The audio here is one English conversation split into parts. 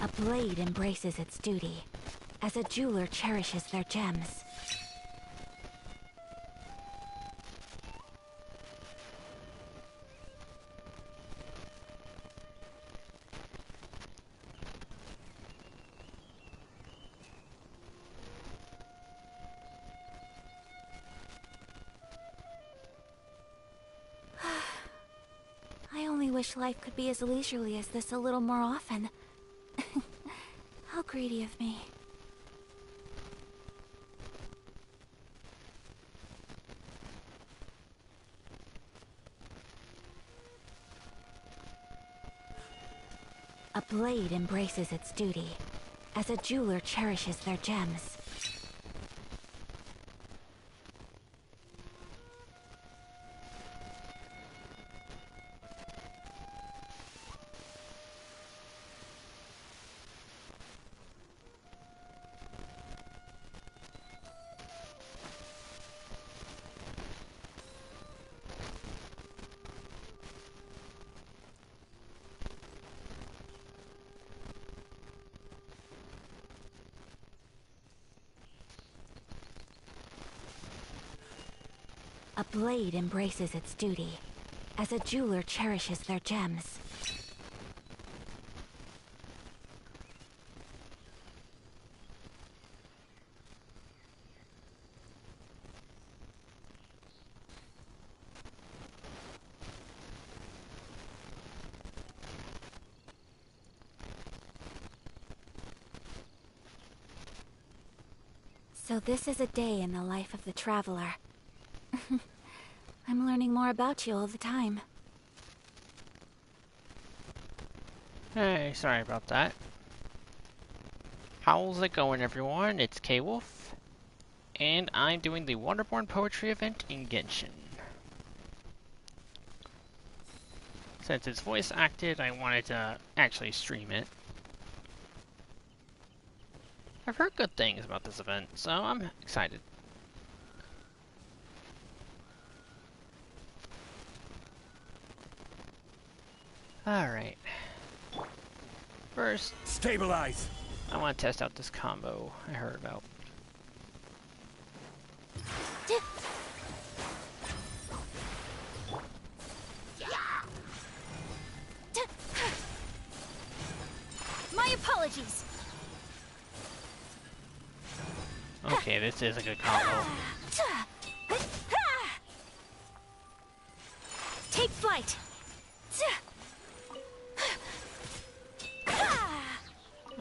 A blade embraces its duty, as a jeweler cherishes their gems. I only wish life could be as leisurely as this a little more often. How greedy of me. A blade embraces its duty, as a jeweler cherishes their gems. A blade embraces its duty, as a jeweler cherishes their gems. So this is a day in the life of the traveler. I'm learning more about you all the time. Hey, sorry about that. How's it going, everyone? It's K-Wolf, and I'm doing the Waterborne poetry event in Genshin. Since it's voice acted, I wanted to actually stream it. I've heard good things about this event, so I'm excited. Alright. First, stabilize. I want to test out this combo I heard about. My apologies. Okay, this is a good combo. Take flight.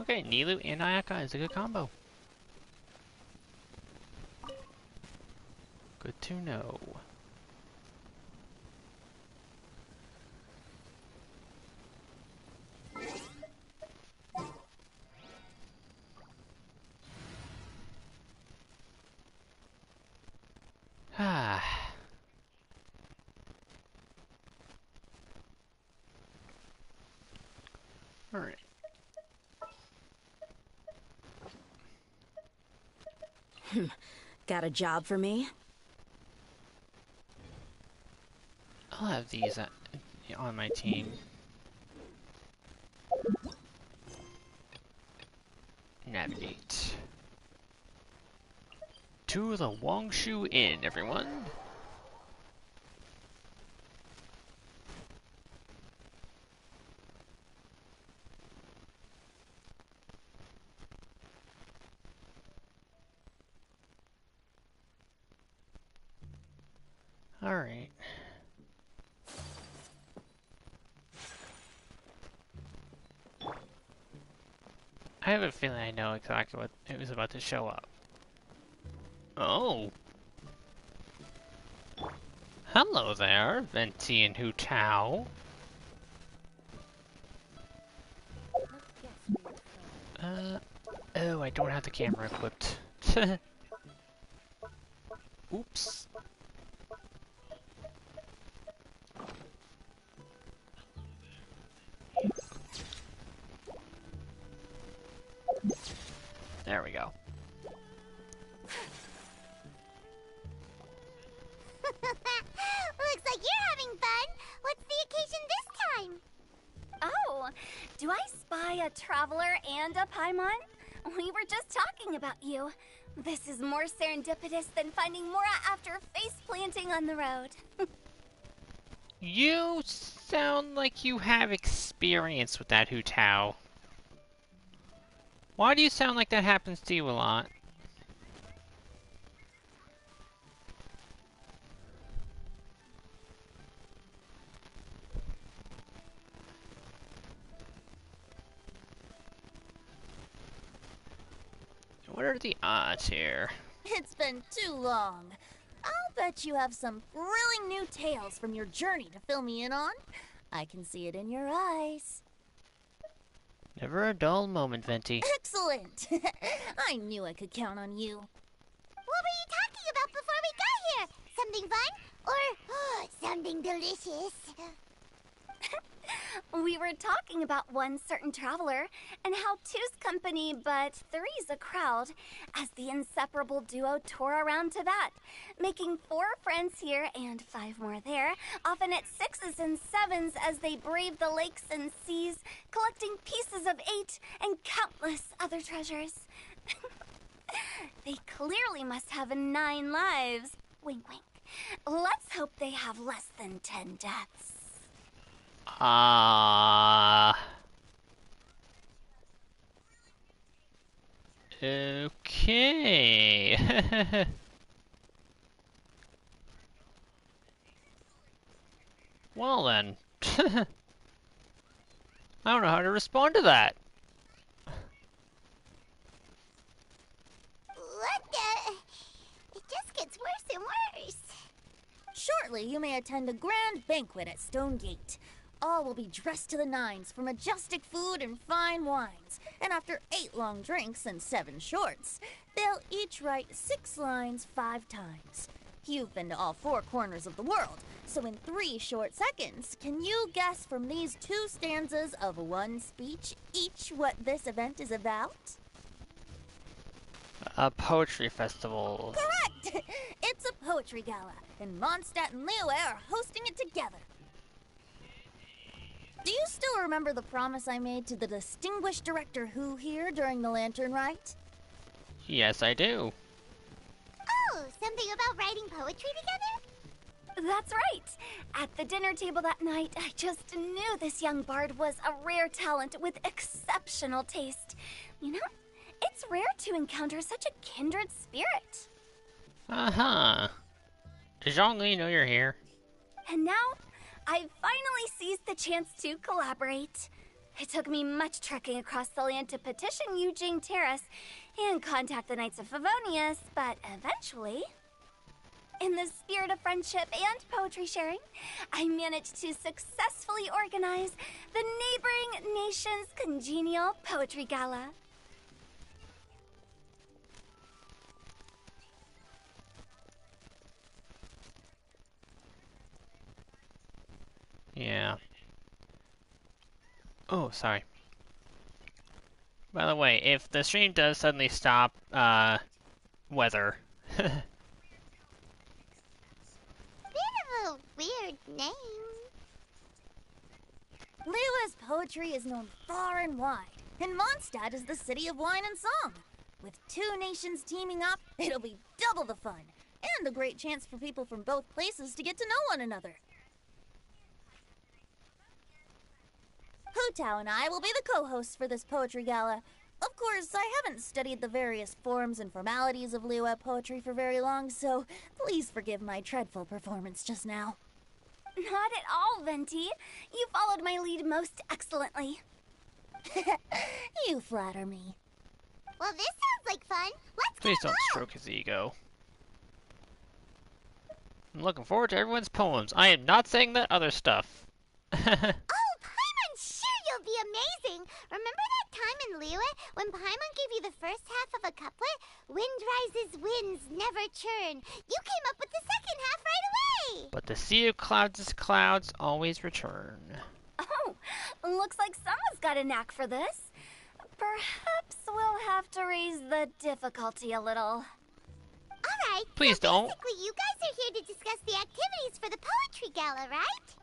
Okay, Nilu and Ayaka is a good combo. Good to know. Ah. All right. Got a job for me? I'll have these on my team. Navigate to the Wangshu Inn, everyone. All right. I have a feeling I know exactly what it was about to show up. Oh. Hello there, Venti and HOOOWWLING. Oh, I don't have the camera equipped. Oops. There we go. Looks like you're having fun. What's the occasion this time? Oh, Do I spy a traveler and a Paimon? We were just talking about you. This is more serendipitous than finding Mora after face planting on the road. You sound like you have experience with that, HOOOWWLING. Why do you sound like that happens to you a lot? What are the odds here? It's been too long. I'll bet you have some thrilling new tales from your journey to fill me in on. I can see it in your eyes. Never a dull moment, Venti. Excellent! I knew I could count on you. What were you talking about before we got here? Something fun? Or something delicious? We were talking about one certain traveler, and how two's company, but three's a crowd, as the inseparable duo tore around to that, making 4 friends here and 5 more there, often at 6s and 7s as they brave the lakes and seas, collecting pieces of 8 and countless other treasures. They clearly must have 9 lives. Wink, wink. Let's hope they have less than 10 deaths. Okay. Well then. I don't know how to respond to that. What the? It just gets worse and worse. Shortly, you may attend a grand banquet at Stone Gate. All will be dressed to the nines for majestic food and fine wines. And after 8 long drinks and 7 shorts, they'll each write 6 lines 5 times. You've been to all 4 corners of the world, so in 3 short seconds, can you guess from these 2 stanzas of 1 speech each what this event is about? A poetry festival. Correct! It's a poetry gala, and Mondstadt and Liyue are hosting it together. Do you still remember the promise I made to the distinguished director Who here during the Lantern Rite? Yes, I do. Oh, something about writing poetry together? That's right. At the dinner table that night, I just knew this young bard was a rare talent with exceptional taste. You know, it's rare to encounter such a kindred spirit. Uh-huh. Does Zhongli know you're here? And now, I've finally seized the chance to collaborate. It took me much trekking across the land to petition Eugene Terrace and contact the Knights of Favonius, but eventually, in the spirit of friendship and poetry sharing, I managed to successfully organize the neighboring nation's congenial poetry gala. Yeah. Oh, sorry. By the way, if the stream does suddenly stop, weather. Bit of a weird name. Liyue's poetry is known far and wide, and Mondstadt is the city of wine and song. With 2 nations teaming up, it'll be double the fun, and a great chance for people from both places to get to know one another. HOOOWWLING and I will be the co-hosts for this poetry gala. Of course, I haven't studied the various forms and formalities of Liyue poetry for very long, so please forgive my dreadful performance just now. Not at all, Venti. You followed my lead most excellently. You flatter me. Well, this sounds like fun. Let's Please get don't stroke his ego. I'm looking forward to everyone's poems. I am not saying that other stuff. Oh, Paimon, sure you'll be amazing. Remember that time in Liyue when Paimon gave you the first half of a couplet? Wind rises, winds never churn. You came up with the second half right away. But the sea of clouds' clouds always return. Oh, looks like someone's got a knack for this. Perhaps we'll have to raise the difficulty a little. All right. Please so don't. Basically, you guys are here to discuss the activities for the poetry gala, right?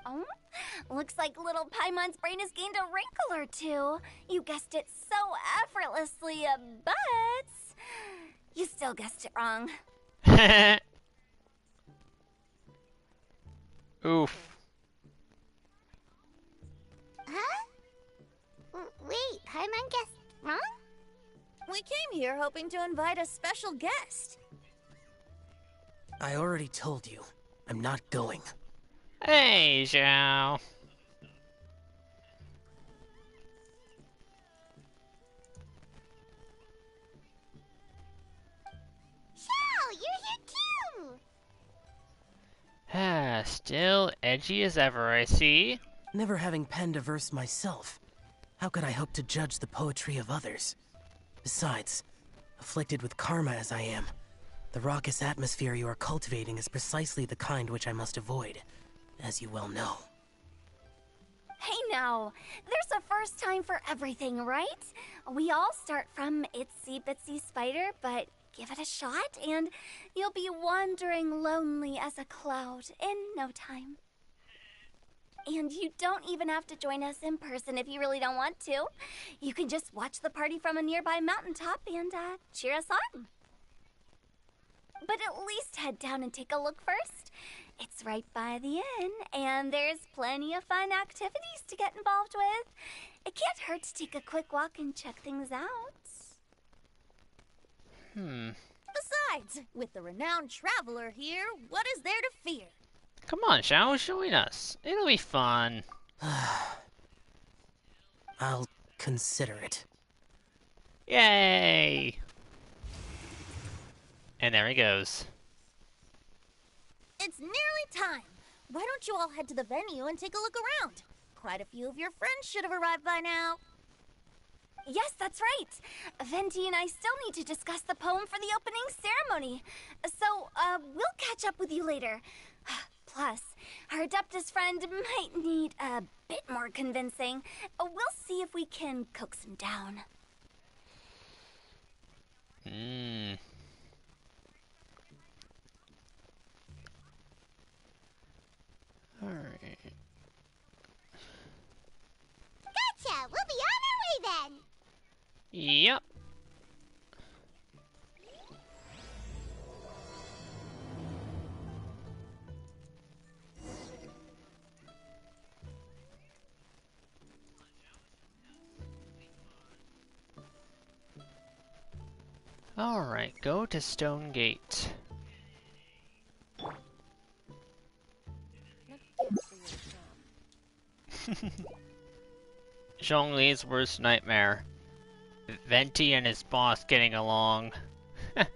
Oh, looks like little Paimon's brain has gained a wrinkle or two. You guessed it so effortlessly, but you still guessed it wrong. Oof. Huh? Wait, Paimon guessed wrong? We came here hoping to invite a special guest. I already told you, I'm not going. Hey, Zhao. Shao, you're here too! Ah, still edgy as ever, I see. Never having penned a verse myself, how could I hope to judge the poetry of others? Besides, afflicted with karma as I am, the raucous atmosphere you are cultivating is precisely the kind which I must avoid, as you well know. Hey now, there's a first time for everything, right? We all start from itsy bitsy spider, but give it a shot and you'll be wandering lonely as a cloud in no time. And you don't even have to join us in person if you really don't want to. You can just watch the party from a nearby mountaintop and cheer us on. But at least head down and take a look first. It's right by the inn, and there's plenty of fun activities to get involved with. It can't hurt to take a quick walk and check things out. Besides, with the renowned traveler here, what is there to fear? Come on, Zhao, join us. It'll be fun. I'll consider it. Yay! And there he goes. It's nearly time. Why don't you all head to the venue and take a look around? Quite a few of your friends should have arrived by now. Yes, that's right. Venti and I still need to discuss the poem for the opening ceremony. So, we'll catch up with you later. Plus, our Adeptus friend might need a bit more convincing. We'll see if we can coax him down. Alright. Gotcha! We'll be on our way then! Yep. Alright, go to Stone Gate. Zhongli's worst nightmare. Venti and his boss getting along. Wow,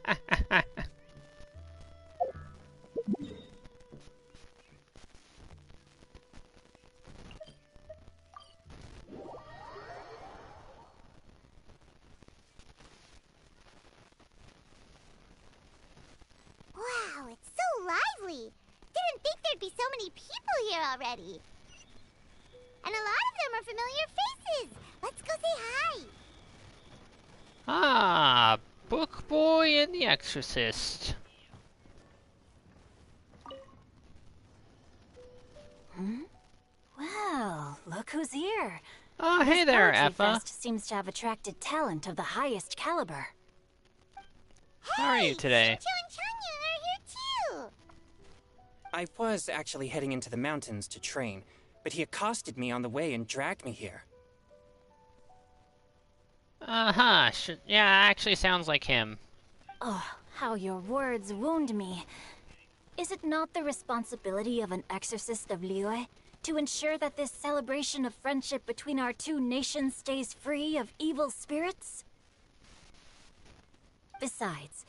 it's so lively! Didn't think there'd be so many people here already. And a lot of them are familiar faces! Let's go say hi! Ah, Book Boy and the Exorcist. Well, look who's here. Oh, hey there, Poetry Effa. Fest seems to have attracted talent of the highest caliber. How are you today? Cho and Changyun are here too! I was actually heading into the mountains to train, but he accosted me on the way and dragged me here. Uh-huh, yeah, actually sounds like him. Oh, how your words wound me. Is it not the responsibility of an exorcist of Liyue to ensure that this celebration of friendship between our two nations stays free of evil spirits? Besides,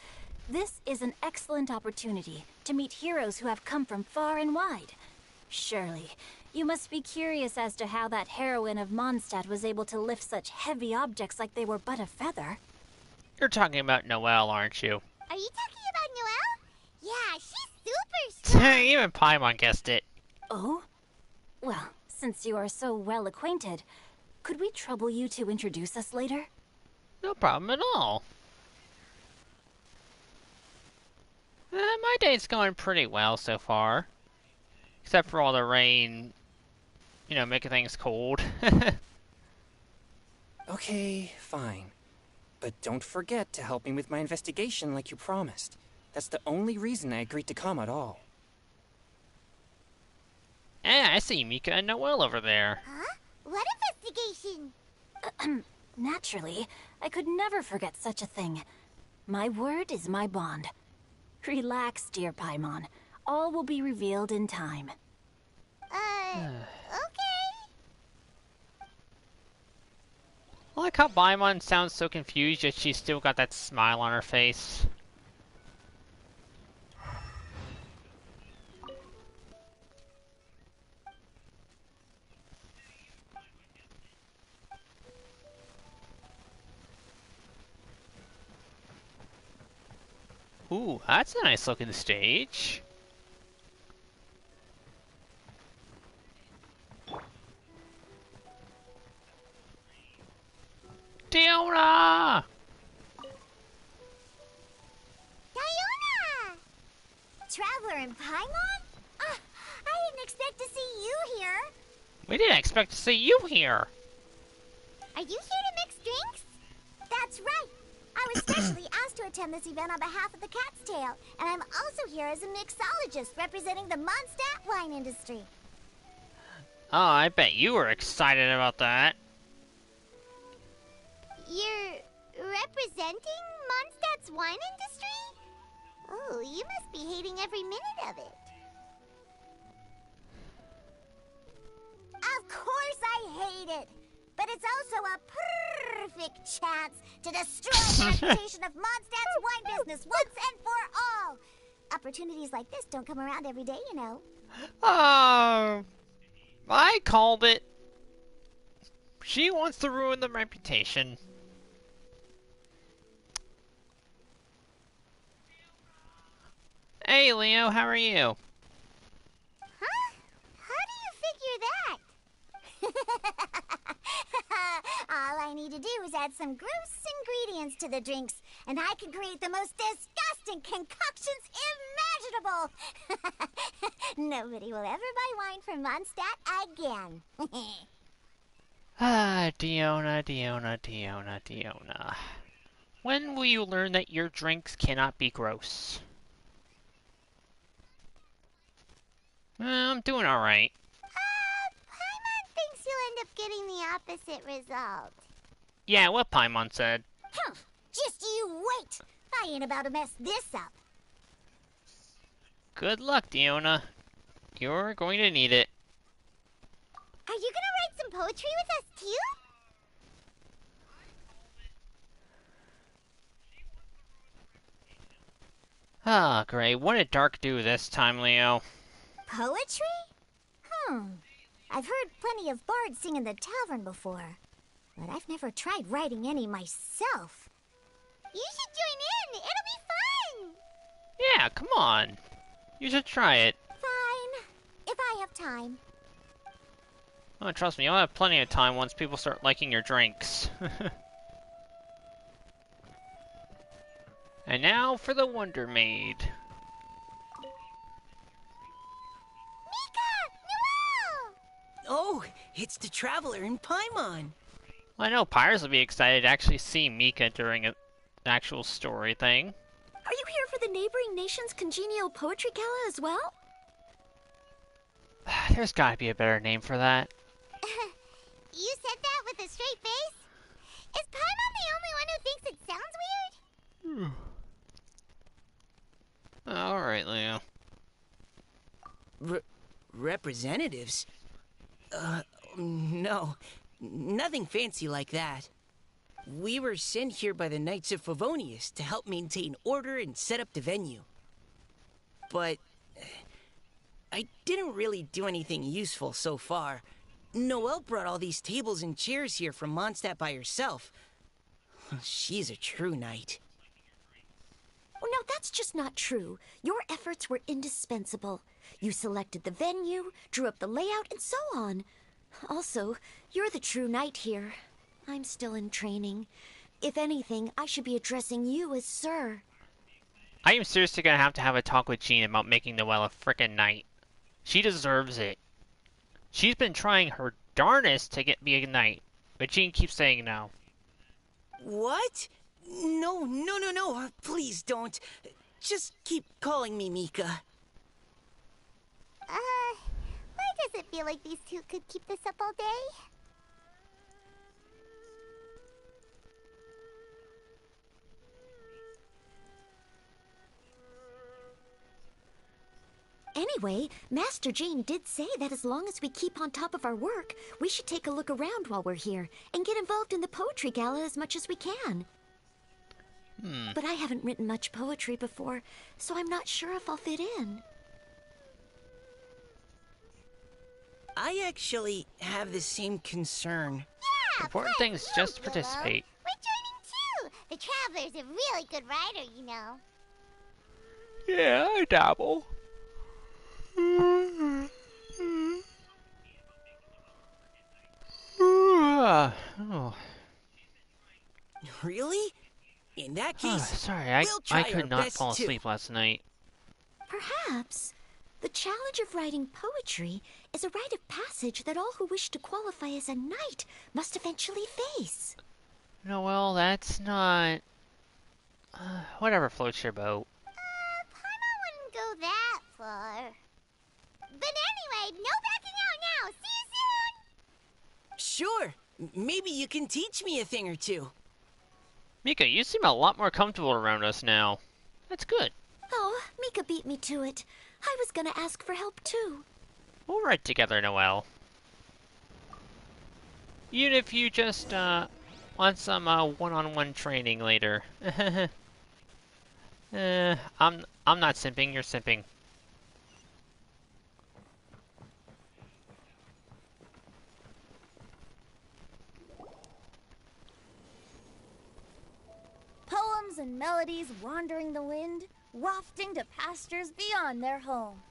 this is an excellent opportunity to meet heroes who have come from far and wide. Surely, you must be curious as to how that heroine of Mondstadt was able to lift such heavy objects like they were but a feather. You're talking about Noelle, aren't you? Are you talking about Noelle? Yeah, she's super strong! Even Paimon guessed it. Oh? Well, since you are so well acquainted, could we trouble you to introduce us later? No problem at all. My day's going pretty well so far. Except for all the rain you know, making things cold. Okay, fine. But don't forget to help me with my investigation like you promised. That's the only reason I agreed to come at all. Yeah, I see Mika and Noelle over there. Huh? What investigation? Naturally, I could never forget such a thing. My word is my bond. Relax, dear Paimon. All will be revealed in time. Okay. I like how Paimon sounds so confused, yet she's still got that smile on her face. Ooh, that's a nice looking stage. Diona! Diona! Traveler in Paimon? I didn't expect to see you here. We didn't expect to see you here. Are you here to mix drinks? That's right. I was specially asked to attend this event on behalf of the Cat's Tail, and I'm also here as a mixologist representing the Mondstadt wine industry. Oh, I bet you were excited about that. You're representing Mondstadt's wine industry? Oh, you must be hating every minute of it. Of course I hate it! But it's also a perfect chance to destroy the reputation of Mondstadt's wine business once and for all! Opportunities like this don't come around every day, you know. I called it. She wants to ruin the reputation. Hey, Leo, how are you? Huh? How do you figure that? All I need to do is add some gross ingredients to the drinks, and I can create the most disgusting concoctions imaginable. Nobody will ever buy wine from Mondstadt again. Diona. When will you learn that your drinks cannot be gross? I'm doing alright. Paimon thinks you'll end up getting the opposite result. Yeah, what Paimon said. Just you wait. I ain't about to mess this up. Good luck, Diona. You're going to need it. Are you gonna write some poetry with us too? Ah, great. What did Dark do this time, Leo? Poetry? I've heard plenty of bards sing in the tavern before, but I've never tried writing any myself. You should join in. It'll be fun. Yeah, come on. You should try it. Fine, if I have time. Oh, trust me, you'll have plenty of time once people start liking your drinks. And now for the Wonder Maid. Oh, it's the Traveler in Paimon. Well, I know Pyres will be excited to actually see Mika during an actual story thing. Are you here for the neighboring nation's congenial poetry gala as well? There's gotta be a better name for that. You said that with a straight face? Is Paimon the only one who thinks it sounds weird? Alright, Leo. Representatives? No. Nothing fancy like that. We were sent here by the Knights of Favonius to help maintain order and set up the venue. But I didn't really do anything useful so far. Noelle brought all these tables and chairs here from Mondstadt by herself. She's a true knight. Oh, no, that's just not true. Your efforts were indispensable. You selected the venue, drew up the layout, and so on. Also, you're the true knight here. I'm still in training. If anything, I should be addressing you as Sir. I am seriously gonna have a talk with Jean about making Noelle a frickin' knight. She deserves it. She's been trying her darnest to get me a knight, but Jean keeps saying no. What? No. Please don't. Just keep calling me Mika. Why does it feel like these two could keep this up all day? Anyway, Master Jean did say that as long as we keep on top of our work, we should take a look around while we're here and get involved in the poetry gala as much as we can. But I haven't written much poetry before, so I'm not sure if I'll fit in. I actually have the same concern. Yeah, Important thing is just to participate. We're joining too. The Traveler's a really good writer, you know. Yeah, I dabble. Oh. Really? In that case, Sorry, we'll try I could our not best fall to- asleep last night. Perhaps the challenge of writing poetry is a rite of passage that all who wish to qualify as a knight must eventually face. No, well, that's not... whatever floats your boat. Paimon wouldn't go that far. But anyway, no backing out now. See you soon. Sure. Maybe you can teach me a thing or two. Mika, you seem a lot more comfortable around us now. That's good. Oh, Mika beat me to it. I was gonna ask for help too. We'll write together, Noelle. Even if you just, want some, one-on-one training later. I'm not simping, you're simping. Poems and melodies wandering the wind, wafting to pastures beyond their home.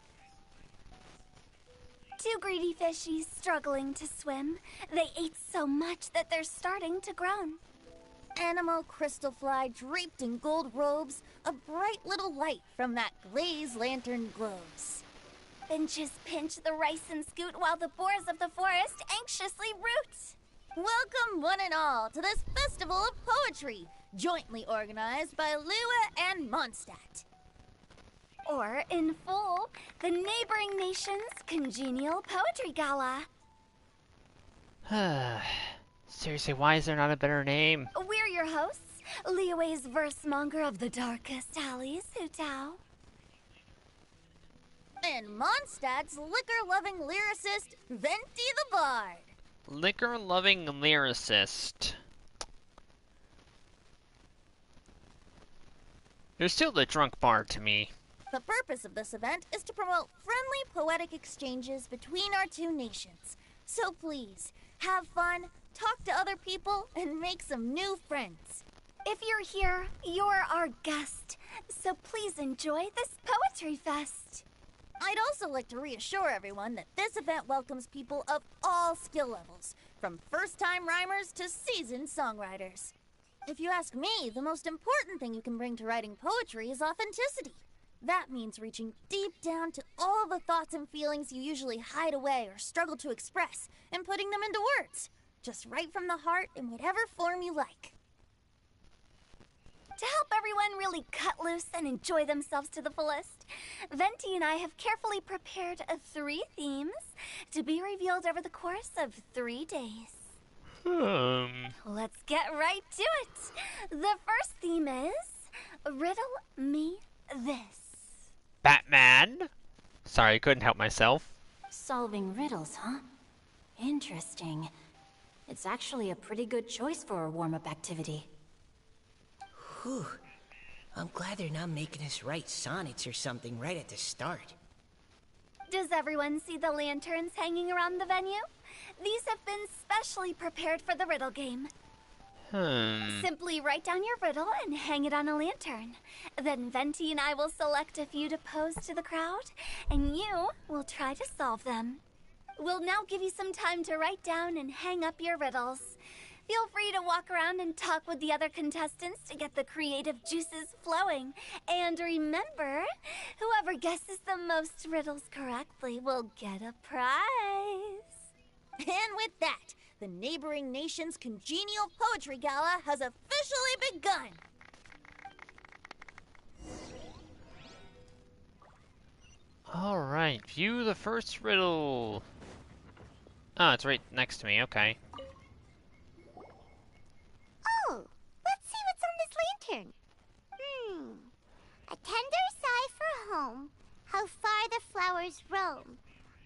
Two greedy fishies struggling to swim. They ate so much that they're starting to groan. Animal crystal fly draped in gold robes, a bright little light from that glazed lantern glows. Finches pinch the rice and scoot while the boars of the forest anxiously root. Welcome one and all to this festival of poetry, jointly organized by Lua and Mondstadt. Or, in full, the neighboring nation's congenial poetry gala. Seriously, why is there not a better name? We're your hosts, Liyue's verse monger of the darkest alleys, HOOOWWLING. And Mondstadt's liquor-loving lyricist, Venti the Bard. Liquor-loving lyricist. You're still the drunk bard to me. The purpose of this event is to promote friendly poetic exchanges between our two nations. So please, have fun, talk to other people, and make some new friends. If you're here, you're our guest, so please enjoy this poetry fest. I'd also like to reassure everyone that this event welcomes people of all skill levels, from first-time rhymers to seasoned songwriters. If you ask me, the most important thing you can bring to writing poetry is authenticity. That means reaching deep down to all the thoughts and feelings you usually hide away or struggle to express, and putting them into words. Just right from the heart in whatever form you like. To help everyone really cut loose and enjoy themselves to the fullest, Venti and I have carefully prepared 3 themes to be revealed over the course of 3 days. Let's get right to it. The first theme is Riddle Me This. Batman? Sorry, couldn't help myself. Solving riddles, huh? Interesting. It's actually a pretty good choice for a warm-up activity. Whew. I'm glad they're not making us write sonnets or something right at the start. Does everyone see the lanterns hanging around the venue? These have been specially prepared for the riddle game. Simply write down your riddle and hang it on a lantern. Then Venti and I will select a few to pose to the crowd, and you will try to solve them. We'll now give you some time to write down and hang up your riddles. Feel free to walk around and talk with the other contestants to get the creative juices flowing. And remember, whoever guesses the most riddles correctly will get a prize. And with that, the neighboring nation's congenial poetry gala has officially begun. Alright, view the first riddle. Oh, it's right next to me, okay. Oh, let's see what's on this lantern. A tender sigh for home, how far the flowers roam.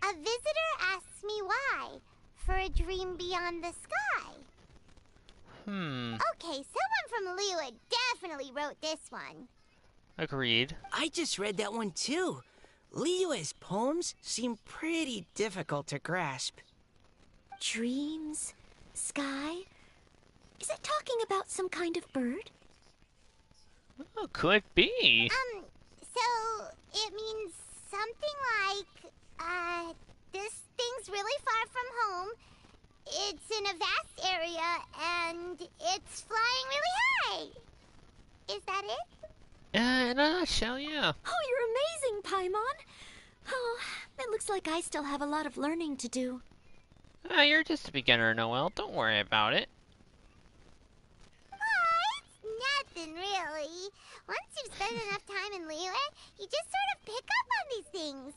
A visitor asks me why, for a dream beyond the sky. Okay, someone from Liyue definitely wrote this one. Agreed. I just read that one too. Liyue's poems seem pretty difficult to grasp. Dreams? Sky? Is it talking about some kind of bird? Oh, could be. So it means something like, this thing's really far from home. It's in a vast area, and it's flying really high. Is that it? In a nutshell, yeah. Oh, you're amazing, Paimon! Oh, it looks like I still have a lot of learning to do. You're just a beginner, Noelle. Don't worry about it. It's nothing, really. Once you've spent enough time in Liyue, you just sort of pick up on these things.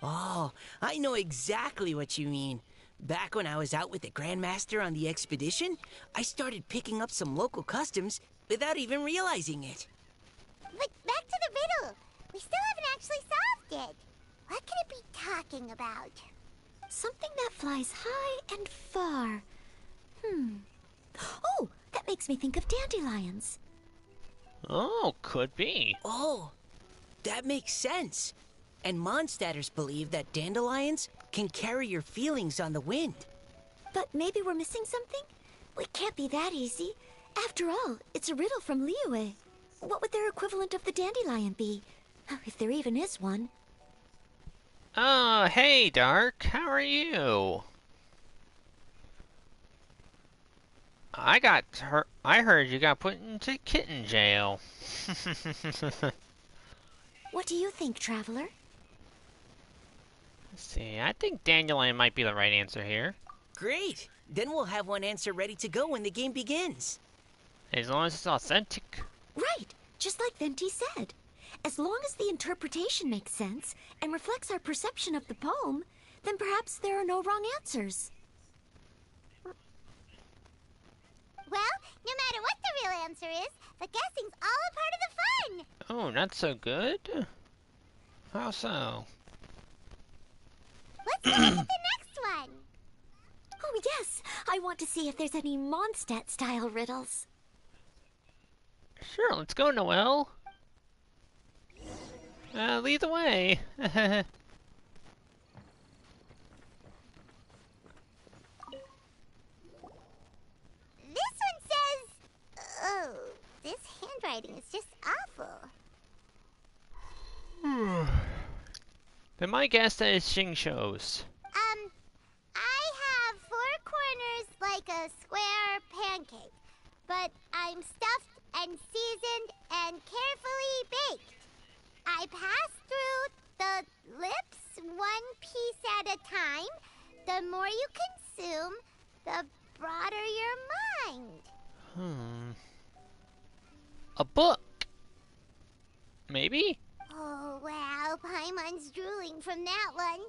Oh, I know exactly what you mean. Back when I was out with the Grandmaster on the expedition, I started picking up some local customs without even realizing it. But back to the riddle. We still haven't actually solved it. What could it be talking about? Something that flies high and far. Oh, that makes me think of dandelions. Oh, could be. Oh, that makes sense. And Mondstadters believe that dandelions can carry your feelings on the wind. But maybe we're missing something? Well, it can't be that easy. After all, it's a riddle from Liyue. What would their equivalent of the dandelion be? If there even is one. Oh, hey, Dark. How are you? I heard you got put into kitten jail. What do you think, Traveler? Let's see, I think dandelion might be the right answer here. Great! Then we'll have one answer ready to go when the game begins. As long as it's authentic. Right, just like Venti said. As long as the interpretation makes sense and reflects our perception of the poem, then perhaps there are no wrong answers. Well, no matter what the real answer is, the guessing's all a part of the fun. Oh, not so good? How so? Let's go with the next one. Oh, yes, I want to see if there's any Mondstadt-style riddles. Sure, let's go, Noelle. Lead the way. This one says... Oh, this handwriting is just awful. Then my guess is Xingqiu's. I have 4 corners like a square pancake, but I'm stuffed and seasoned and carefully baked. I pass through the lips one piece at a time. The more you consume, the broader your mind. A book. Maybe? Oh, wow, Paimon's drooling from that one.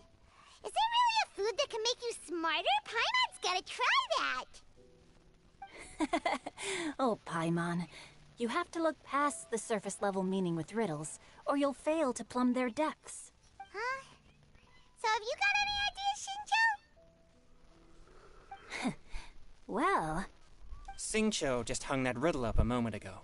Is there really a food that can make you smarter? Paimon's gotta try that. Oh, Paimon. You have to look past the surface level meaning with riddles, or you'll fail to plumb their depths. Huh? So have you got any ideas, Xingqiu? Well... Xingqiu just hung that riddle up a moment ago.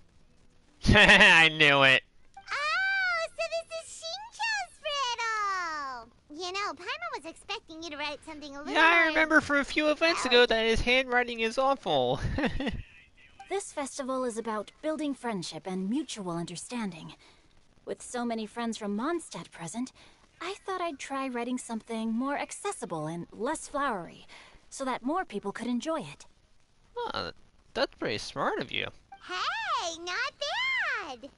I knew it. Oh, so this is Xingqiu's riddle! You know, Paimon was expecting you to write something a little Yeah, I more remember from a few events ago that his handwriting is awful. This festival is about building friendship and mutual understanding. With so many friends from Mondstadt present, I thought I'd try writing something more accessible and less flowery, so that more people could enjoy it. Oh, that's pretty smart of you. Hey, not bad!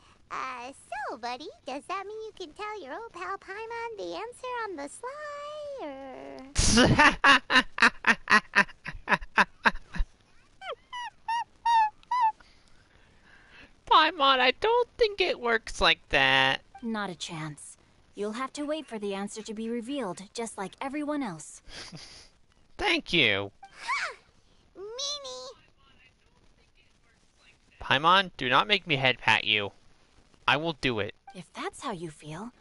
So, buddy, does that mean you can tell your old pal Paimon the answer on the sly, or...? Paimon, I don't think it works like that. Not a chance. You'll have to wait for the answer to be revealed, just like everyone else. Thank you. Meanie. Paimon, do not make me head pat you. I will do it. If that's how you feel,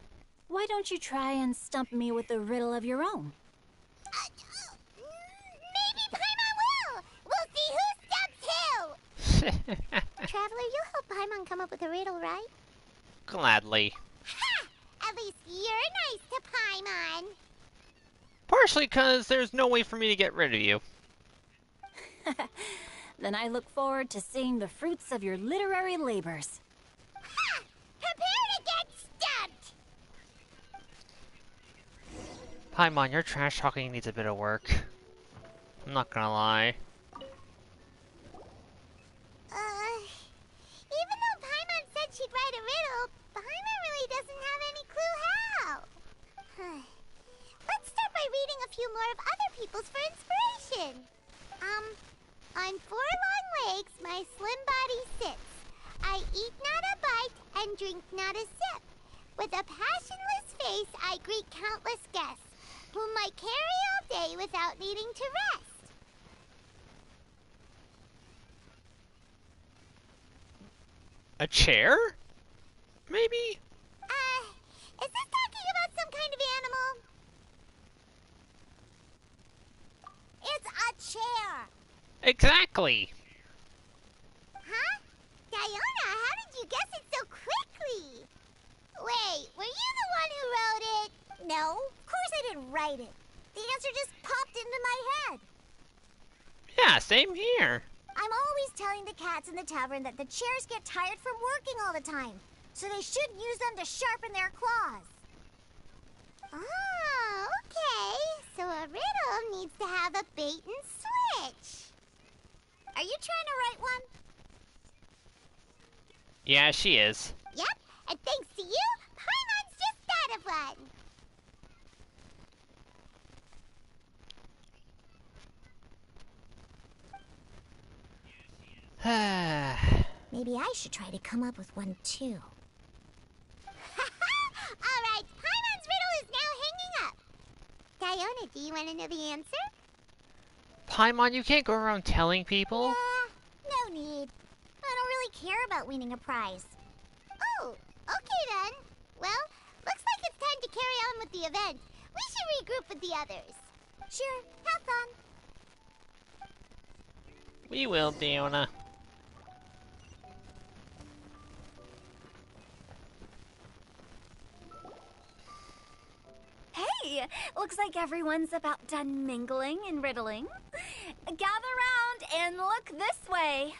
why don't you try and stump me with a riddle of your own? Maybe Paimon will. We'll see who stumps who. Traveler, you'll help Paimon come up with a riddle, right? Gladly. Ha! At least you're nice to Paimon. Partially because there's no way for me to get rid of you. Then I look forward to seeing the fruits of your literary labors. Ha! Prepare to get stumped. Paimon, your trash talking needs a bit of work. I'm not gonna lie. Even though Paimon said she'd write a riddle, Paimon really doesn't have any clue how. Let's start by reading a few more of other people's for inspiration. On 4 long legs, my slim body sits. I eat not a bite and drink not a sip. With a passionless face, I greet countless guests, whom I carry all day without needing to rest. A chair? Maybe? Is this talking about some kind of animal? It's a chair. Exactly. Huh? Diona, how did you guess it so quickly? Wait, were you the one who wrote it? No, of course I didn't write it. The answer just popped into my head. Yeah, same here. I'm always telling the cats in the tavern that the chairs get tired from working all the time, so they shouldn't use them to sharpen their claws. Oh, okay. So a riddle needs to have a bait and switch. Are you trying to write one? Yeah, she is. Yep, and thanks to you, Paimon's just thought of one. Maybe I should try to come up with one too. Alright, Paimon's riddle is now hanging up. Diona, do you want to know the answer? Paimon, you can't go around telling people. Yeah, no need. I don't really care about winning a prize. Oh, okay then. Well, looks like it's time to carry on with the event. We should regroup with the others. Sure, have fun. We will, Diona. Hey, looks like everyone's about done mingling and riddling. Gather round and look this way.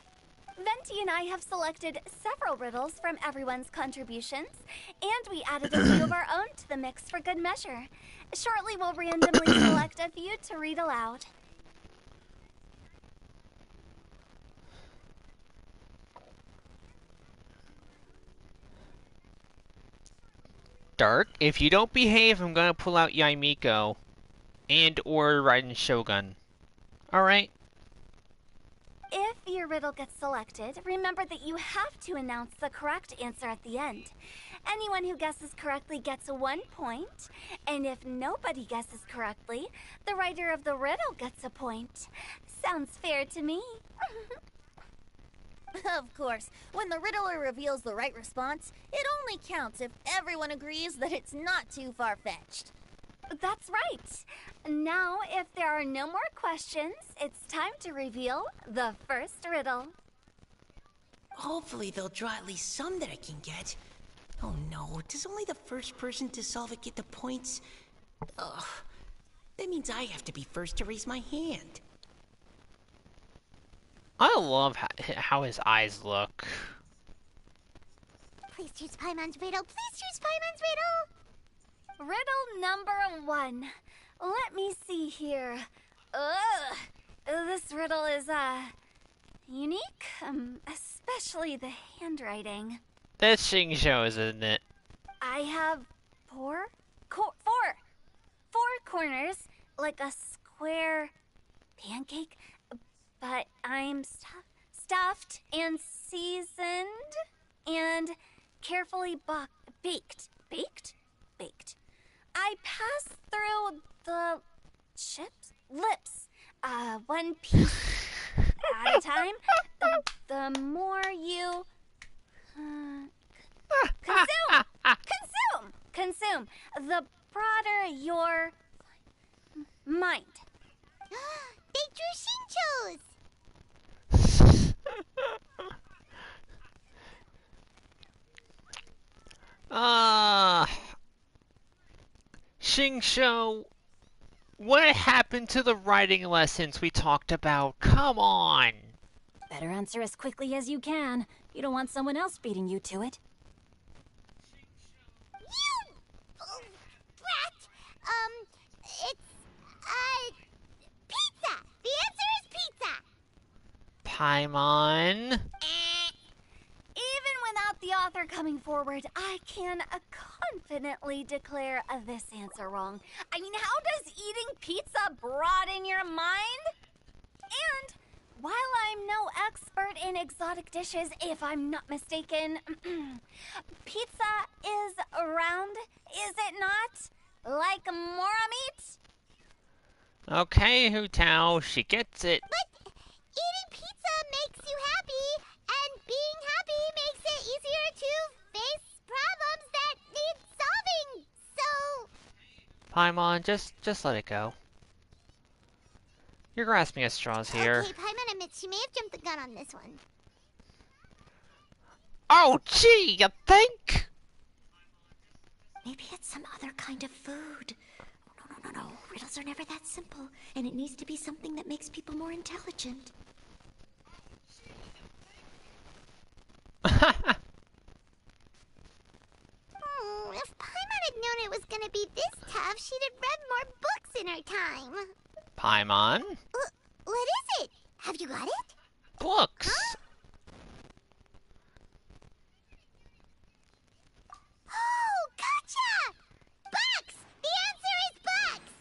Venti and I have selected several riddles from everyone's contributions, and we added a few of our own to the mix for good measure. Shortly, we'll randomly select a few to read aloud. Dark, if you don't behave, I'm gonna pull out Yaimiko. And or Raiden Shogun. Alright? If your riddle gets selected, remember that you have to announce the correct answer at the end. Anyone who guesses correctly gets 1 point, and if nobody guesses correctly, the writer of the riddle gets a point. Sounds fair to me. Of course, when the riddler reveals the right response, it only counts if everyone agrees that it's not too far-fetched. That's right. Now, if there are no more questions, it's time to reveal the first riddle. Hopefully they'll draw at least some that I can get. Oh no, does only the first person to solve it get the points? Ugh, that means I have to be first to raise my hand. I love how his eyes look. Please choose Paimon's riddle. Please choose Paimon's riddle. Riddle number 1. Let me see here. Ugh. This riddle is, unique. Especially the handwriting. That's Xingzhou's, isn't it? I have four corners, like a square pancake, but I'm stuffed and seasoned and carefully baked. Baked. I pass through the lips, one piece at a time. The more you consume, the broader your mind. They drew Shinchos! Shingsho, what happened to the writing lessons we talked about? Come on! Better answer as quickly as you can. You don't want someone else beating you to it. You brat! It's pizza! The answer is pizza! Paimon? Even without the author coming forward, I can confidently declare this answer wrong. I mean, how does eating pizza broaden your mind? And while I'm no expert in exotic dishes, if I'm not mistaken, pizza is round, is it not? Like mora meat? Okay, Hootao, she gets it. But eating pizza makes you happy, and being happy makes it easier to face problems that need solving, so... Paimon, just let it go. You're grasping at straws here. Okay, Paimon admits she may have jumped the gun on this one. Oh, gee, you think? Maybe it's some other kind of food. No. Riddles are never that simple, and it needs to be something that makes people more intelligent. If Paimon had known it was gonna be this tough, she'd have read more books in her time. Paimon? What is it? Have you got it? Books! Huh? Oh, gotcha! Books! The answer is books!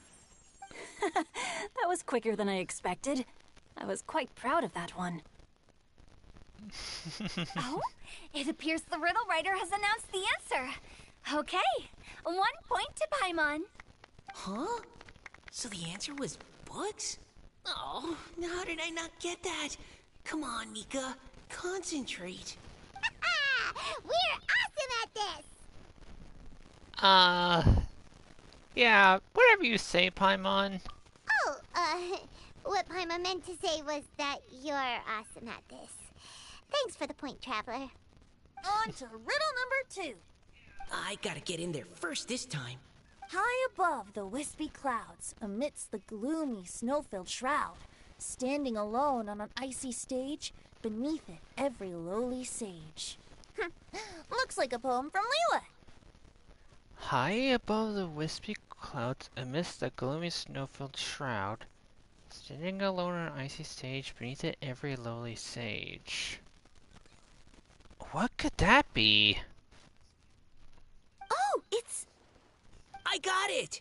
That was quicker than I expected. I was quite proud of that one. Oh, it appears the riddle writer has announced the answer. Okay, 1 point to Paimon. Huh? So the answer was books? Oh, how did I not get that? Come on, Mika. Concentrate. We're awesome at this! Yeah, whatever you say, Paimon. Oh, what Paimon meant to say was that you're awesome at this. Thanks for the point, Traveler. On to riddle number 2. I gotta get in there first this time. High above the wispy clouds, amidst the gloomy snow-filled shroud, standing alone on an icy stage, beneath it every lowly sage. Looks like a poem from Liyue. High above the wispy clouds, amidst the gloomy snow-filled shroud, standing alone on an icy stage, beneath it every lowly sage. What could that be? Oh, it's... I got it!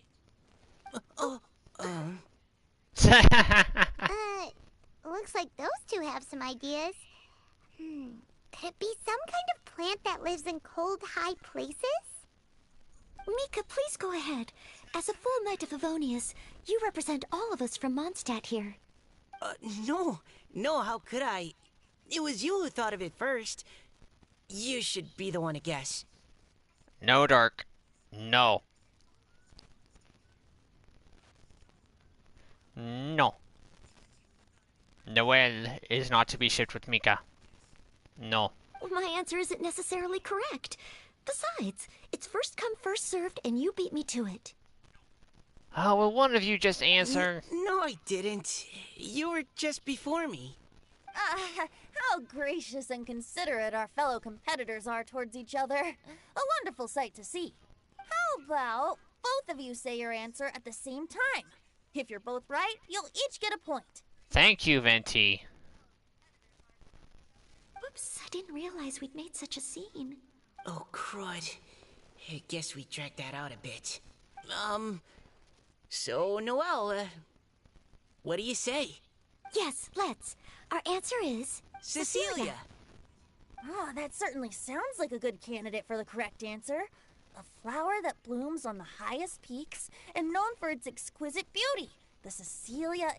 Looks like those two have some ideas. Could it be some kind of plant that lives in cold, high places? Mika, please go ahead. As a full Knight of Favonius, you represent all of us from Mondstadt here. No, how could I? It was you who thought of it first. You should be the one to guess. No, Dark. No. No. Noelle is not to be shipped with Mika. No. My answer isn't necessarily correct. Besides, it's first come, first served, and you beat me to it. Oh, will one of you just answer? No, I didn't. You were just before me. How gracious and considerate our fellow competitors are towards each other. A wonderful sight to see. How about both of you say your answer at the same time? If you're both right, you'll each get a point. Thank you, Venti. Whoops, I didn't realize we'd made such a scene. Oh, crud. I guess we dragged that out a bit. So, Noelle, What do you say? Yes, let's. Our answer is Cecilia! Oh, that certainly sounds like a good candidate for the correct answer. A flower that blooms on the highest peaks and known for its exquisite beauty. The Cecilia,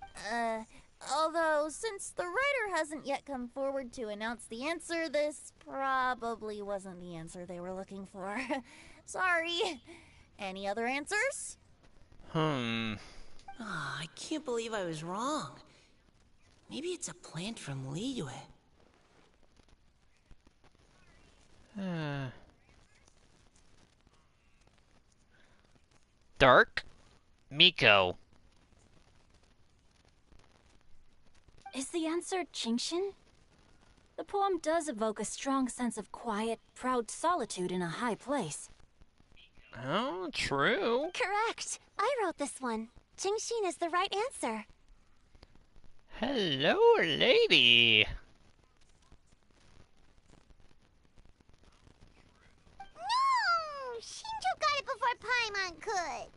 although since the writer hasn't yet come forward to announce the answer, this probably wasn't the answer they were looking for. Sorry. Any other answers? Hmm. Oh, I can't believe I was wrong. Maybe it's a plant from Liyue. Dark? Miko. Is the answer Genshin? The poem does evoke a strong sense of quiet, proud solitude in a high place. Oh, true. Correct. I wrote this one. Genshin is the right answer. Hello, lady. No! Shinjo got it before Paimon could.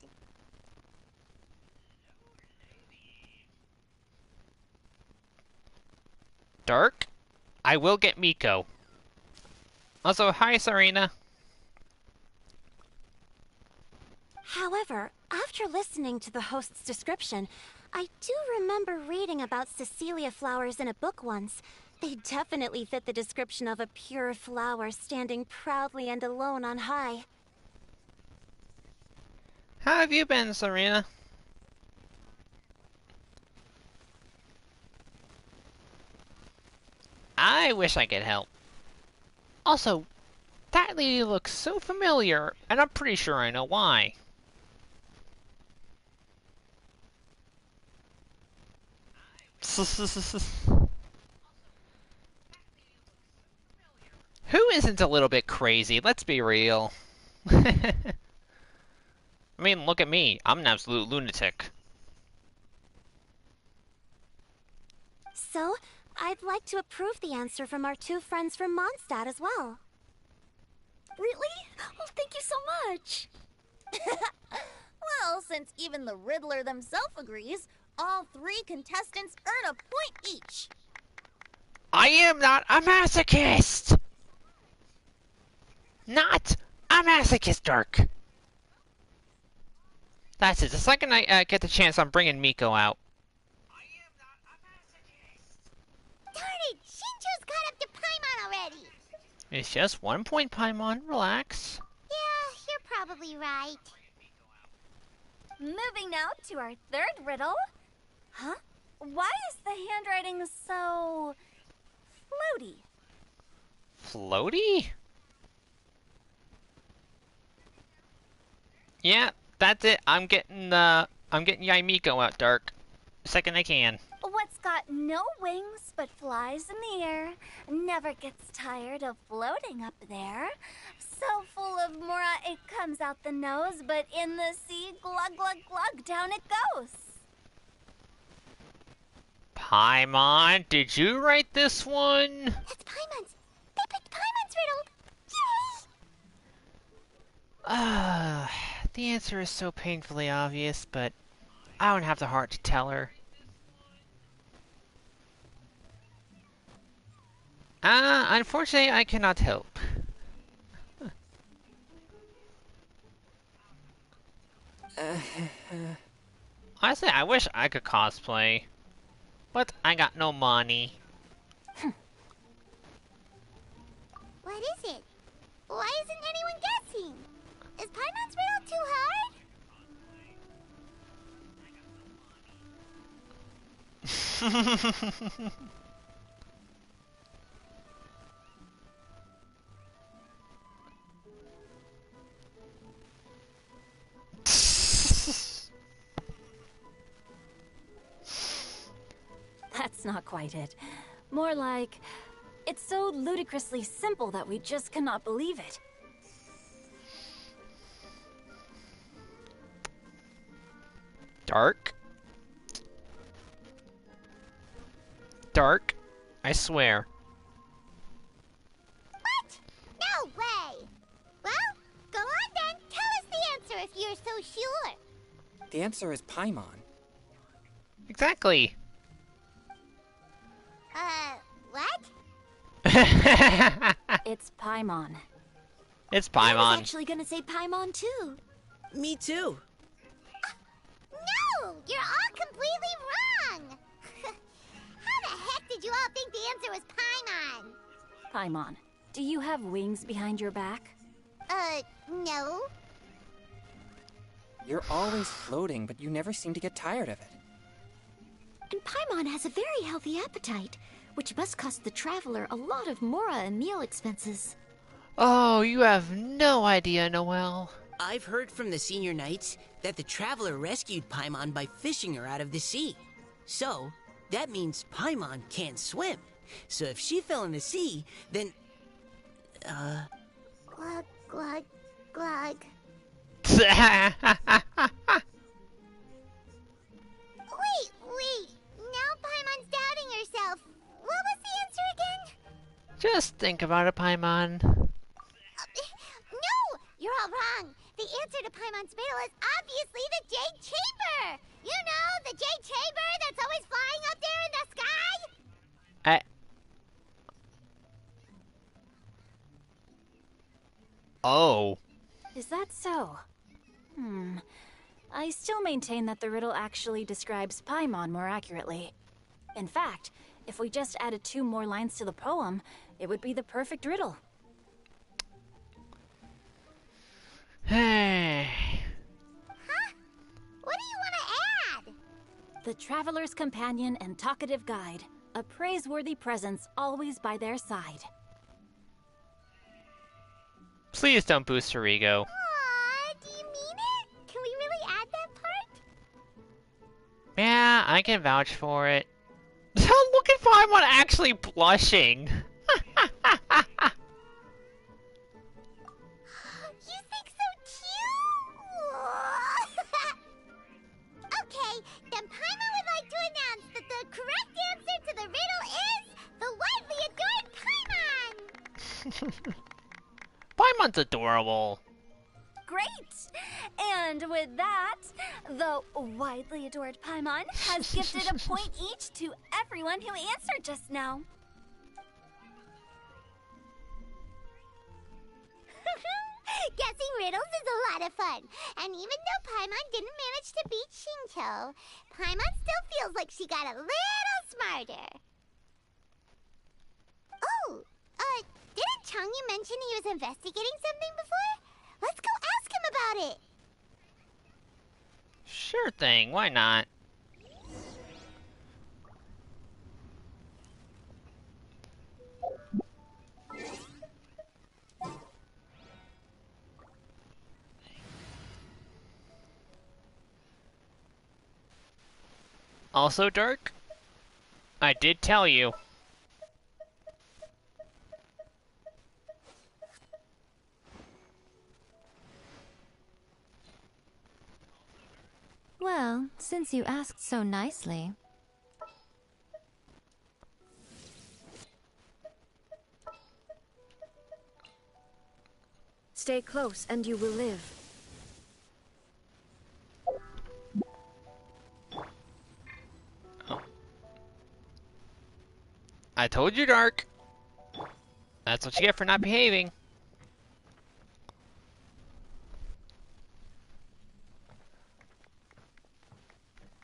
Dark? I will get Miko. Also, hi, Serena. However, after listening to the host's description, I do remember reading about Cecilia flowers in a book once. They definitely fit the description of a pure flower standing proudly and alone on high. How have you been, Serena? I wish I could help. Also, that lady looks so familiar, and I'm pretty sure I know why. Who isn't a little bit crazy? Let's be real. I mean, look at me. I'm an absolute lunatic. So, I'd like to approve the answer from our two friends from Mondstadt as well. Really? Oh, thank you so much. Well, since even the Riddler themselves agrees, all three contestants earn a point each. I am not a masochist! Not a masochist, Dark. That's it. The second I get the chance, I'm bringing Miko out. Darn it! Shinjo's got up to Paimon already! It's just 1 point, Paimon. Relax. Yeah, you're probably right. Moving now to our third riddle. Huh? Why is the handwriting so floaty? Floaty? Yeah, that's it. I'm getting Yaimiko out, Dark. Second I can. What's got no wings but flies in the air, never gets tired of floating up there. So full of mora it comes out the nose, but in the sea, glug glug glug, down it goes. Paimon, did you write this one? That's Paimon's. They picked Paimon's riddle. Yay! The answer is so painfully obvious, but I don't have the heart to tell her. Unfortunately, I cannot help. Honestly, I wish I could cosplay, but I got no money. What is it? Why isn't anyone guessing? Is Paimon's riddle too hard? That's not quite it. More like, it's so ludicrously simple that we just cannot believe it. Dark? Dark? I swear. What? No way! Well, go on then. Tell us the answer if you're so sure. The answer is Paimon. Exactly. What? It's Paimon. It's I was Paimon. actually gonna say Paimon too. Me too. No! You're all completely wrong! How the heck did you all think the answer was Paimon? Paimon, do you have wings behind your back? No. You're always floating, but you never seem to get tired of it. And Paimon has a very healthy appetite, which must cost the traveler a lot of mora and meal expenses. Oh, you have no idea, Noelle. I've heard from the senior knights that the traveler rescued Paimon by fishing her out of the sea. So, that means Paimon can't swim. So if she fell in the sea, then... Glug, glug, glug. Wait. Now Paimon's doubting herself. What was the answer again? Just think about it, Paimon. No! You're all wrong. The answer to Paimon's riddle is obviously the Jade Chamber! You know, the Jade Chamber that's always flying up there in the sky? Oh. Is that so? I still maintain that the riddle actually describes Paimon more accurately. In fact, if we just added 2 more lines to the poem, it would be the perfect riddle. Hey. Huh? What do you want to add? The traveler's companion and talkative guide, a praiseworthy presence always by their side. Please don't boost her ego. Aw, do you mean it? Can we really add that part? Yeah, I can vouch for it. Look at Paimon actually blushing. You think so cute? Okay, then Paimon would like to announce that the correct answer to the riddle is the widely adored Paimon! Paimon's adorable. Great! And with that, the widely adored Paimon has gifted a point each to everyone who answered just now. Guessing riddles is a lot of fun. And even though Paimon didn't manage to beat Shinto, Paimon still feels like she got a little smarter. Oh, didn't Changyu mention he was investigating something before? Let's go ask him about it. Sure thing, why not? Also, Dirk, I did tell you. Well, since you asked so nicely. Stay close and you will live. I told you, Dark. That's what you get for not behaving.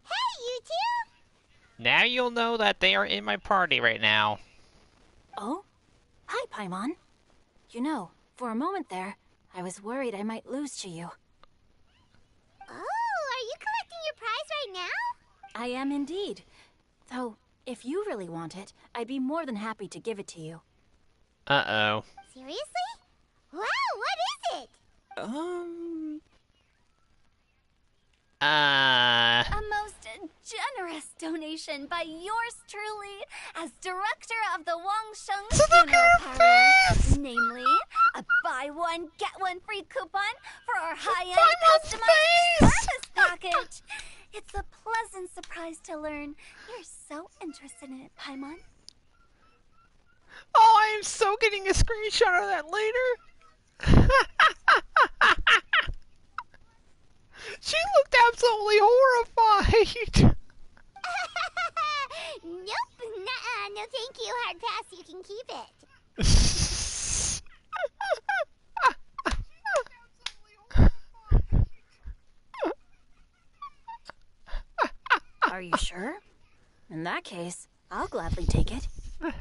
Hey, you two! Now you'll know that they are in my party right now. Oh? Hi, Paimon. You know, for a moment there, I was worried I might lose to you. Oh, are you collecting your prize right now? I am indeed. Though, if you really want it, I'd be more than happy to give it to you. Uh-oh. Seriously? Wow, what is it? A most generous donation by yours truly as director of the Wangsheng Funeral Parlor. Namely, a buy one, get one free coupon for our high-end customized service package. It's a pleasant surprise to learn you're so interested in it, Paimon. Oh, I am so getting a screenshot of that later. She looked absolutely horrified. can keep it. Are you sure? In that case, I'll gladly take it. Here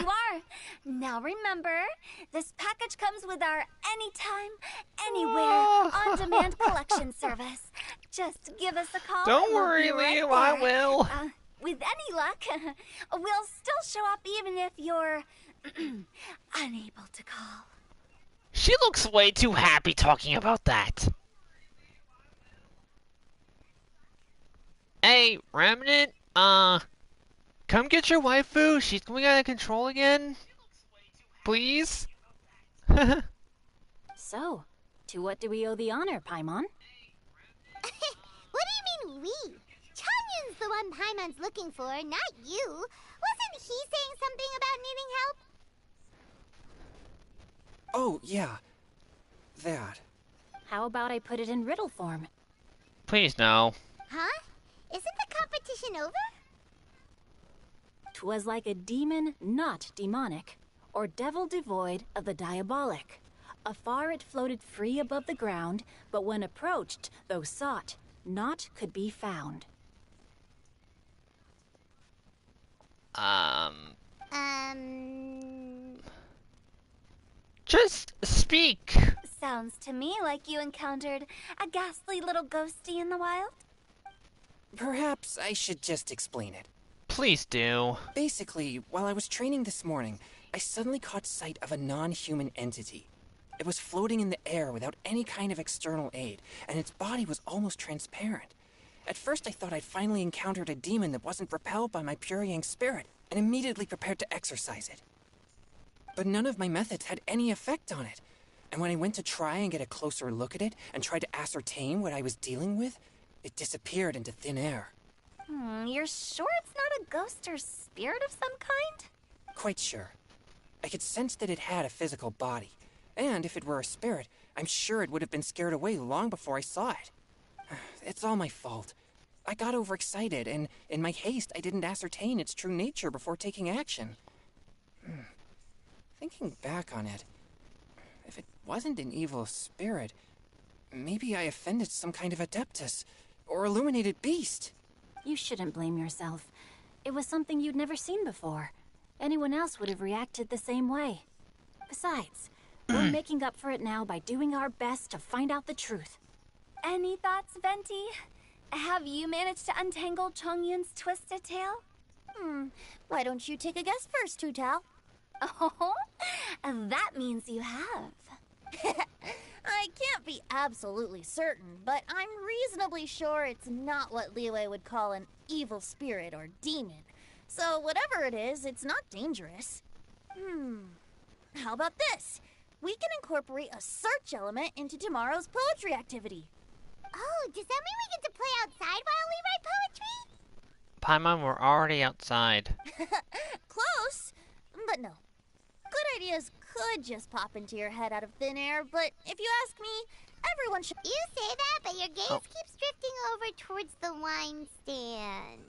you are. Now remember, this package comes with our anytime, anywhere, on-demand collection service. Just give us a call. Don't and we'll worry, be right Leo, I there. will. With any luck, we'll still show up even if you're unable to call. She looks way too happy talking about that. Hey, Remnant, come get your waifu. She's going out of control again. Please? So, to what do we owe the honor, Paimon? What do you mean we? Chanyun's the one Paimon's looking for, not you. Wasn't he saying something about needing help? Oh, yeah. That. How about I put it in riddle form? Please, no. Huh? Isn't the competition over? 'Twas like a demon not demonic, or devil devoid of the diabolic. Afar it floated free above the ground, but when approached, though sought, naught could be found. Just speak. Sounds to me like you encountered a ghastly little ghostie in the wild. Perhaps I should just explain it. Please do. Basically, while I was training this morning, I suddenly caught sight of a non-human entity. It was floating in the air without any kind of external aid, and its body was almost transparent. At first I thought I'd finally encountered a demon that wasn't repelled by my pure yang spirit, and immediately prepared to exorcise it. But none of my methods had any effect on it, and when I went to try and get a closer look at it and tried to ascertain what I was dealing with, it disappeared into thin air. You're sure it's not a ghost or spirit of some kind? Quite sure. I could sense that it had a physical body, and if it were a spirit, I'm sure it would have been scared away long before I saw it. It's all my fault. I got overexcited, and in my haste, I didn't ascertain its true nature before taking action. Thinking back on it, if it wasn't an evil spirit, maybe I offended some kind of adeptus or illuminated beast. You shouldn't blame yourself. It was something you'd never seen before. Anyone else would have reacted the same way. Besides, we're making up for it now by doing our best to find out the truth. Any thoughts, Venti? Have you managed to untangle Chongyun's twisted tail? Why don't you take a guess first, Tutao? Oh, that means you have. I can't be absolutely certain, but I'm reasonably sure it's not what Liyue would call an evil spirit or demon. So whatever it is, it's not dangerous. How about this? We can incorporate a search element into tomorrow's poetry activity. Oh, does that mean we get to play outside while we write poetry? Paimon, we're already outside. Close, but no. Good ideas could just pop into your head out of thin air, but if you ask me, everyone should... You say that, but your gaze keeps drifting over towards the wine stand.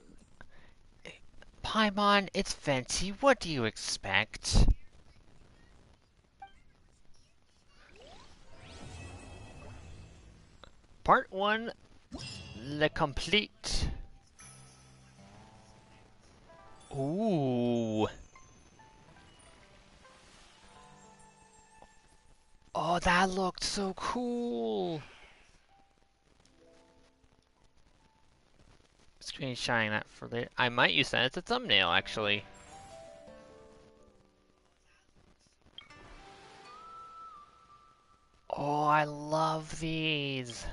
Paimon, it's Venti. What do you expect? Part 1, Le Complete. Ooh. Oh, that looked so cool. Screenshotting that for later. I might use that as a thumbnail, actually. Oh, I love these.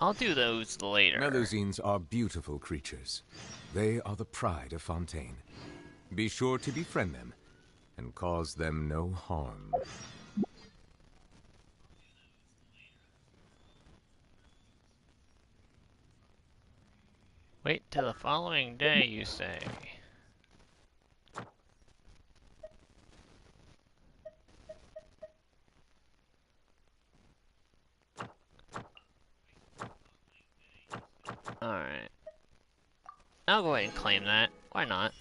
I'll do those later. Melusines are beautiful creatures. They are the pride of Fontaine. Be sure to befriend them and cause them no harm. Wait till the following day, you say. Alright. I'll go ahead and claim that. Why not?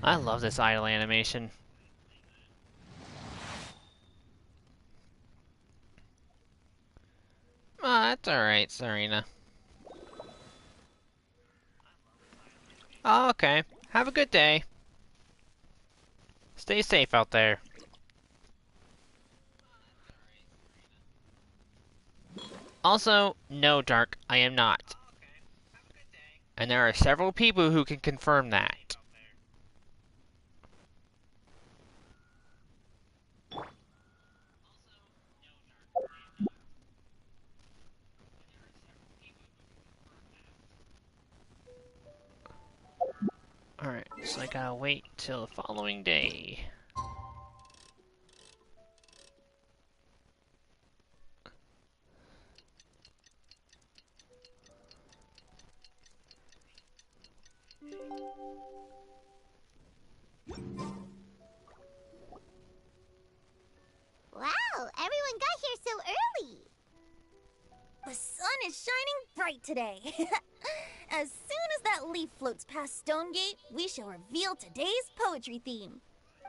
I love this idle animation. Ah, that's alright, Serena. Oh, okay. Have a good day. Stay safe out there. Also, no, Dark, I am not. And there are several people who can confirm that. Alright, so I gotta wait till the following day. Wow, everyone got here so early. The sun is shining bright today. As soon as that leaf floats past Stonegate, we shall reveal today's poetry theme.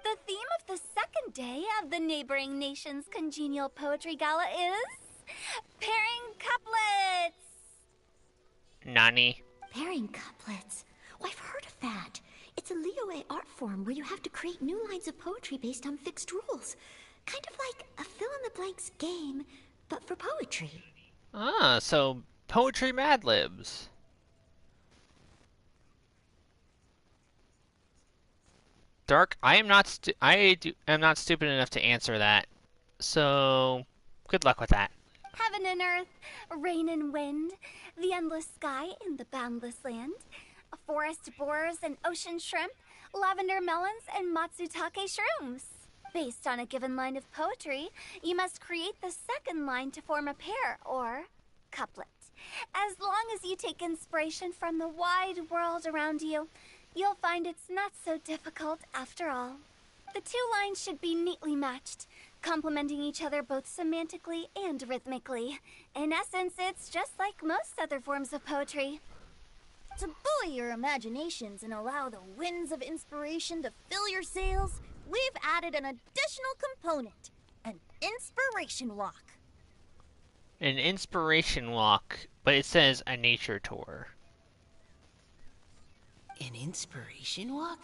The theme of the second day of the neighboring nation's congenial poetry gala is pairing couplets. Nani? Pairing couplets. Oh, I've heard of that. It's a Liyue art form where you have to create new lines of poetry based on fixed rules. Kind of like a fill-in-the-blanks game, but for poetry. Ah, so poetry Mad Libs. Dark, I am not am not stupid enough to answer that. So, good luck with that. Heaven and earth, rain and wind, the endless sky and the boundless land, forest borers and ocean shrimp, lavender melons and matsutake shrooms. Based on a given line of poetry, you must create the second line to form a pair, or couplet. As long as you take inspiration from the wide world around you, you'll find it's not so difficult after all. The two lines should be neatly matched, complementing each other both semantically and rhythmically. In essence, it's just like most other forms of poetry. To buoy your imaginations and allow the winds of inspiration to fill your sails, we've added an additional component, an inspiration walk. An inspiration walk, but it says a nature tour. An inspiration walk?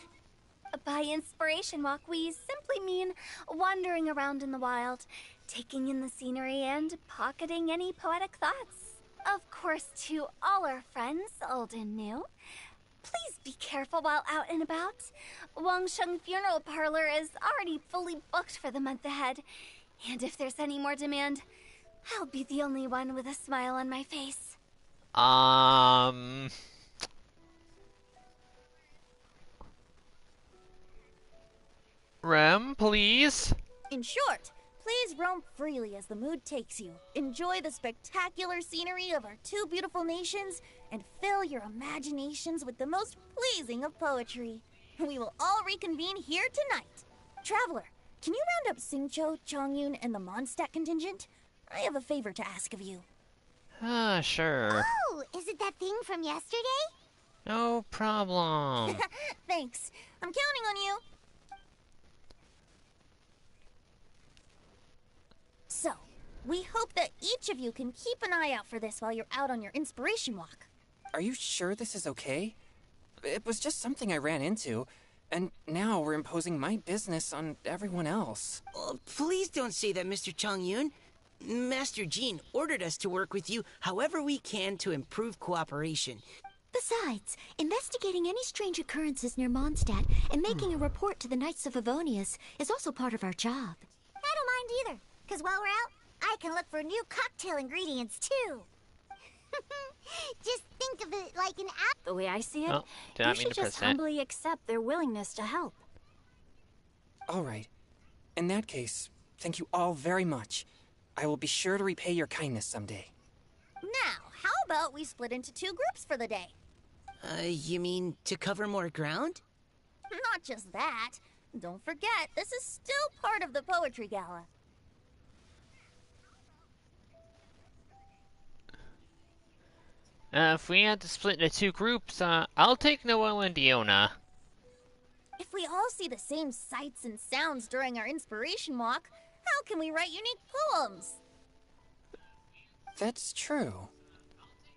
By inspiration walk, we simply mean wandering around in the wild, taking in the scenery and pocketing any poetic thoughts. Of course, to all our friends, old and new, please be careful while out and about. Wangsheng Funeral Parlor is already fully booked for the month ahead, and if there's any more demand, I'll be the only one with a smile on my face. Rem, please? In short, please roam freely as the mood takes you. Enjoy the spectacular scenery of our two beautiful nations, and fill your imaginations with the most pleasing of poetry. We will all reconvene here tonight. Traveler, can you round up Xingqiu, Chongyun, and the Mondstadt contingent? I have a favor to ask of you. Ah, sure. Oh, is it that thing from yesterday? No problem. Thanks. I'm counting on you. So, we hope that each of you can keep an eye out for this while you're out on your inspiration walk. Are you sure this is okay? It was just something I ran into, and now we're imposing my business on everyone else. Oh, please don't say that, Mr. Chongyun. Master Jean ordered us to work with you however we can to improve cooperation. Besides, investigating any strange occurrences near Mondstadt and making a report to the Knights of Avonius is also part of our job. I don't mind either, because while we're out, I can look for new cocktail ingredients too. Just think of it like an app. The way I see it, Oh, did you not mean should to press just that. humbly accept their willingness to help. All right. In that case, thank you all very much. I will be sure to repay your kindness someday. Now, how about we split into two groups for the day? You mean to cover more ground? Not just that. Don't forget, this is still part of the Poetry Gala. If we had to split into two groups, I'll take Noelle and Diona. If we all see the same sights and sounds during our inspiration walk, how can we write unique poems? That's true.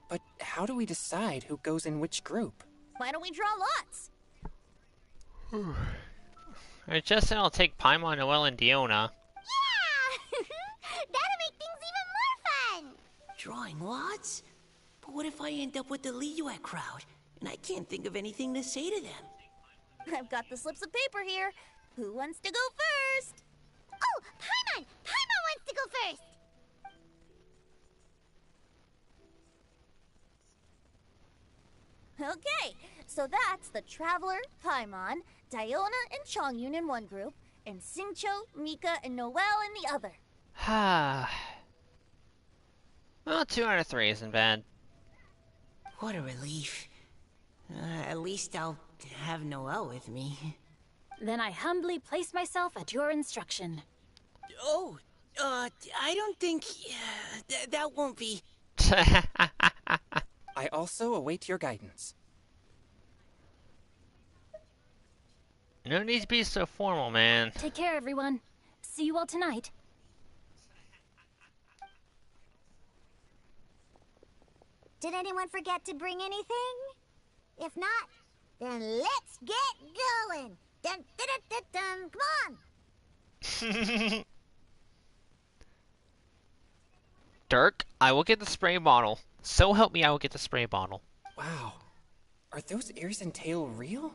But how do we decide who goes in which group? Why don't we draw lots? I just said I'll take Paimon, Noelle, and Diona. Yeah! That'll make things even more fun! Drawing lots? But what if I end up with the Liyue crowd, and I can't think of anything to say to them? I've got the slips of paper here. Who wants to go first? Oh, Paimon! Paimon wants to go first! Okay, so that's the Traveler, Paimon, Diona, and Chongyun in one group, and Xingqiu, Mika, and Noelle in the other. Well, 2 out of 3 isn't bad. What a relief. At least I'll have Noelle with me. Then I humbly place myself at your instruction. Oh, I don't think... that won't be... I also await your guidance. No need to be so formal, man. Take care, everyone. See you all tonight. Did anyone forget to bring anything? If not, then let's get going! Dun, dun, dun, dun, dun. Come on! Dirk, I will get the spray bottle. So help me, I will get the spray bottle. Wow. Are those ears and tail real?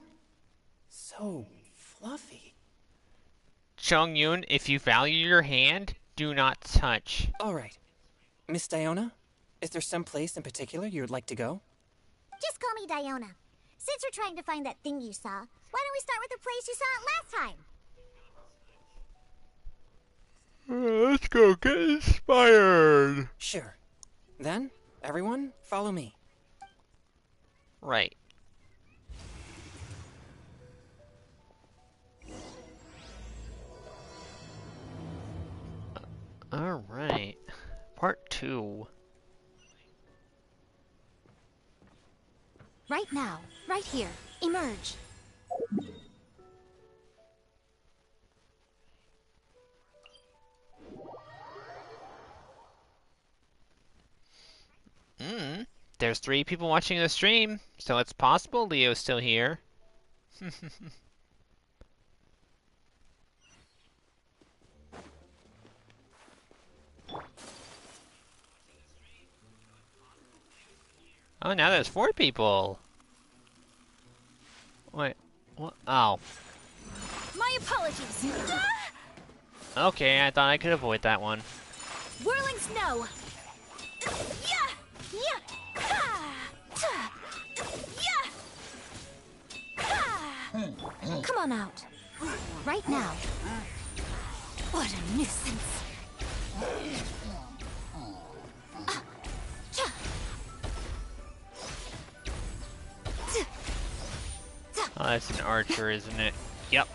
So fluffy. Chongyun, if you value your hand, do not touch. Alright. Miss Diona, is there some place in particular you would like to go? Just call me Diona. Since you're trying to find that thing you saw, why don't we start with the place you saw it last time? Let's go get inspired. Sure. Then, everyone, follow me. Right. Alright. Part 2. Right now, right here. Emerge. There's 3 people watching the stream, so it's possible Leo's still here. Oh, now there's 4 people. Wait, what? Oh. My apologies. Okay, I thought I could avoid that one. Whirling snow. Yeah. Yeah. Ha. Ta. Yeah. Ha. Come on out. Right now. What a nuisance. Oh, that's an archer, isn't it? Yep.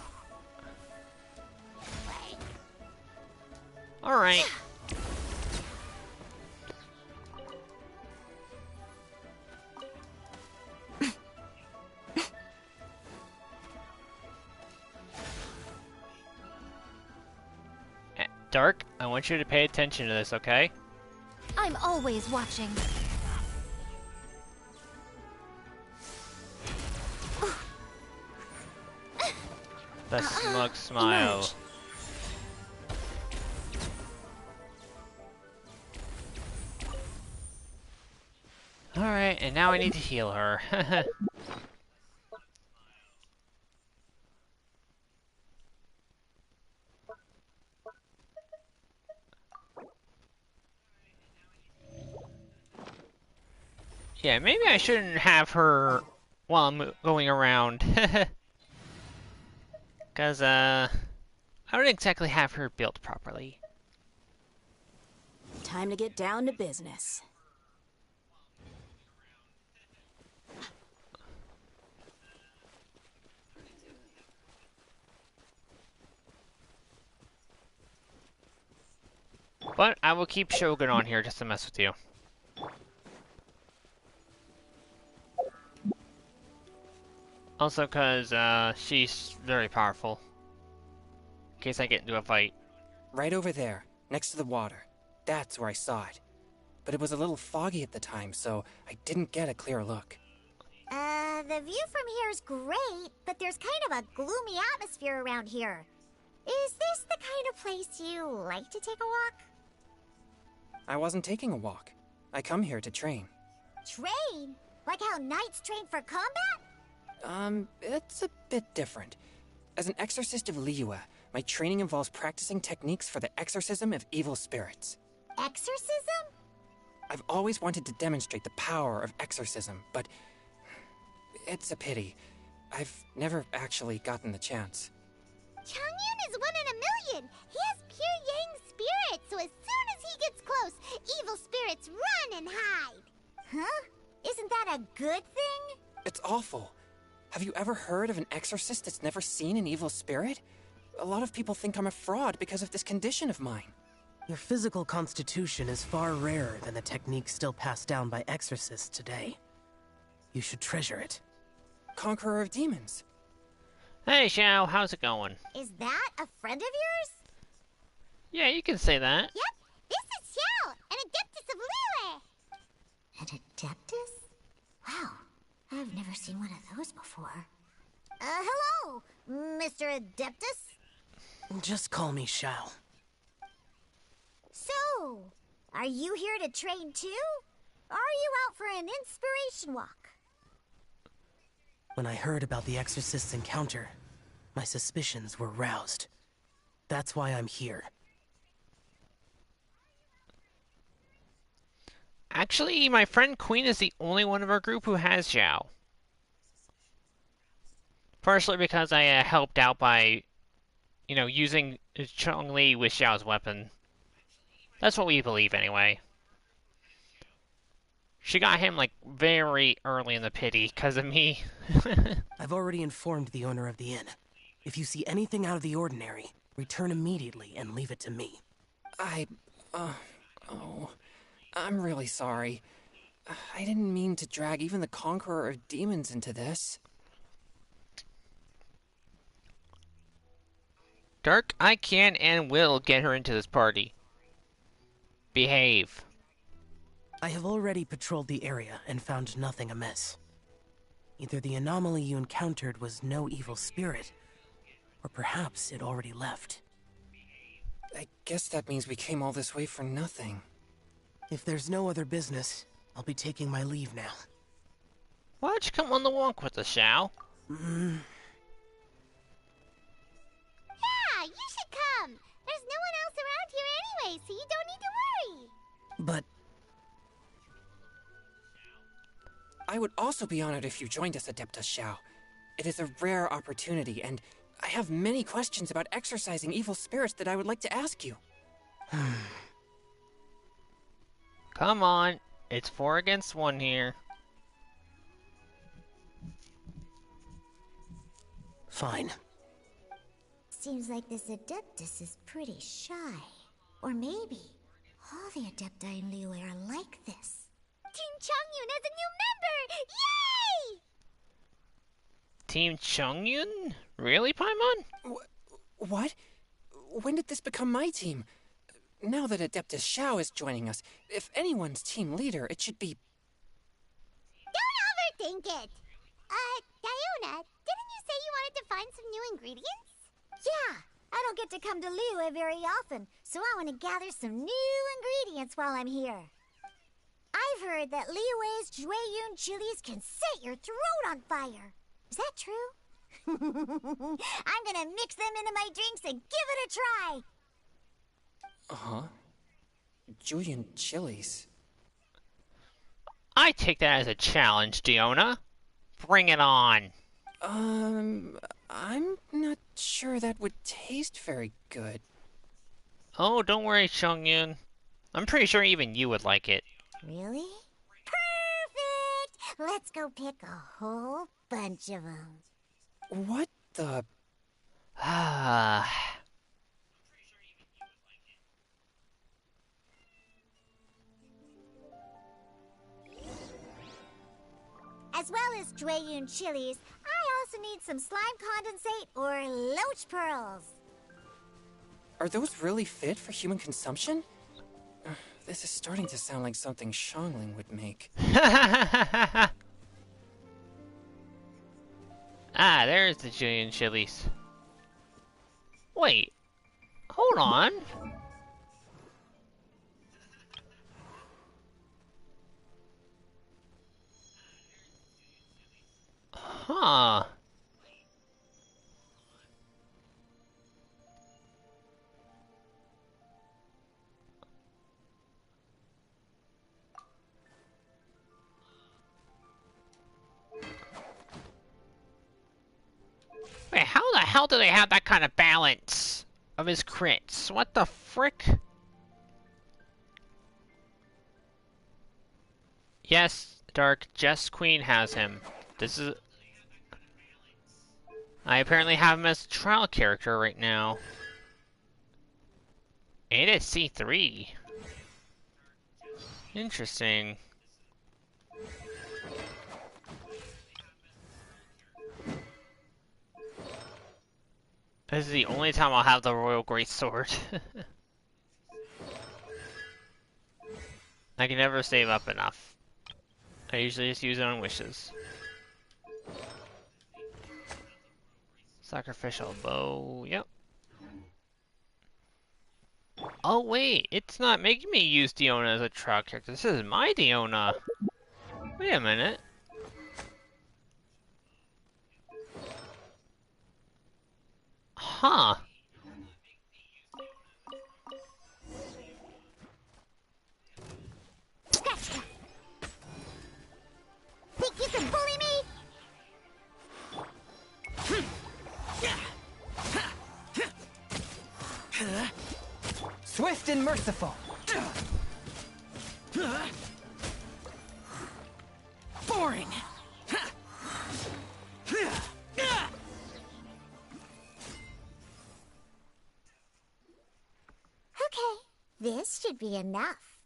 Alright. Dark, I want you to pay attention to this, okay? I'm always watching. The smug smile. Emerge. Alright, and now I need to heal her. Yeah, maybe I shouldn't have her while I'm going around. Because, I don't exactly have her built properly. Time to get down to business. But I will keep Shogun on here just to mess with you. Also because, she's very powerful. In case I get into a fight. Right over there, next to the water. That's where I saw it. But it was a little foggy at the time, so I didn't get a clear look. The view from here is great, but there's kind of a gloomy atmosphere around here. Is this the kind of place you like to take a walk? I wasn't taking a walk. I come here to train. Train? Like how knights train for combat? It's a bit different. As an exorcist of Liyue, my training involves practicing techniques for the exorcism of evil spirits. Exorcism? I've always wanted to demonstrate the power of exorcism, but it's a pity. I've never actually gotten the chance. Chongyun is 1 in a million. He has pure yang spirit, so as soon as he gets close, evil spirits run and hide. Huh? Isn't that a good thing? It's awful. Have you ever heard of an exorcist that's never seen an evil spirit? A lot of people think I'm a fraud because of this condition of mine. Your physical constitution is far rarer than the techniques still passed down by exorcists today. You should treasure it. Conqueror of demons. Hey, Xiao, how's it going? Is that a friend of yours? Yeah, you can say that. Yep, this is Xiao, an adeptus of Liyue. An adeptus? Wow, I've never seen one of those before. Hello, Mr. Adeptus? Just call me Shao. So, are you here to train too? Or are you out for an inspiration walk? When I heard about the exorcist's encounter, my suspicions were roused. That's why I'm here. Actually, my friend Queen is the only one of our group who has Xiao. Partially because I helped out by, using Chong-Li with Xiao's weapon. That's what we believe, anyway. She got him, very early in the pity, because of me. I've already informed the owner of the inn. If you see anything out of the ordinary, return immediately and leave it to me. I'm really sorry. I didn't mean to drag even the Conqueror of Demons into this. Dark, I can and will get her into this party. Behave. I have already patrolled the area and found nothing amiss. Either the anomaly you encountered was no evil spirit, or perhaps it already left. I guess that means we came all this way for nothing. If there's no other business, I'll be taking my leave now. Why don't you come on the walk with us, Xiao? Yeah, you should come. There's no one else around here anyway, so you don't need to worry. But I would also be honored if you joined us, Adeptus Xiao. It is a rare opportunity, and I have many questions about exorcising evil spirits that I would like to ask you. Come on. It's 4 against 1 here. fine. Seems like this Adeptus is pretty shy. Or maybe all the Adepti in Liyue are like this. Team Chongyun has a new member! Yay! Team Chongyun? Really, Paimon? What? When did this become my team? Now that Adeptus Xiao is joining us, if anyone's team leader, it should be... Don't overthink it! Diona, didn't you say you wanted to find some new ingredients? Yeah, I don't get to come to Liyue very often, so I want to gather some new ingredients while I'm here. I've heard that Liyue's Jueyun chilies can set your throat on fire. Is that true? I'm gonna mix them into my drinks and give it a try. Uh-huh. Julian chilies. I take that as a challenge, Diona. Bring it on. I'm not sure that would taste very good. Oh, don't worry, Chongyun. I'm pretty sure even you would like it. Really? Perfect! Let's go pick a whole bunch of them. What the... Ah. as well as Drayun chilies, I also need some slime condensate or loach pearls. Are those really fit for human consumption? This is starting to sound like something HOOOWWLING would make. Ah, there's the Julian chilies. Wait, hold on. Huh. Wait, how the hell do they have that kind of balance of his crits? What the frick? Yes, Dark, Jess Queen has him. This is... I apparently have him as a trial character right now. And it's C3. Interesting. This is the only time I'll have the Royal Greatsword. I can never save up enough. I usually just use it on wishes. Sacrificial bow, yep. Oh wait, it's not making me use Diona as a trial character. This is my Diona. Wait a minute. Huh. Gotcha. Think you can bully me? Swift and merciful. Boring. Okay, this should be enough.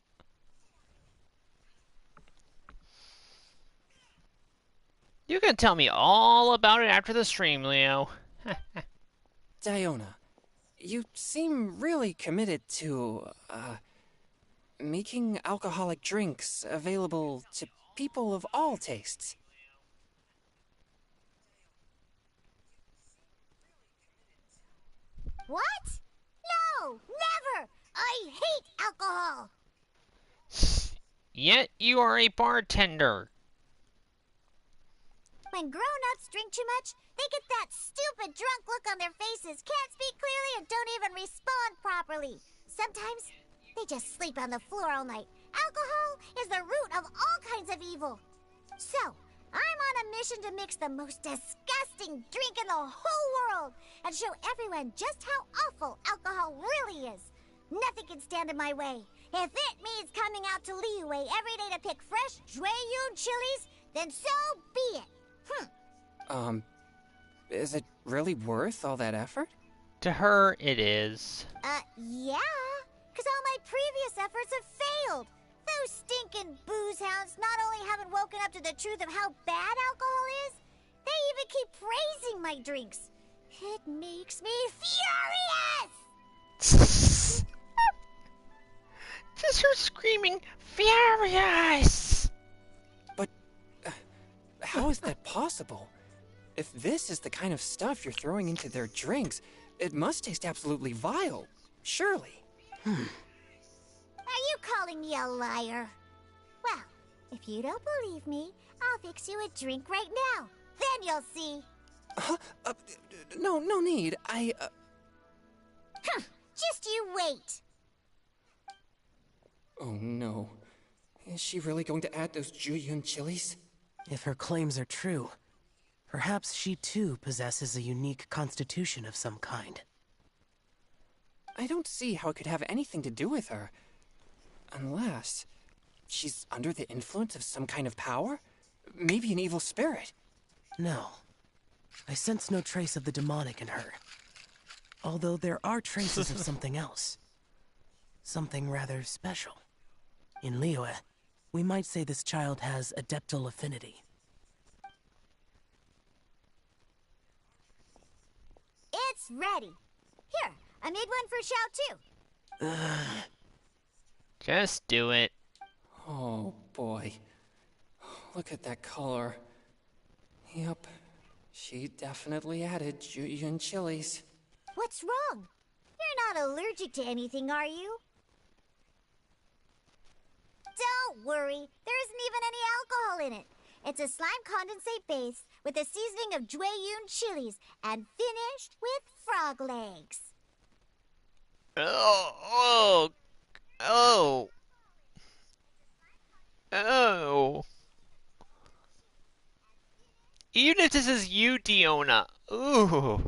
You can tell me all about it after the stream, Leo. Diona, you seem really committed to, making alcoholic drinks available to people of all tastes. What? No, never! I hate alcohol! Yet you are a bartender. When grown-ups drink too much, they get that stupid drunk look on their faces, can't speak clearly, and don't even respond properly. Sometimes, they just sleep on the floor all night. Alcohol is the root of all kinds of evil. So, I'm on a mission to mix the most disgusting drink in the whole world and show everyone just how awful alcohol really is. Nothing can stand in my way. If it means coming out to Liyue every day to pick fresh Drayun chilies, then so be it. Is it really worth all that effort? To her, it is. Yeah. 'Cause all my previous efforts have failed. Those stinking booze hounds not only haven't woken up to the truth of how bad alcohol is, they even keep praising my drinks. It makes me furious! Just her screaming, furious! But, how is that possible? If this is the kind of stuff you're throwing into their drinks, it must taste absolutely vile. Surely. Are you calling me a liar? Well, if you don't believe me, I'll fix you a drink right now. Then you'll see. No need. Just you wait. Oh no. Is she really going to add those Julian chilies? If her claims are true, perhaps she too possesses a unique constitution of some kind. I don't see how it could have anything to do with her. Unless she's under the influence of some kind of power? Maybe an evil spirit. No. I sense no trace of the demonic in her. Although there are traces of something else. Something rather special. In Liyue, we might say this child has adeptal affinity. It's ready. Here, I made one for Xiao too. Just do it. Oh boy. Look at that color. Yep. She definitely added Julian chilies. What's wrong? You're not allergic to anything, are you? Don't worry, there isn't even any alcohol in it. It's a slime condensate base with a seasoning of Jueyun chilies and finished with frog legs. Oh, oh, oh, oh. Even if this is you, Diona. Ooh.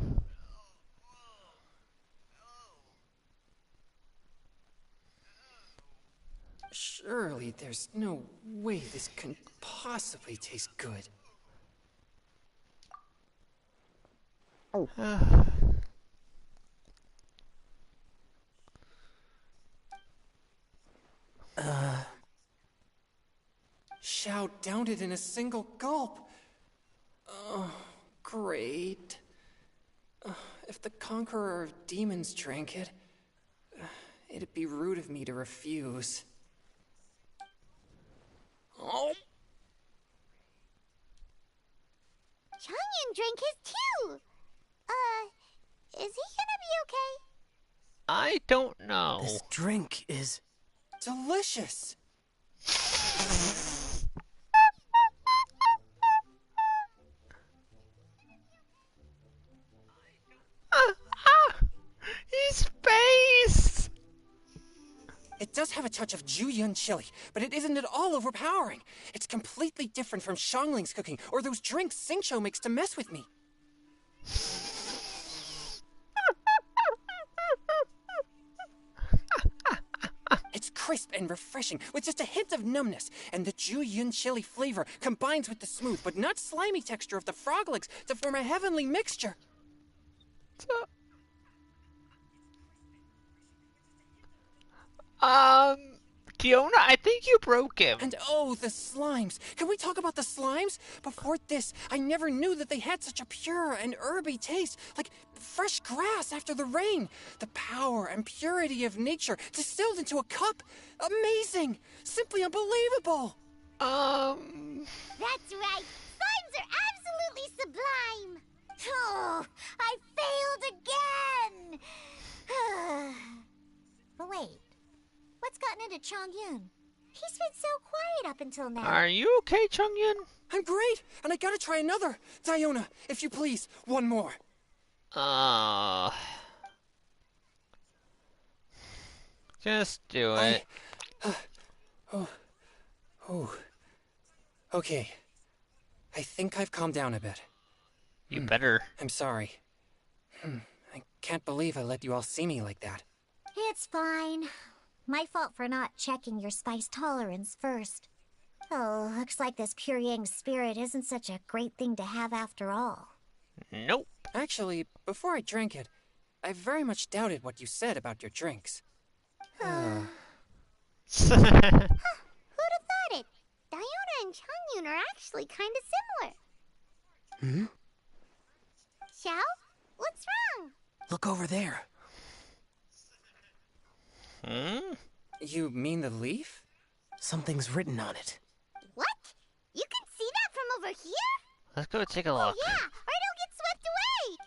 Surely there's no way this can possibly taste good. Xiao downed it in a single gulp. Oh, great. If the Conqueror of Demons drank it, it'd be rude of me to refuse. Oh. Changyan drank his too. Is he gonna be okay? I don't know. This drink is Delicious. His face! It does have a touch of Jueyun chili, but it isn't at all overpowering. It's completely different from Xiangling's cooking or those drinks Xingqiu makes to mess with me. It's crisp and refreshing, with just a hint of numbness, and the Jueyun chili flavor combines with the smooth but not slimy texture of the frog legs to form a heavenly mixture. Diona, I think you broke him. And oh, the slimes. Can we talk about the slimes? Before this, I never knew that they had such a pure and herby taste, like fresh grass after the rain. The power and purity of nature distilled into a cup. Amazing! Simply unbelievable! That's right. Slimes are absolutely sublime. Oh, I failed again! But wait, what's gotten into Chongyun? He's been so quiet up until now. Are you okay, Chongyun? I'm great, and I gotta try another. Diona, if you please, one more. Just do it. Okay. I think I've calmed down a bit. You better. I'm sorry. I can't believe I let you all see me like that. It's fine. My fault for not checking your spice tolerance first. Oh, looks like this pure yang spirit isn't such a great thing to have after all. Nope. Actually, before I drank it, I very much doubted what you said about your drinks. Who'd have thought it? Diona and Chongyun are actually kind of similar. Xiao? What's wrong? Look over there. You mean the leaf? Something's written on it. What? You can see that from over here? Let's go take a look. Yeah, or it'll get swept away.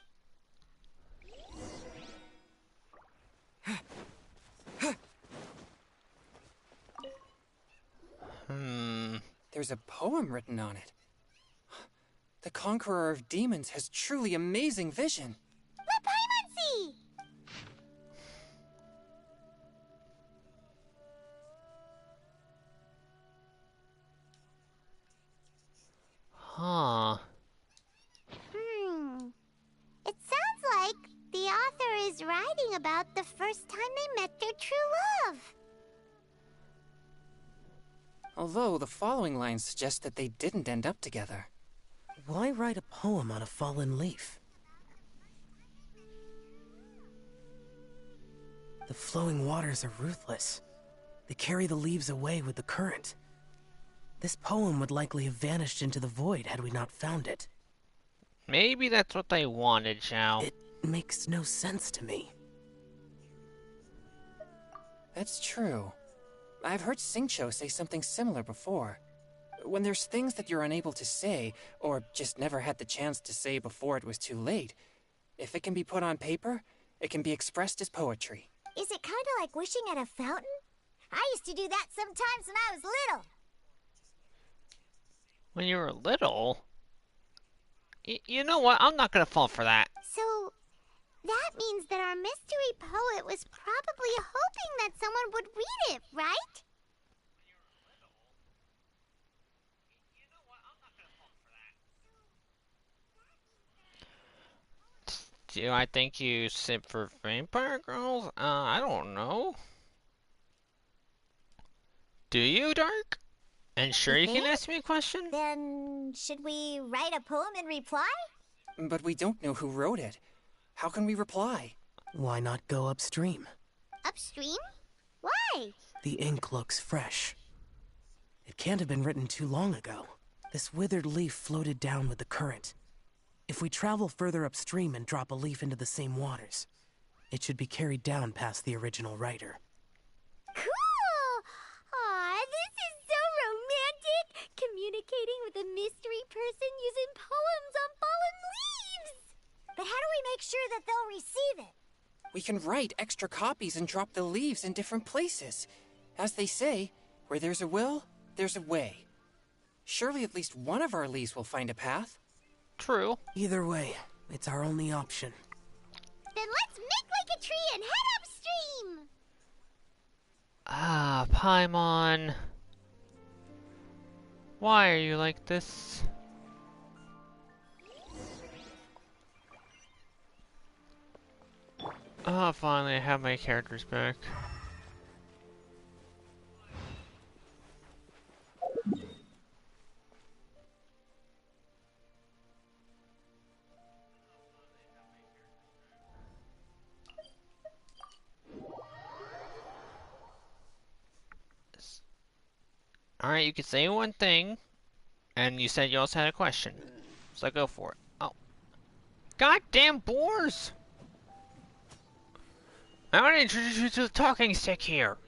There's a poem written on it. The Conqueror of Demons has truly amazing vision. Let Paimon see! Huh. It sounds like the author is writing about the first time they met their true love. Although the following lines suggest that they didn't end up together. Why write a poem on a fallen leaf? The flowing waters are ruthless. They carry the leaves away with the current. This poem would likely have vanished into the void had we not found it. Maybe that's what they wanted, Xiao. It makes no sense to me. That's true. I've heard Singcho say something similar before. When there's things that you're unable to say, or just never had the chance to say before it was too late, if it can be put on paper, it can be expressed as poetry. Is it kind of like wishing at a fountain? I used to do that sometimes when I was little. When you were little? You know what? I'm not gonna fall for that. So, that means that our mystery poet was probably hoping that someone would read it, right? Do I think you simp for vampire girls? I don't know. Do you, Dark? And sure you can ask me a question? Then, should we write a poem in reply? But we don't know who wrote it. How can we reply? Why not go upstream? Upstream? Why? The ink looks fresh. It can't have been written too long ago. This withered leaf floated down with the current. If we travel further upstream and drop a leaf into the same waters, it should be carried down past the original writer. Cool! Aw, this is so romantic! Communicating with a mystery person using poems on fallen leaves! But how do we make sure that they'll receive it? We can write extra copies and drop the leaves in different places. As they say, where there's a will, there's a way. Surely at least one of our leaves will find a path. True. Either way, it's our only option. Then let's make like a tree and head upstream! Ah, Paimon. Why are you like this? Ah, finally I have my characters back. Alright, you can say one thing, and you said you also had a question. So go for it. Oh. Goddamn boars! I want to introduce you to the talking stick here.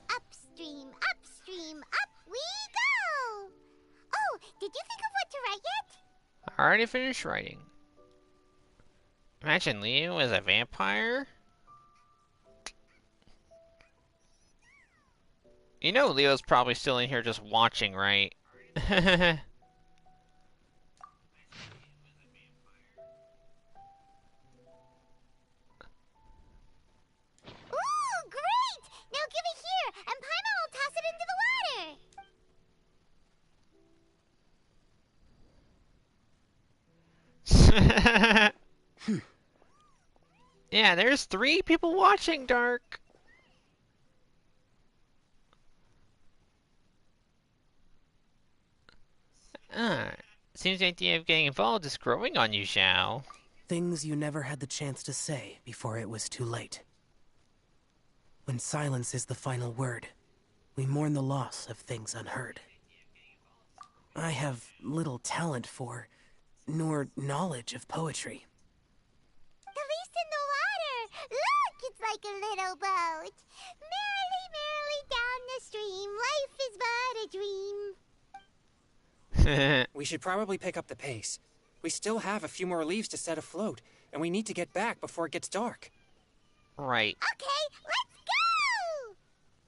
Upstream, upstream, up we go! Oh, did you think of what to write yet? I already finished writing. Imagine Leo as a vampire? You know Leo's probably still in here just watching, right? Ooh, great! Now give it here, and Paimon will toss it into the water! Yeah, there's 3 people watching, Dark. Seems the idea of getting involved is growing on you, Zhao. Things you never had the chance to say before it was too late. When silence is the final word, we mourn the loss of things unheard. I have little talent for, nor knowledge of poetry. The leaf's in the water! Look, it's like a little boat! Merrily, merrily down the stream, life is but a dream. We should probably pick up the pace. We still have a few more leaves to set afloat, and we need to get back before it gets dark. Right. Okay, let's go!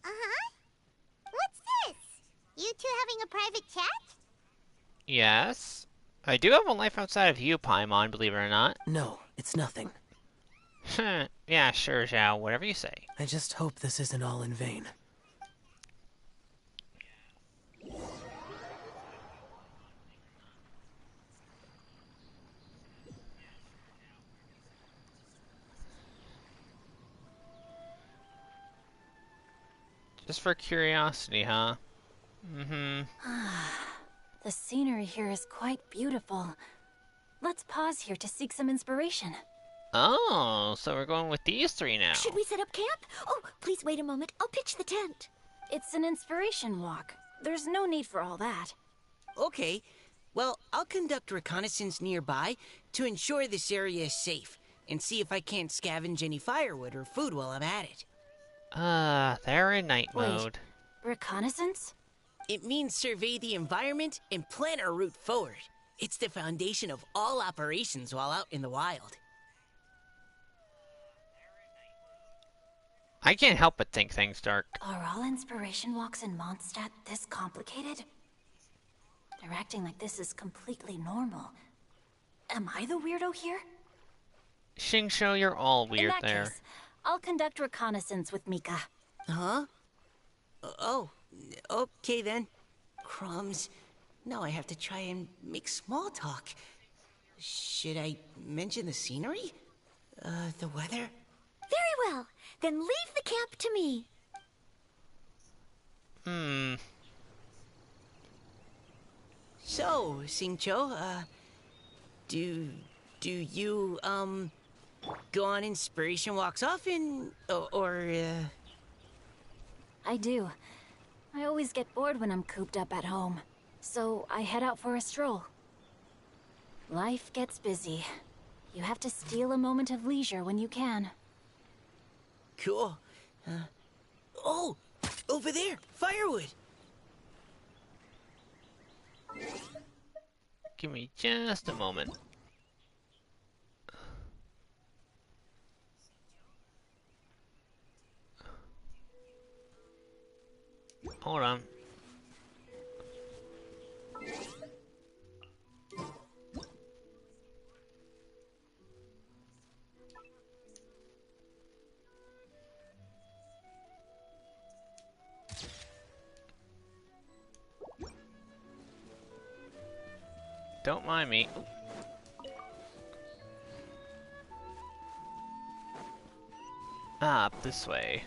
Uh-huh. What's this? You two having a private chat? Yes. I do have a life outside of you, Paimon, believe it or not. No, it's nothing. Yeah, sure, Zhao. Whatever you say. I just hope this isn't all in vain. Just for curiosity, huh? Mm-hmm. The scenery here is quite beautiful. Let's pause here to seek some inspiration. Oh, so we're going with these 3 now. Should we set up camp? Oh, please wait a moment. I'll pitch the tent. It's an inspiration walk. There's no need for all that. Okay. Well, I'll conduct reconnaissance nearby to ensure this area is safe, and see if I can't scavenge any firewood or food while I'm at it. They're in night Wait. mode. Reconnaissance? It means survey the environment and plan our route forward. It's the foundation of all operations while out in the wild. I can't help but think things, Dark. Are all inspiration walks in Mondstadt this complicated? They're acting like this is completely normal. Am I the weirdo here? Xingqiu, you're all weird in that there. Case, I'll conduct reconnaissance with Mika. Huh? Oh, okay then. Crumbs. Now I have to try and make small talk. Should I mention the scenery? The weather? Very well. Then leave the camp to me. So, Xingqiu, do you, go on inspiration walks often, or I do. I always get bored when I'm cooped up at home, so I head out for a stroll. Life gets busy. You have to steal a moment of leisure when you can. Cool. Oh, over there, firewood. Give me just a moment. Hold on. Don't mind me. Up this way.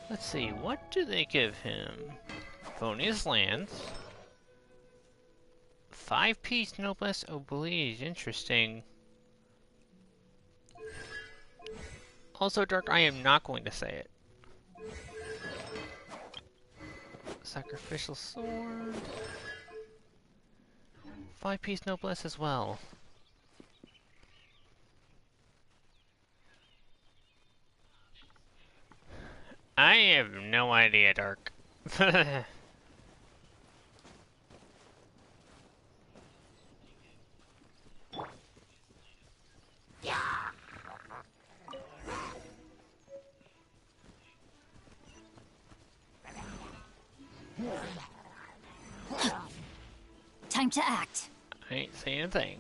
Let's see, what do they give him? Favonius lands. 5-piece noblesse oblige, interesting. Also, Dark, I am not going to say it. Sacrificial sword. 5-piece noblesse as well. I have no idea, Dark. Time to act. I ain't saying a thing.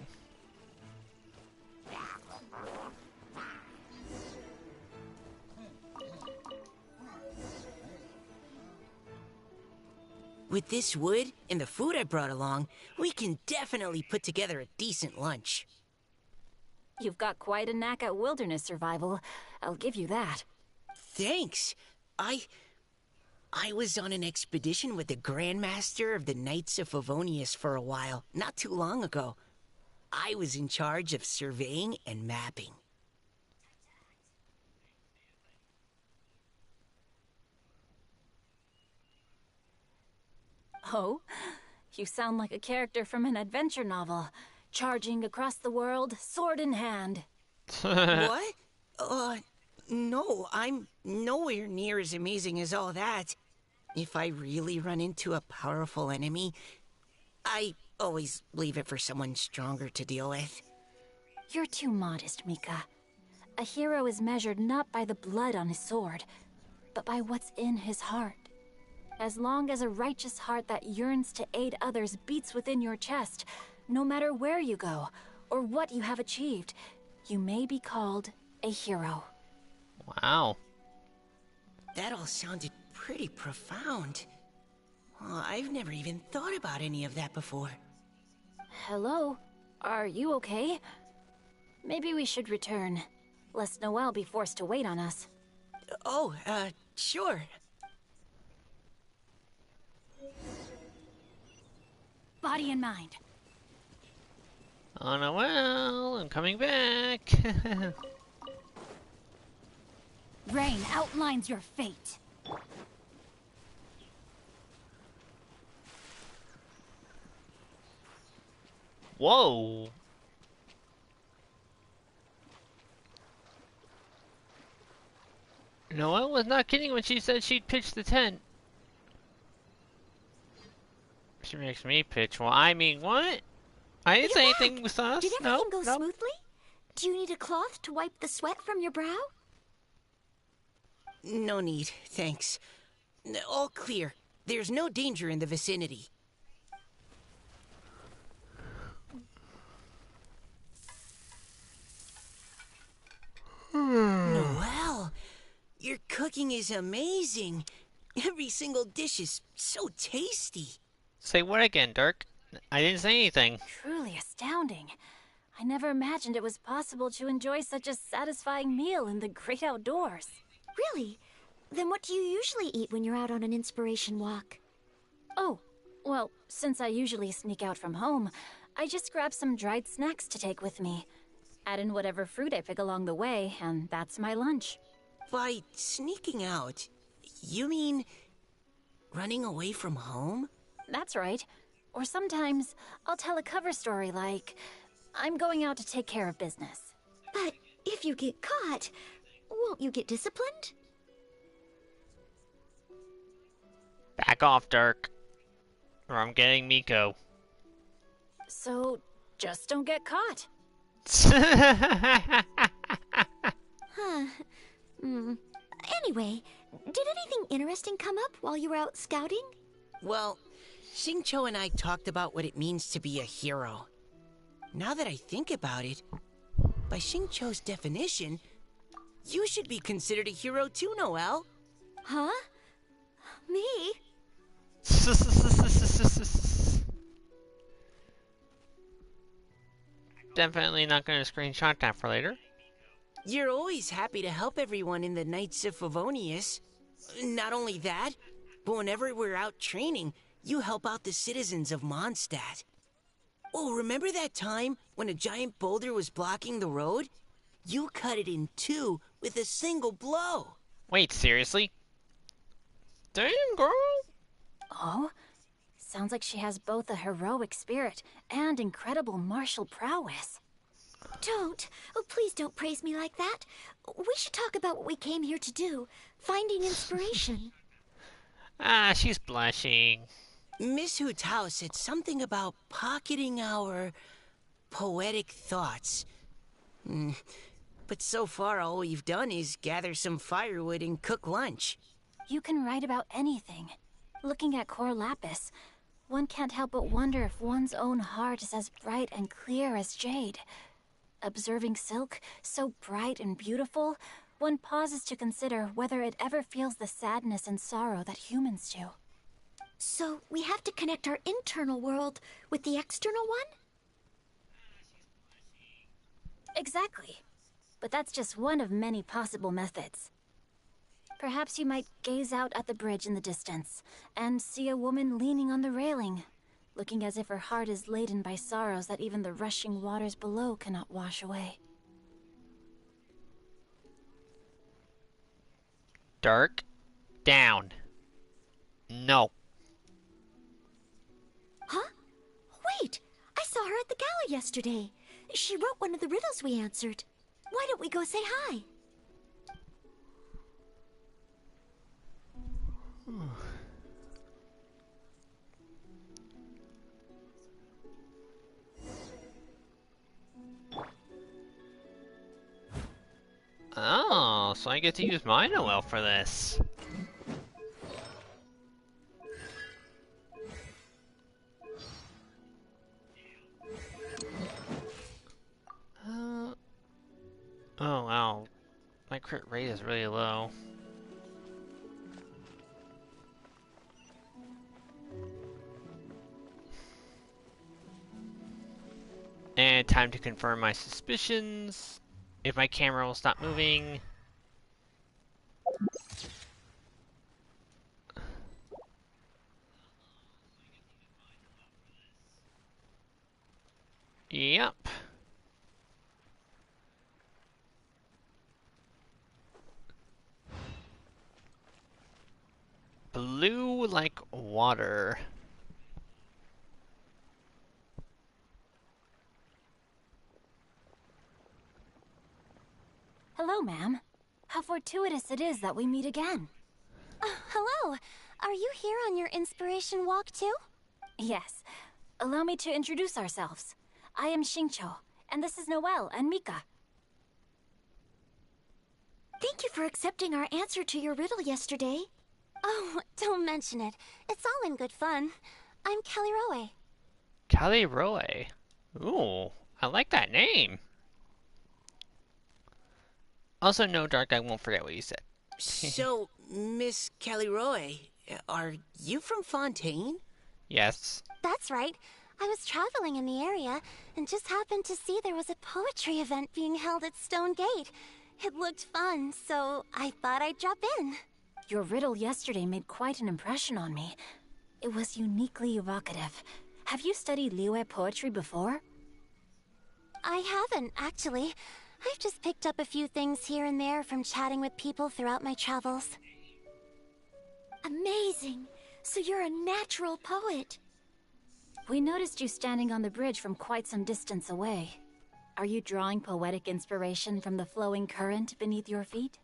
With this wood and the food I brought along, we can definitely put together a decent lunch. You've got quite a knack at wilderness survival. I'll give you that. Thanks. I was on an expedition with the Grandmaster of the Knights of Favonius for a while, not too long ago. I was in charge of surveying and mapping. Oh? You sound like a character from an adventure novel. Charging across the world, sword in hand. What? No, I'm nowhere near as amazing as all that. If I really run into a powerful enemy, I always leave it for someone stronger to deal with. You're too modest, Mika. A hero is measured not by the blood on his sword, but by what's in his heart. As long as a righteous heart that yearns to aid others beats within your chest, no matter where you go or what you have achieved, you may be called a hero. Wow. That all sounded pretty profound. Oh, I've never even thought about any of that before. Hello? Are you okay? Maybe we should return, lest Noelle be forced to wait on us. Oh, sure. Body and mind. Oh no, well, I'm coming back. Rain outlines your fate. Whoa! Noelle was not kidding when she said she'd pitch the tent. She makes me pitch. Well, I mean, what? I didn't say anything with us. Did No, everything go no. smoothly? Do you need a cloth to wipe the sweat from your brow? No need, thanks. All clear. There's no danger in the vicinity. Noelle, your cooking is amazing. Every single dish is so tasty. Say what again, Dirk? I didn't say anything. Truly astounding. I never imagined it was possible to enjoy such a satisfying meal in the great outdoors. Really? Then what do you usually eat when you're out on an inspiration walk? Oh, well, since I usually sneak out from home, I just grab some dried snacks to take with me. Add in whatever fruit I pick along the way, and that's my lunch. By sneaking out, you mean running away from home? That's right. Or sometimes I'll tell a cover story like, I'm going out to take care of business. But if you get caught, won't you get disciplined? Back off, Dirk. Or I'm getting Miko. So, just don't get caught. Huh. Anyway, did anything interesting come up while you were out scouting? Well, Xingqiu and I talked about what it means to be a hero. Now that I think about it, by Xingqiu's definition, you should be considered a hero too, Noelle. Huh? Me? Definitely not going to screenshot that for later. You're always happy to help everyone in the Knights of Favonius. Not only that, but whenever we're out training, you help out the citizens of Mondstadt. Oh, remember that time when a giant boulder was blocking the road? You cut it in two with a single blow. Wait, seriously? Damn, girl. Oh? Sounds like she has both a heroic spirit and incredible martial prowess. Don't. Oh, please don't praise me like that. We should talk about what we came here to do. Finding inspiration. Ah, she's blushing. Miss Hu Tao said something about pocketing our poetic thoughts. But so far, all we've done is gather some firewood and cook lunch. You can write about anything. Looking at Cor Lapis, one can't help but wonder if one's own heart is as bright and clear as jade. Observing silk, so bright and beautiful, one pauses to consider whether it ever feels the sadness and sorrow that humans do. So we have to connect our internal world with the external one? Exactly. But that's just one of many possible methods. Perhaps you might gaze out at the bridge in the distance and see a woman leaning on the railing, looking as if her heart is laden by sorrows that even the rushing waters below cannot wash away. Dirk, down. No. Huh? Wait! I saw her at the gala yesterday. She wrote one of the riddles we answered. Why don't we go say hi? Oh, so I get to use my Noelle for this. Oh wow, my crit rate is really low. And time to confirm my suspicions. If my camera will stop moving. Yep. Blue like water. Hello, ma'am. How fortuitous it is that we meet again. Hello. Are you here on your inspiration walk too? Yes. Allow me to introduce ourselves. I am Xingqiu, and this is Noelle and Mika. Thank you for accepting our answer to your riddle yesterday. Oh, don't mention it. It's all in good fun. I'm Kelly Roe. Kelly Roe. Ooh, I like that name. Also, no, Dark, I won't forget what you said. So, Miss Caliroy, are you from Fontaine? Yes. That's right. I was traveling in the area and just happened to see there was a poetry event being held at Stone Gate. It looked fun, so I thought I'd drop in. Your riddle yesterday made quite an impression on me. It was uniquely evocative. Have you studied Liyue poetry before? I haven't, actually. I've just picked up a few things here and there from chatting with people throughout my travels. Amazing! So you're a natural poet. We noticed you standing on the bridge from quite some distance away. Are you drawing poetic inspiration from the flowing current beneath your feet?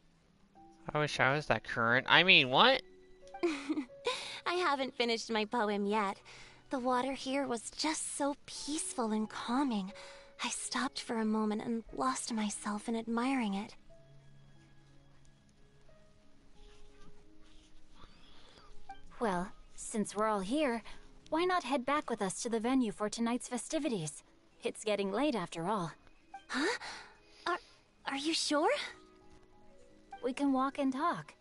I wish I was that current. I mean, what? I haven't finished my poem yet. The water here was just so peaceful and calming. I stopped for a moment and lost myself in admiring it. Well, since we're all here, why not head back with us to the venue for tonight's festivities? It's getting late after all. Huh? Are you sure? We can walk and talk.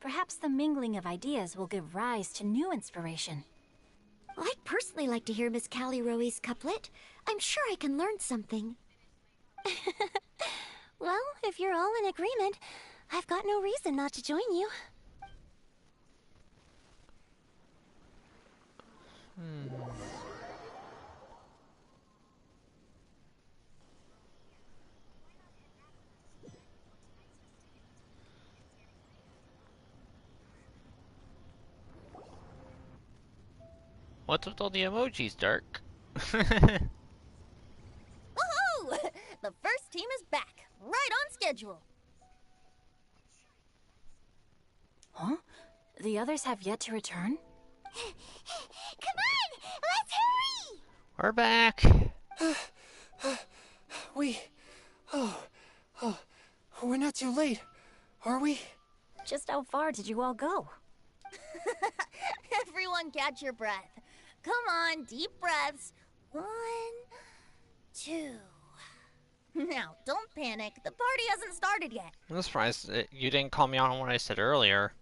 Perhaps the mingling of ideas will give rise to new inspiration. I'd personally like to hear Miss Callie Roe's couplet. I'm sure I can learn something. Well, if you're all in agreement, I've got no reason not to join you. What's with all the emojis, Dark? Woohoo! The first team is back, right on schedule. Huh? The others have yet to return? Come on! Let's hurry! We're back. We're not too late, are we? Just how far did you all go? Everyone catch your breath. Come on, deep breaths. 1, 2. Now, don't panic. The party hasn't started yet. I'm surprised that you didn't call me out on what I said earlier.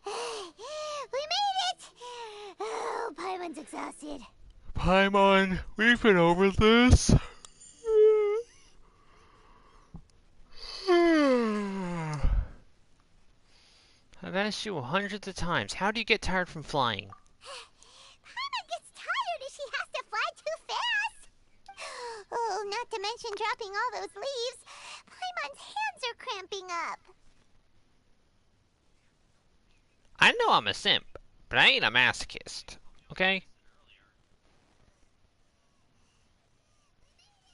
We made it! Oh, Paimon's exhausted. Paimon, we've been over this. I've asked you hundreds of times. How do you get tired from flying? Paimon gets tired if she has to fly too fast. Oh, not to mention dropping all those leaves. Paimon's hands are cramping up. I know I'm a simp, but I ain't a masochist, okay?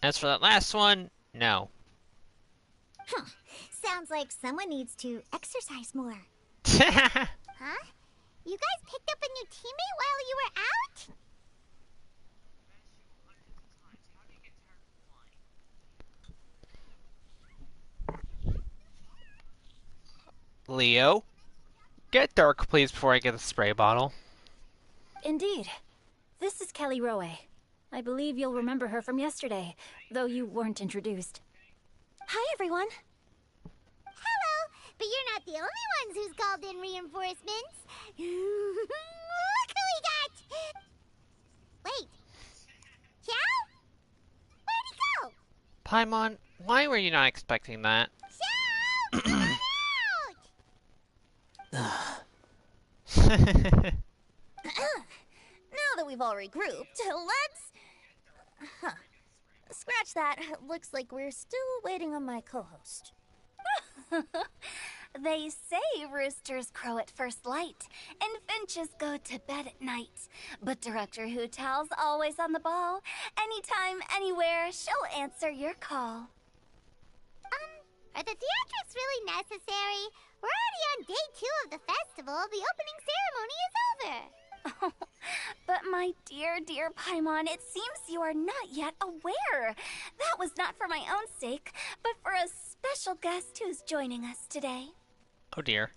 As for that last one, no. Sounds like someone needs to exercise more. Huh? Huh? You guys picked up a new teammate while you were out? Leo? Get Dark, please, before I get the spray bottle. Indeed. This is Kelly Roe. I believe you'll remember her from yesterday, though you weren't introduced. Hi, everyone. Hello, but you're not the only ones who's called in reinforcements. Look who we got! Wait. Xiao? Where'd he go? Paimon, why were you not expecting that? Xiao! Come out! Now that we've all regrouped, let's... Scratch that. Looks like we're still waiting on my co-host. They say roosters crow at first light, and finches go to bed at night. But Director HOOOWWLING's always on the ball. Anytime, anywhere, she'll answer your call. Are the theatrics really necessary? We're already on day 2 of the festival. The opening ceremony is over. But my dear, dear Paimon, it seems you are not yet aware. That was not for my own sake, but for a special guest who's joining us today. Oh dear.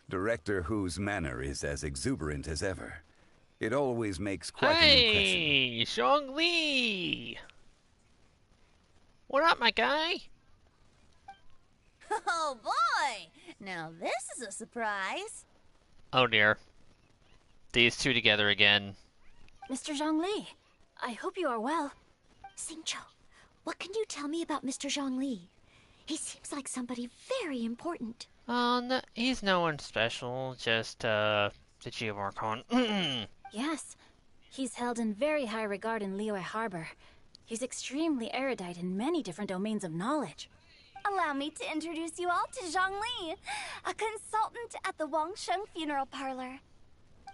Director Who's manner is as exuberant as ever. It always makes quite an impression. Hey, Zhongli! What up, my guy? Oh boy! Now this is a surprise. Oh dear. These two together again. Mr. Zhongli, I hope you are well. Xingqiu, what can you tell me about Mr. Zhongli? He seems like somebody very important. No, he's no one special, just, the Chief Archon. Yes, he's held in very high regard in Liyue Harbor. He's extremely erudite in many different domains of knowledge. Allow me to introduce you all to Zhongli, a consultant at the Wangsheng Funeral Parlor.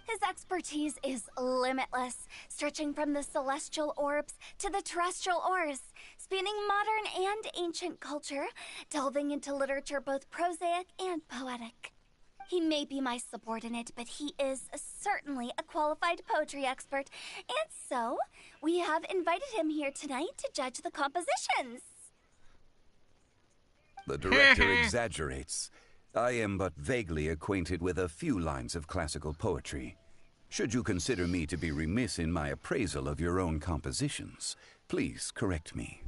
His expertise is limitless, stretching from the celestial orbs to the terrestrial ores, spanning modern and ancient culture, delving into literature both prosaic and poetic. He may be my subordinate, but he is certainly a qualified poetry expert, and so we have invited him here tonight to judge the compositions. The director exaggerates. I am but vaguely acquainted with a few lines of classical poetry. Should you consider me to be remiss in my appraisal of your own compositions, please correct me.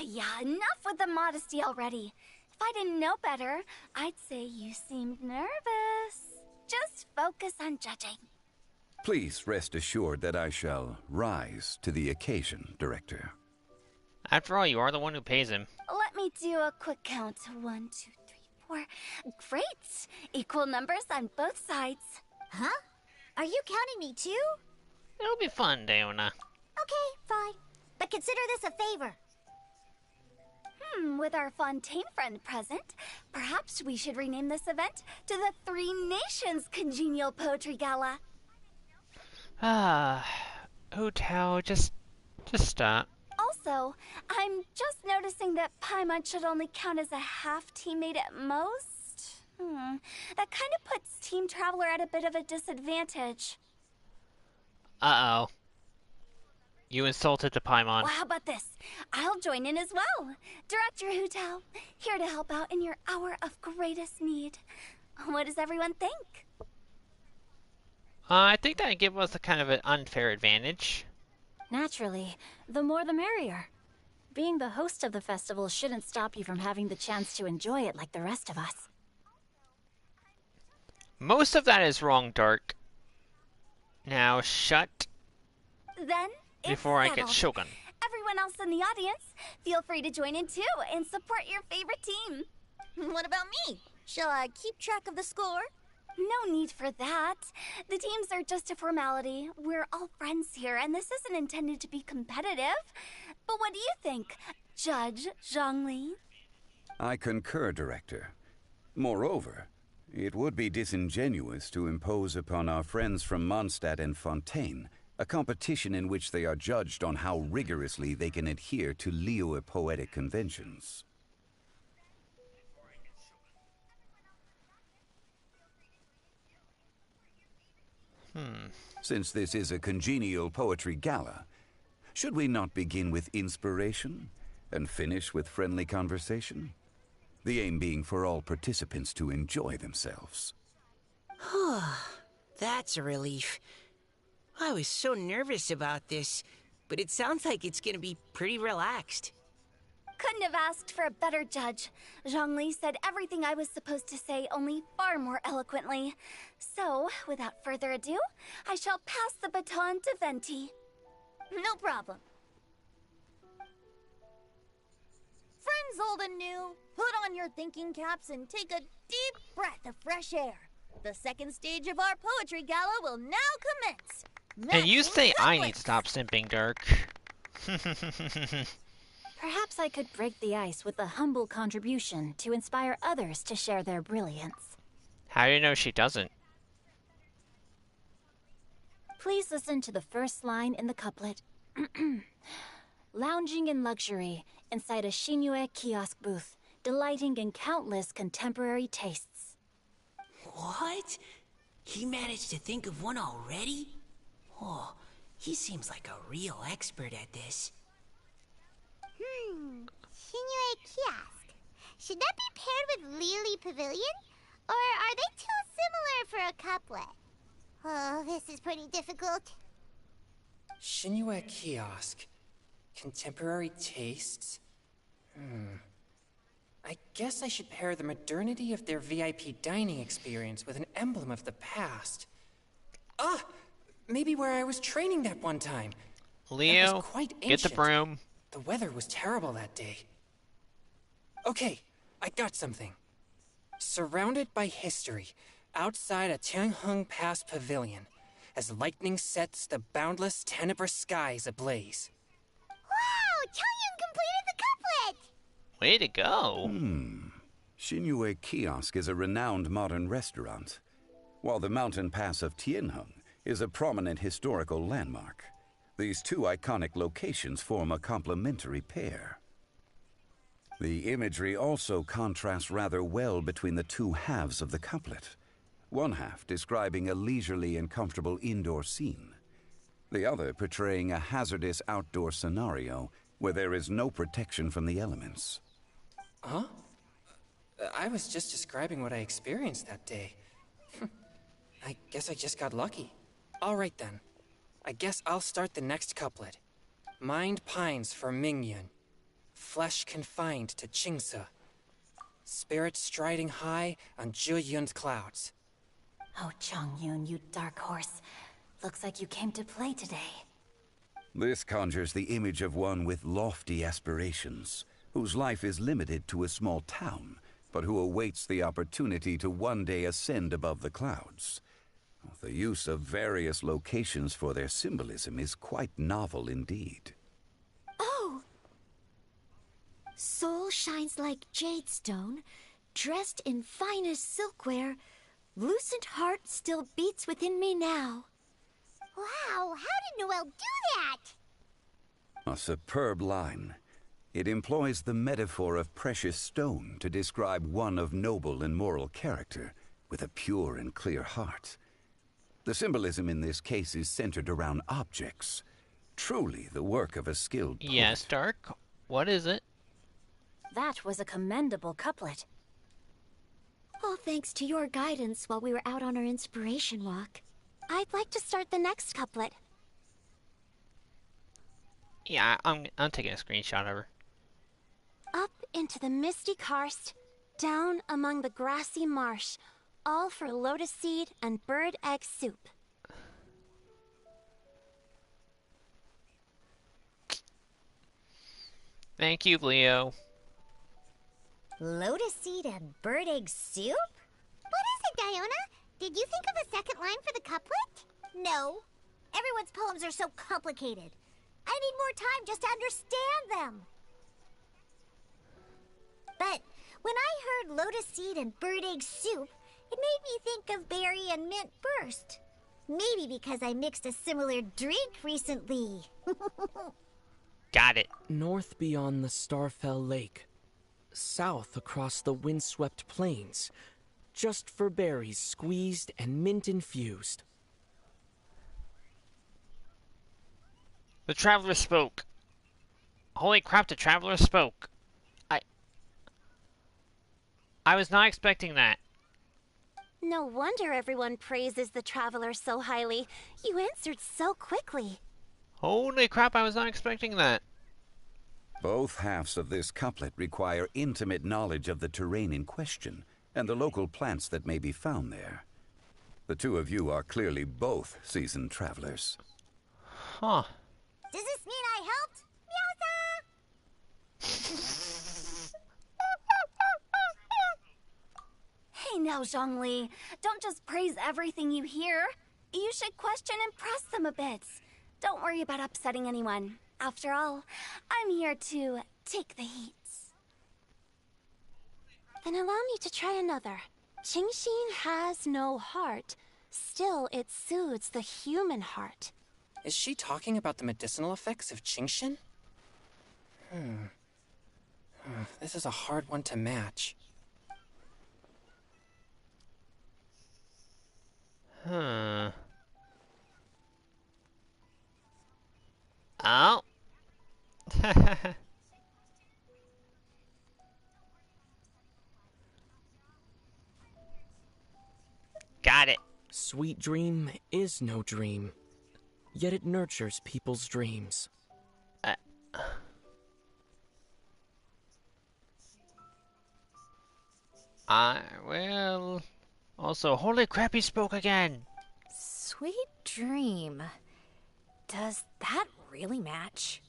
Yeah, enough with the modesty already. If I didn't know better, I'd say you seemed nervous. Just focus on judging. Please rest assured that I shall rise to the occasion, Director. After all, you are the one who pays him. Let me do a quick count. 1, 2, 3, 4. Great! Equal numbers on both sides. Huh? Are you counting me too? It'll be fun, Daona. Okay, fine. But consider this a favor. With our Fontaine friend present, perhaps we should rename this event to the Three Nations Congenial Poetry Gala. HOOOWWLING, just stop. Also, I'm just noticing that Paimon should only count as a half teammate at most. That kind of puts Team Traveler at a bit of a disadvantage. Uh-oh. You insulted the Paimon. Well, how about this? I'll join in as well. Director HOOOWWLING, here to help out in your hour of greatest need. What does everyone think? I think that'd give us a kind of an unfair advantage. Naturally, the more the merrier. Being the host of the festival shouldn't stop you from having the chance to enjoy it like the rest of us. Most of that is wrong, Dark. Now shut Then, before I it's get settled. shogun. Everyone else in the audience, feel free to join in too and support your favorite team. What about me? Shall I keep track of the score? No need for that. The teams are just a formality. We're all friends here, and this isn't intended to be competitive. But what do you think, Judge Zhongli? I concur, Director. Moreover, it would be disingenuous to impose upon our friends from Mondstadt and Fontaine a competition in which they are judged on how rigorously they can adhere to Liyue poetic conventions. Since this is a congenial poetry gala, should we not begin with inspiration and finish with friendly conversation? The aim being for all participants to enjoy themselves. That's a relief. I was so nervous about this, but it sounds like it's gonna be pretty relaxed. Couldn't have asked for a better judge. Zhongli said everything I was supposed to say, only far more eloquently. So, without further ado, I shall pass the baton to Venti. No problem. Friends old and new, put on your thinking caps and take a deep breath of fresh air. The second stage of our poetry gala will now commence. And you say I Netflix. need to stop simping, Dirk. Perhaps Perhaps I could break the ice with a humble contribution to inspire others to share their brilliance. How do you know she doesn't? Please listen to the first line in the couplet. Lounging in luxury inside a Shinue kiosk booth, delighting in countless contemporary tastes. What? He managed to think of one already? Oh, he seems like a real expert at this. Shinue Kiosk. Should that be paired with Lily Pavilion? Or are they too similar for a couplet? Oh, this is pretty difficult. Shinue Kiosk. Contemporary tastes? I guess I should pair the modernity of their VIP dining experience with an emblem of the past. Ah! Maybe where I was training that one time. Leo, That was quite get the ancient. broom. The weather was terrible that day. Okay, I got something. Surrounded by history, outside a Tianheng Pass pavilion, as lightning sets the boundless tenebrous skies ablaze. Wow! Chongyun completed the couplet! Way to go. Shinue Kiosk is a renowned modern restaurant, while the mountain pass of Tianheng is a prominent historical landmark. These two iconic locations form a complementary pair. The imagery also contrasts rather well between the two halves of the couplet. One half describing a leisurely and comfortable indoor scene, the other portraying a hazardous outdoor scenario where there is no protection from the elements. Huh? I was just describing what I experienced that day. I guess I just got lucky. All right then. I guess I'll start the next couplet. Mind pines for Mingyun. Flesh confined to Qingse. Spirit striding high on Zheyun's clouds. Oh, Chongyun, you dark horse. Looks like you came to play today. This conjures the image of one with lofty aspirations, whose life is limited to a small town, but who awaits the opportunity to one day ascend above the clouds. The use of various locations for their symbolism is quite novel indeed. Oh! Soul shines like jadestone, dressed in finest silkware. Lucent heart still beats within me now. Wow, how did Noelle do that? A superb line. It employs the metaphor of precious stone to describe one of noble and moral character, with a pure and clear heart. The symbolism in this case is centered around objects, truly the work of a skilled poet. Yes, Dark. What is it? That was a commendable couplet. All thanks to your guidance while we were out on our inspiration walk. I'd like to start the next couplet. Yeah, I'm taking a screenshot of her. Up into the misty karst, down among the grassy marsh, all for lotus seed and bird egg soup. Thank you, Leo. Lotus seed and bird egg soup? What is it, Diona? Did you think of a second line for the couplet? No. Everyone's poems are so complicated. I need more time just to understand them. But when I heard lotus seed and bird egg soup, it made me think of berry and mint burst. Maybe because I mixed a similar drink recently. Got it. North beyond the Starfell Lake. South across the windswept plains. Just for berries squeezed and mint infused. The Traveler spoke. Holy crap, the Traveler spoke. I was not expecting that. No wonder everyone praises the traveler so highly. You answered so quickly. Holy crap, I was not expecting that. Both halves of this couplet require intimate knowledge of the terrain in question and the local plants that may be found there. The two of you are clearly both seasoned travelers. Huh. Does this mean I helped? Hey now, Zhongli. Don't just praise everything you hear. You should question and press them a bit. Don't worry about upsetting anyone. After all, I'm here to take the heat. Then allow me to try another. Genshin has no heart. Still, it soothes the human heart. Is she talking about the medicinal effects of Genshin? This is a hard one to match. Oh. Got it. Sweet dream is no dream, yet it nurtures people's dreams. Well... Also, holy crap, he spoke again! Sweet dream. Does that really match?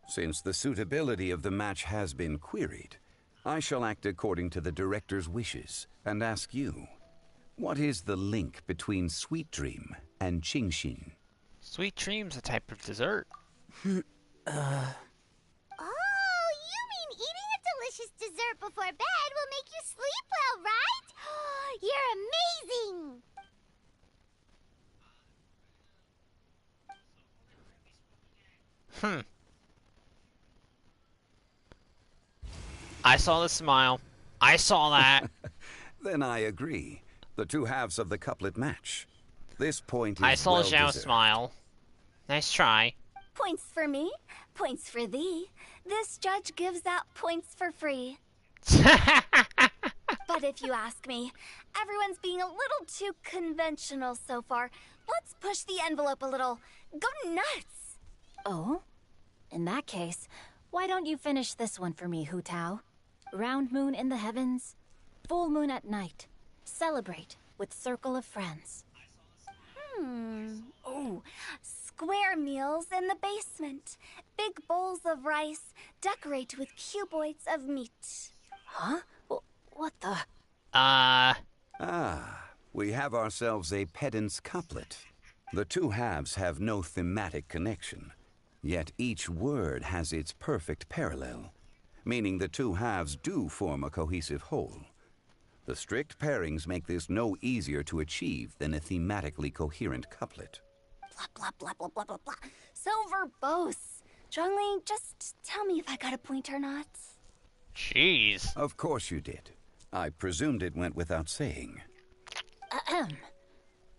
Since the suitability of the match has been queried, I shall act according to the director's wishes and ask you, what is the link between Sweet Dream and Genshin? Sweet dream's a type of dessert. Oh, you mean eating a delicious dessert before bed will make you sleep well, right? You're amazing! I saw the smile. I saw that. Then I agree. The two halves of the couplet match. This point is I saw well Zhao deserved. smile. Nice try. Points for me, points for thee. This judge gives out points for free. But if you ask me, everyone's being a little too conventional so far. Let's push the envelope a little. Go nuts! Oh? In that case, why don't you finish this one for me, HOOOWWLING? Round moon in the heavens, full moon at night. Celebrate with circle of friends. Oh, square meals in the basement. Big bowls of rice, decorate with cuboids of meat. Huh? What the? We have ourselves a pedant's couplet. The two halves have no thematic connection, yet each word has its perfect parallel, meaning the two halves do form a cohesive whole. The strict pairings make this no easier to achieve than a thematically coherent couplet. Blah, blah, blah, blah, blah, blah, blah. So verbose. Zhongli, just tell me if I got a point or not. Jeez. Of course you did. I presumed it went without saying. Ahem.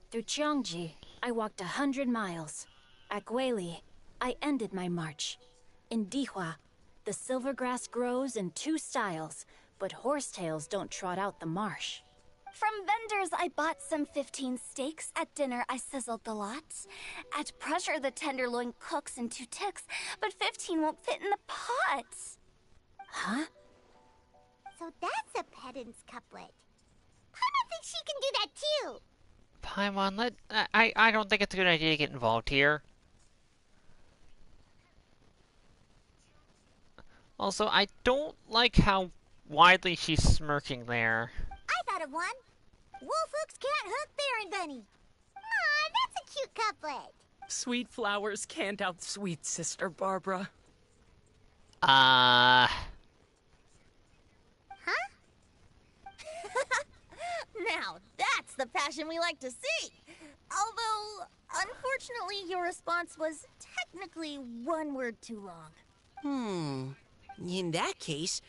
Through Cheongji, I walked 100 miles. At Guili, I ended my march. In Dihua, the silver grass grows in two styles, but horsetails don't trot out the marsh. From vendors, I bought some 15 steaks. At dinner, I sizzled the lot. At pressure, the tenderloin cooks in 2 ticks, but 15 won't fit in the pot. Huh? So that's a pedant's couplet. Paimon thinks she can do that too. Paimon, I don't think it's a good idea to get involved here. Also, I don't like how widely she's smirking there. I thought of one. Wolf hooks can't hook Baron Bunny. Aw, that's a cute couplet. Sweet flowers can't outsweet Sister Barbara. Huh? Now, that's the passion we like to see. Although, unfortunately, your response was technically one word too long. In that case,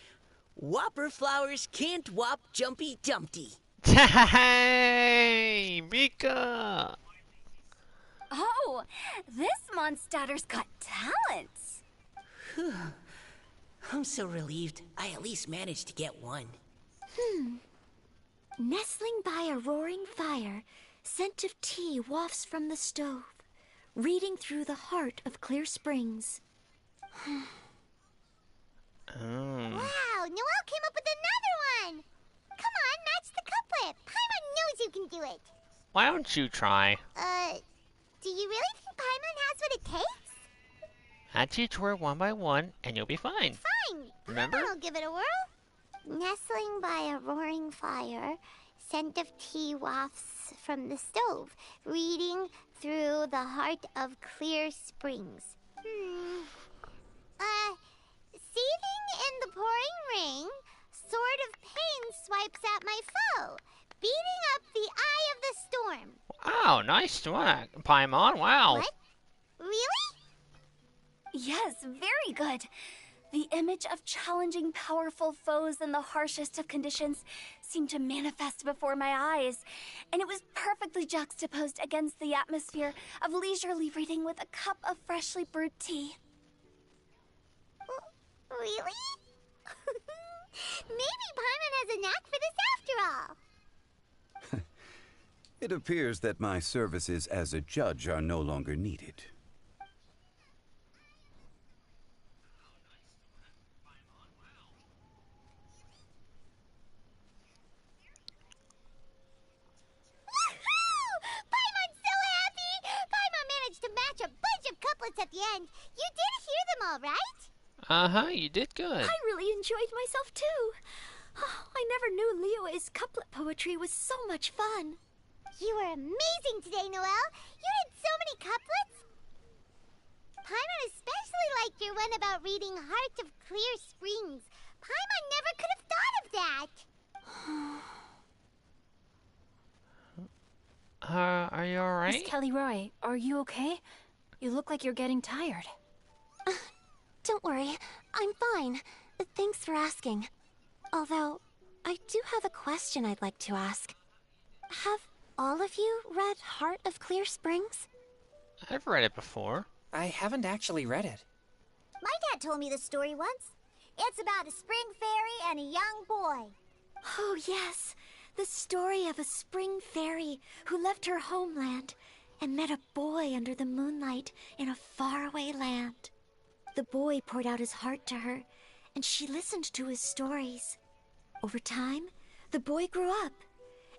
Whopper flowers can't whop Jumpy Dumpty. Hey, Mika! Oh, this Mondstadter's got talent. I'm so relieved I at least managed to get one. Nestling by a roaring fire, scent of tea wafts from the stove, reading through the heart of clear springs. Wow, Noelle came up with another one. Come on, match the couplet. Paimon knows you can do it. Why don't you try? Do you really think Paimon has what it takes? Add each word one by one, and you'll be fine. Fine. Remember? Paimon will give it a whirl. Nestling by a roaring fire, scent of tea wafts from the stove, reading through the heart of clear springs. Seething in the pouring ring, Sword of Pain swipes at my foe, beating up the eye of the storm. Wow, nice one, Paimon. Wow. What? Really? Yes, very good. The image of challenging powerful foes in the harshest of conditions seemed to manifest before my eyes, and it was perfectly juxtaposed against the atmosphere of leisurely reading with a cup of freshly brewed tea. Really? Maybe Paimon has a knack for this after all. It appears that my services as a judge are no longer needed. Paimon's so happy! Paimon managed to match a bunch of couplets at the end. You did hear them all, right? Uh-huh, you did good. I really enjoyed myself too. Oh, I never knew Liyue's couplet poetry was so much fun. You were amazing today, Noelle. You did so many couplets. Paimon especially liked your one about reading Heart of Clear Springs. Paimon never could have thought of that. Are you alright? Miss Kelly Roy, are you okay? You look like you're getting tired. Don't worry, I'm fine. Thanks for asking. Although, I do have a question I'd like to ask. Have all of you read Heart of Clear Springs? I've read it before. I haven't actually read it. My dad told me the story once. It's about a spring fairy and a young boy. Oh, yes. The story of a spring fairy who left her homeland and met a boy under the moonlight in a faraway land. The boy poured out his heart to her, and she listened to his stories. Over time, the boy grew up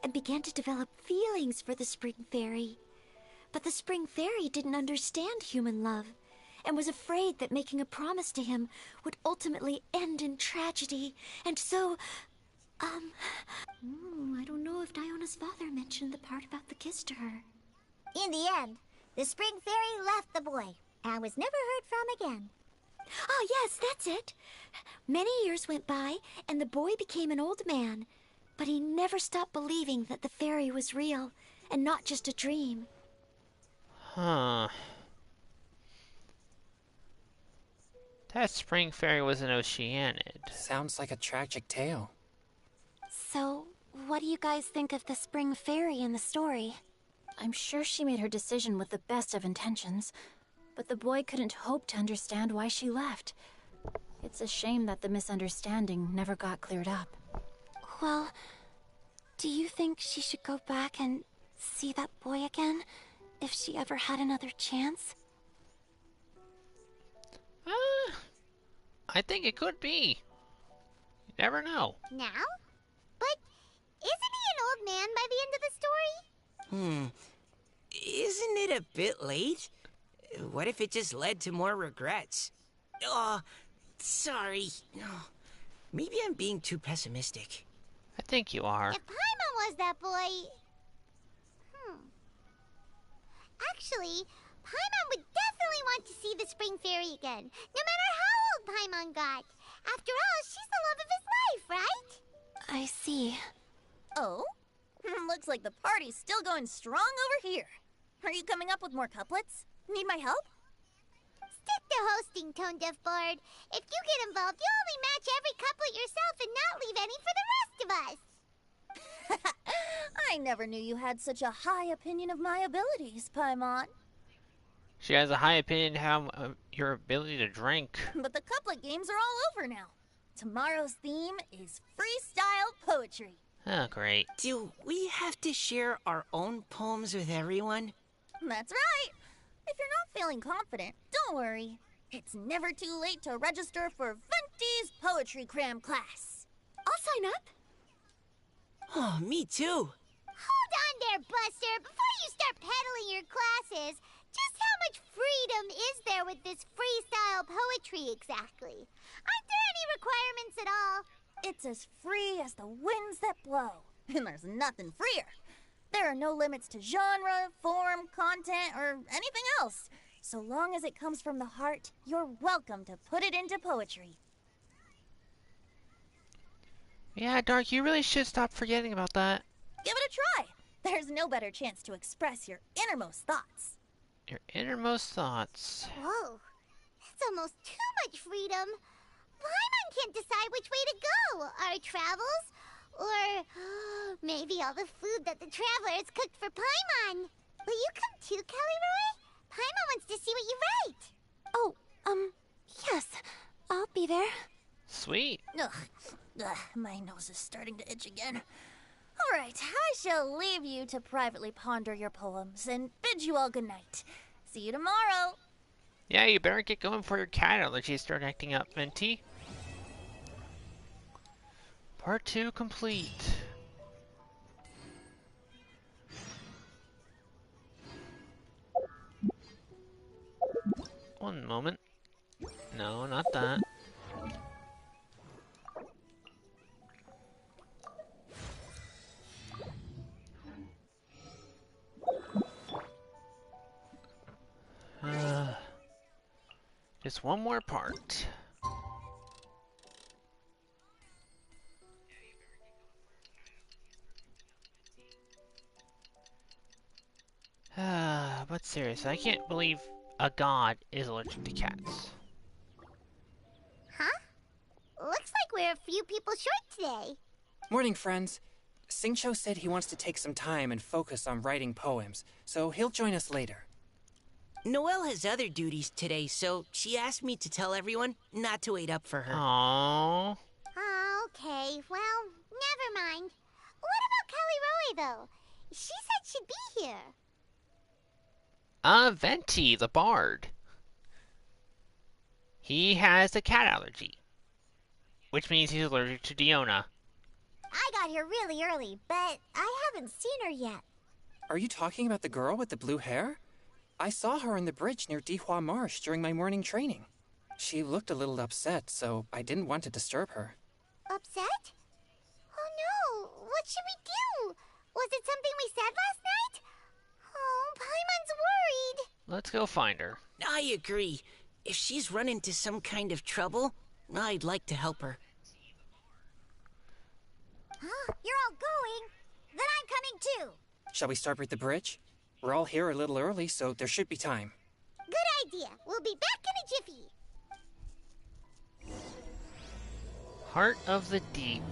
and began to develop feelings for the spring fairy. But the spring fairy didn't understand human love and was afraid that making a promise to him would ultimately end in tragedy. And so, I don't know if Diona's father mentioned the part about the kiss to her. In the end, the spring fairy left the boy and was never heard from again. Ah, yes, that's it. Many years went by, and the boy became an old man. But he never stopped believing that the fairy was real, and not just a dream. Huh. That spring fairy was an Oceanid. Sounds like a tragic tale. So, what do you guys think of the spring fairy in the story? I'm sure she made her decision with the best of intentions, but the boy couldn't hope to understand why she left. It's a shame that the misunderstanding never got cleared up. Well, do you think she should go back and see that boy again, if she ever had another chance? I think it could be. You never know. Now? But isn't he an old man by the end of the story? Isn't it a bit late? What if it just led to more regrets? Oh, sorry. Maybe I'm being too pessimistic. I think you are. If Paimon was that boy... Actually, Paimon would definitely want to see the spring fairy again, no matter how old Paimon got. After all, she's the love of his life, right? I see. Oh? Looks like the party's still going strong over here. Are you coming up with more couplets? Need my help? Stick to hosting, Tone Deaf Bard. If you get involved, you'll only match every couplet yourself and not leave any for the rest of us. I never knew you had such a high opinion of my abilities, Paimon. She has a high opinion of your ability to drink. But the couplet games are all over now. Tomorrow's theme is freestyle poetry. Oh, great. Do we have to share our own poems with everyone? That's right. If you're not feeling confident, don't worry. It's never too late to register for Venti's Poetry Cram class. I'll sign up. Oh, me too. Hold on there, Buster. Before you start peddling your classes, just how much freedom is there with this freestyle poetry exactly? Aren't there any requirements at all? It's as free as the winds that blow. And there's nothing freer. There are no limits to genre, form, content, or anything else. So long as it comes from the heart, you're welcome to put it into poetry. Yeah, Dark, you really should stop forgetting about that. Give it a try. There's no better chance to express your innermost thoughts. Your innermost thoughts. Whoa, that's almost too much freedom. Paimon can't decide which way to go. Our travels? Or maybe all the food that the travelers cooked for Paimon. Will you come too, Kelly Roy? Paimon wants to see what you write. Oh, yes. I'll be there. Sweet. Ugh, my nose is starting to itch again. All right, I shall leave you to privately ponder your poems and bid you all good night. See you tomorrow. Yeah, you better get going before your cat allergies start acting up, Venti. Part 2 complete. One moment. No, not that. Just one more part. But seriously, I can't believe a god is allergic to cats. Huh? Looks like we're a few people short today. Morning, friends. Singcho said he wants to take some time and focus on writing poems, so he'll join us later. Noelle has other duties today, so she asked me to tell everyone not to wait up for her. Aww. Oh, okay. Well, never mind. What about Kelly Roy, though? She said she'd be here. Venti, the bard. He has a cat allergy, which means he's allergic to Diona. I got here really early, but I haven't seen her yet. Are you talking about the girl with the blue hair? I saw her on the bridge near Dihua Marsh during my morning training. She looked a little upset, so I didn't want to disturb her. Upset? Oh no! What should we do? Was it something we said last night? Oh, Paimon's worried. Let's go find her. I agree. If she's run into some kind of trouble, I'd like to help her. Huh? You're all going? Then I'm coming too. Shall we start with the bridge? We're all here a little early, so there should be time. Good idea. We'll be back in a jiffy. Heart of the Deep.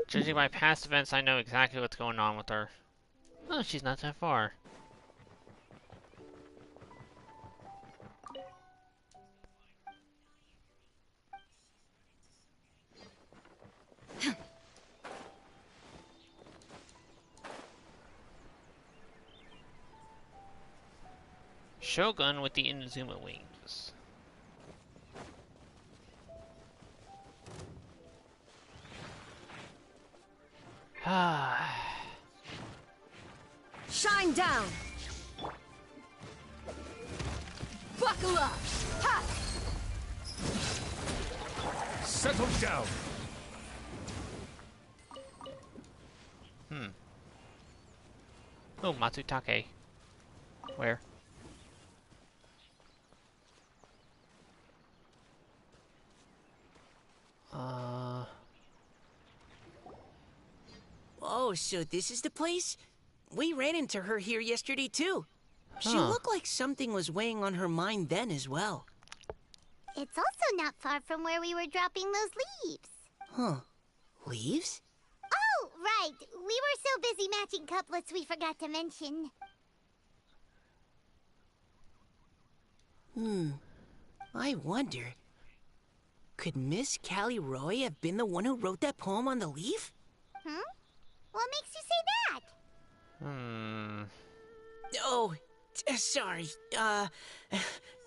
Judging by past events, I know exactly what's going on with her. Oh, she's not that far. Shogun with the Inazuma wings. Shine down! Buckle up! Ha! Settle down! Oh, Matsutake. Where? Oh, so this is the place? We ran into her here yesterday, too. She Huh. looked like something was weighing on her mind then as well. It's also not far from where we were dropping those leaves. Huh. Leaves? Oh, right. We were so busy matching couplets we forgot to mention. I wonder, could Miss Callie Roy have been the one who wrote that poem on the leaf? What makes you say that? Oh, sorry.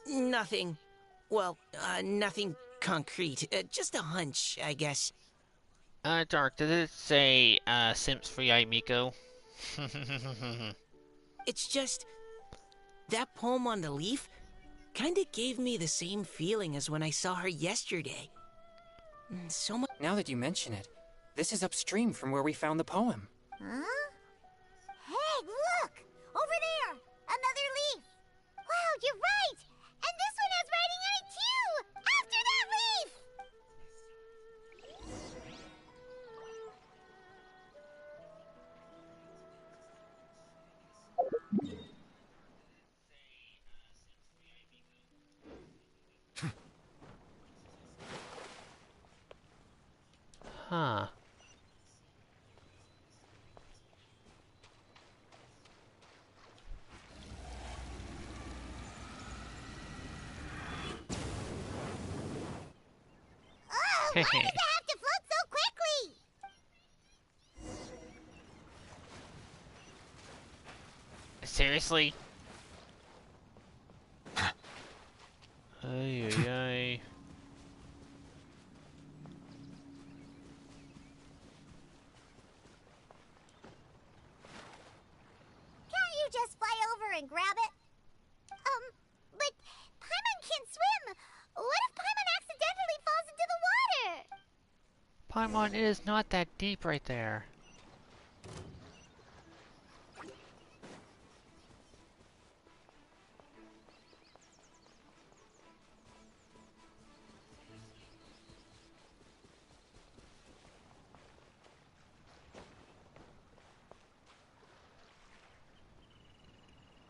Nothing. Well, nothing concrete. Just a hunch, I guess. Dark, did it say, Simps for Yaimiko? It's just, that poem on the leaf kinda gave me the same feeling as when I saw her yesterday. So much. Now that you mention it, this is upstream from where we found the poem. Huh? Hey, look! Why does it have to float so quickly? Seriously? Ay, ay, ay. Can't you just fly over and grab it? But Paimon can't swim. What if Paimon accidentally falls into the water? Paimon, it is not that deep right there.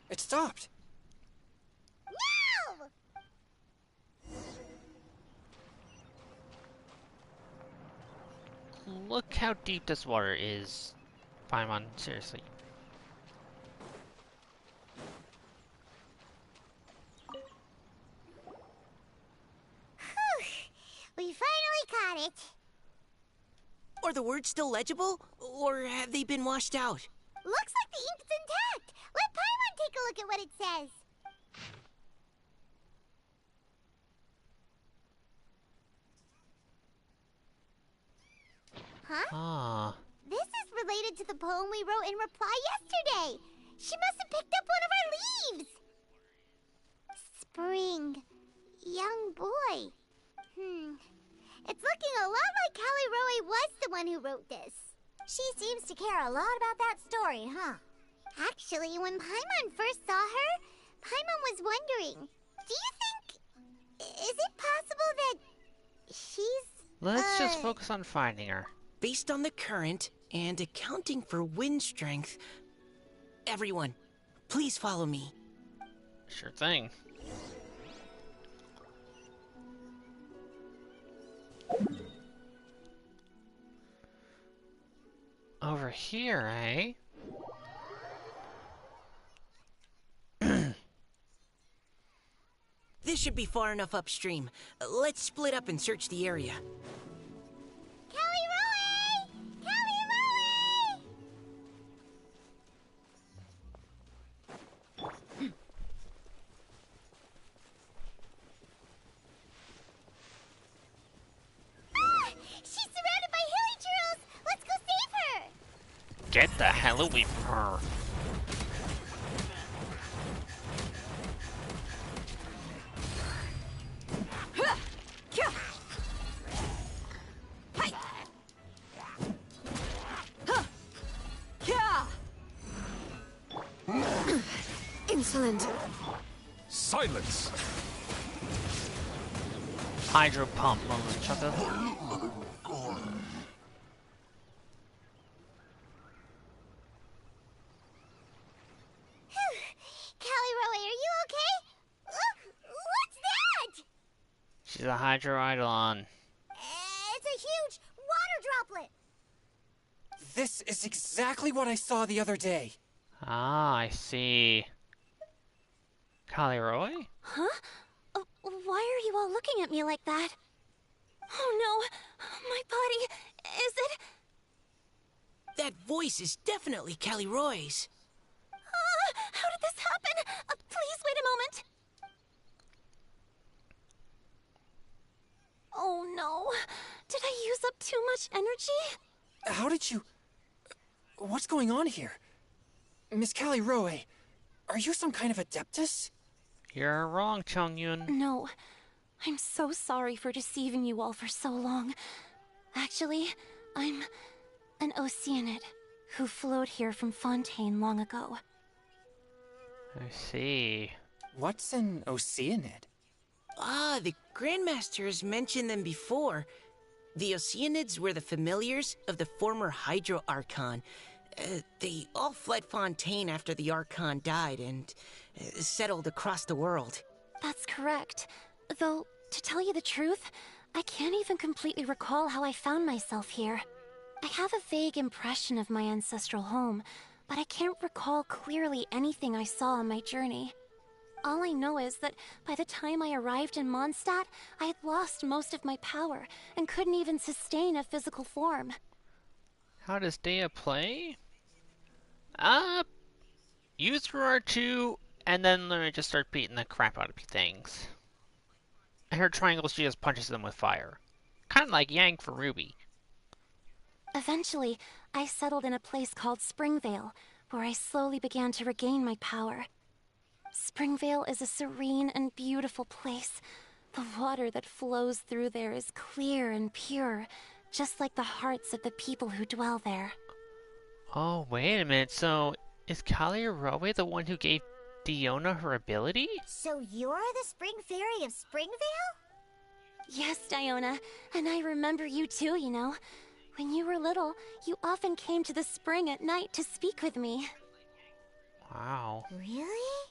It stopped. No! Look how deep this water is. Paimon, seriously. Whew. We finally caught it. Are the words still legible, or have they been washed out? Looks like the ink's intact. Let Paimon take a look at what it says. Huh? Ah. This is related to the poem we wrote in reply yesterday. She must have picked up one of our leaves. Spring. Young boy. It's looking a lot like Callie Roe was the one who wrote this. She seems to care a lot about that story, huh? Actually, when Paimon first saw her, Paimon was wondering, do you think... Is it possible that she's... Let's just focus on finding her. Based on the current and accounting for wind strength, everyone, please follow me. Sure thing. Over here, eh? This should be far enough upstream. Let's split up and search the area. Callie Roe! Callie Roe! Ah! She's surrounded by hilly churros! Let's go save her! Get the hell away from her. Insolent. Silence! Hydro pump, motherfucker. Callie Roe, are you okay? What's that? She's a hydro eidolon. It's a huge water droplet. This is exactly what I saw the other day. Ah, I see. Callie Roe? Huh? Why are you all looking at me like that? Oh no! My body... Is it... That voice is definitely Callie Roy's. How did this happen? Please wait a moment. Oh no. Did I use up too much energy? How did you... What's going on here? Miss Callie Roe, are you some kind of adeptus? You're wrong, Chongyun. No. I'm so sorry for deceiving you all for so long. Actually, I'm an Oceanid who flowed here from Fontaine long ago. I see. What's an Oceanid? Ah, the Grandmaster has mentioned them before. The Oceanids were the familiars of the former Hydro Archon. They all fled Fontaine after the Archon died and settled across the world. That's correct. Though, to tell you the truth, I can't even completely recall how I found myself here. I have a vague impression of my ancestral home, but I can't recall clearly anything I saw on my journey. All I know is that by the time I arrived in Mondstadt, I had lost most of my power and couldn't even sustain a physical form. How does Dea play? Use her R2, and then just start beating the crap out of things. And her triangles, she just punches them with fire. Kind of like Yang for Ruby. Eventually, I settled in a place called Springvale, where I slowly began to regain my power. Springvale is a serene and beautiful place. The water that flows through there is clear and pure, just like the hearts of the people who dwell there. Oh, wait a minute, so is Calliope the one who gave Diona her ability? So you're the Spring Fairy of Springvale? Yes, Diona, and I remember you too, you know. When you were little, you often came to the spring at night to speak with me. Wow. Really?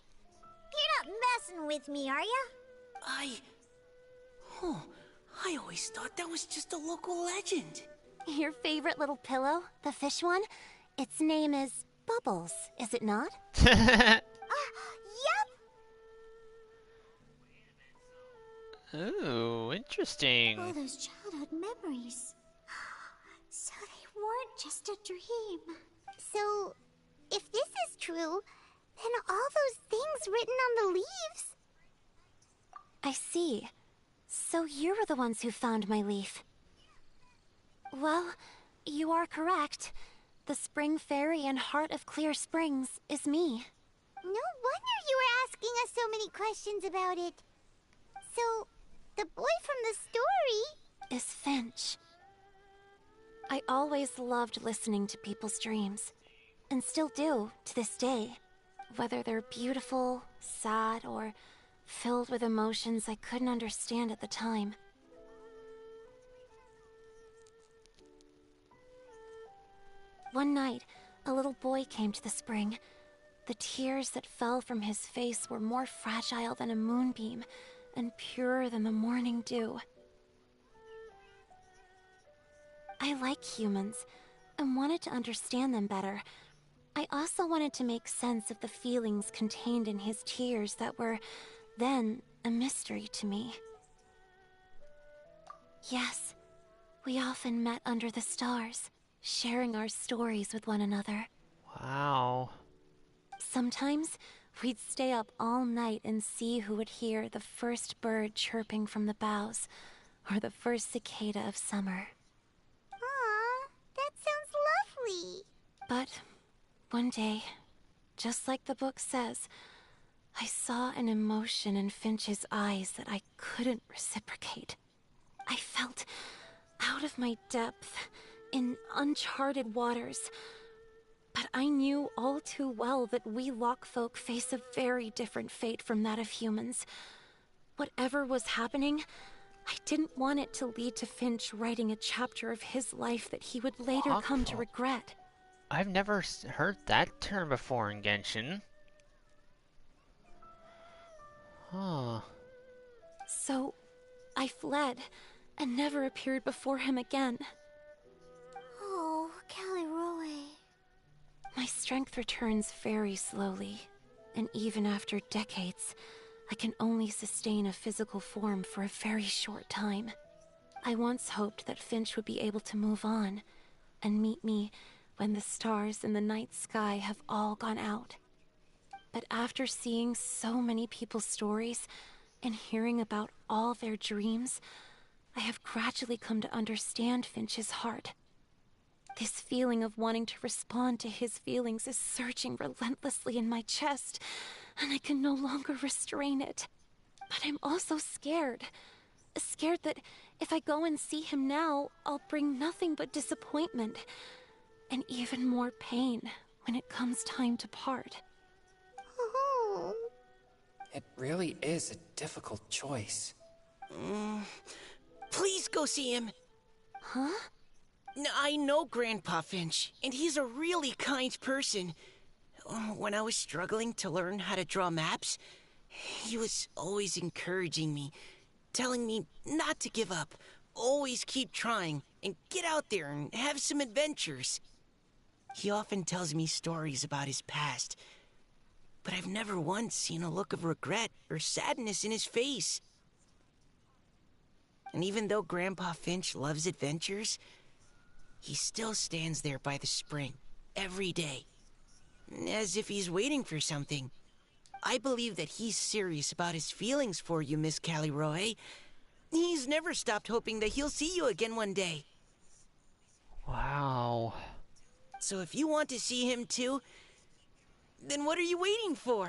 You're not messing with me, are ya? I always thought that was just a local legend. Your favorite little pillow, the fish one? Its name is Bubbles, is it not? Yep! Ooh, interesting. All those childhood memories. So they weren't just a dream. So, if this is true, then all those things written on the leaves... I see. So you were the ones who found my leaf. Well, you are correct. The Spring Fairy and Heart of Clear Springs is me. No wonder you were asking us so many questions about it. So, the boy from the story... is Finch. I always loved listening to people's dreams, and still do to this day. Whether they're beautiful, sad, or filled with emotions I couldn't understand at the time. One night, a little boy came to the spring. The tears that fell from his face were more fragile than a moonbeam and purer than the morning dew. I like humans and wanted to understand them better. I also wanted to make sense of the feelings contained in his tears that were then a mystery to me. Yes, we often met under the stars, sharing our stories with one another. Wow. Sometimes we'd stay up all night and see who would hear the first bird chirping from the boughs or the first cicada of summer. Aw, that sounds lovely. But one day, just like the book says, I saw an emotion in Finch's eyes that I couldn't reciprocate. I felt out of my depth, in uncharted waters. But I knew all too well that we Lockfolk face a very different fate from that of humans. Whatever was happening, I didn't want it to lead to Finch writing a chapter of his life that he would later come to regret. I've never heard that term before in Genshin. Huh. So, I fled and never appeared before him again. Oh, Calliope. My strength returns very slowly, and even after decades, I can only sustain a physical form for a very short time. I once hoped that Finch would be able to move on and meet me when the stars in the night sky have all gone out. But after seeing so many people's stories and hearing about all their dreams, I have gradually come to understand Finch's heart. This feeling of wanting to respond to his feelings is surging relentlessly in my chest, and I can no longer restrain it. But I'm also scared. Scared that if I go and see him now, I'll bring nothing but disappointment and even more pain when it comes time to part. Oh. It really is a difficult choice. Please go see him. Huh? I know Grandpa Finch, and he's a really kind person. When I was struggling to learn how to draw maps, he was always encouraging me, telling me not to give up, always keep trying, and get out there and have some adventures. He often tells me stories about his past, but I've never once seen a look of regret or sadness in his face. And even though Grandpa Finch loves adventures, he still stands there by the spring every day, as if he's waiting for something. I believe that he's serious about his feelings for you, Miss Callie Roy. He's never stopped hoping that he'll see you again one day. Wow. So if you want to see him too, then what are you waiting for?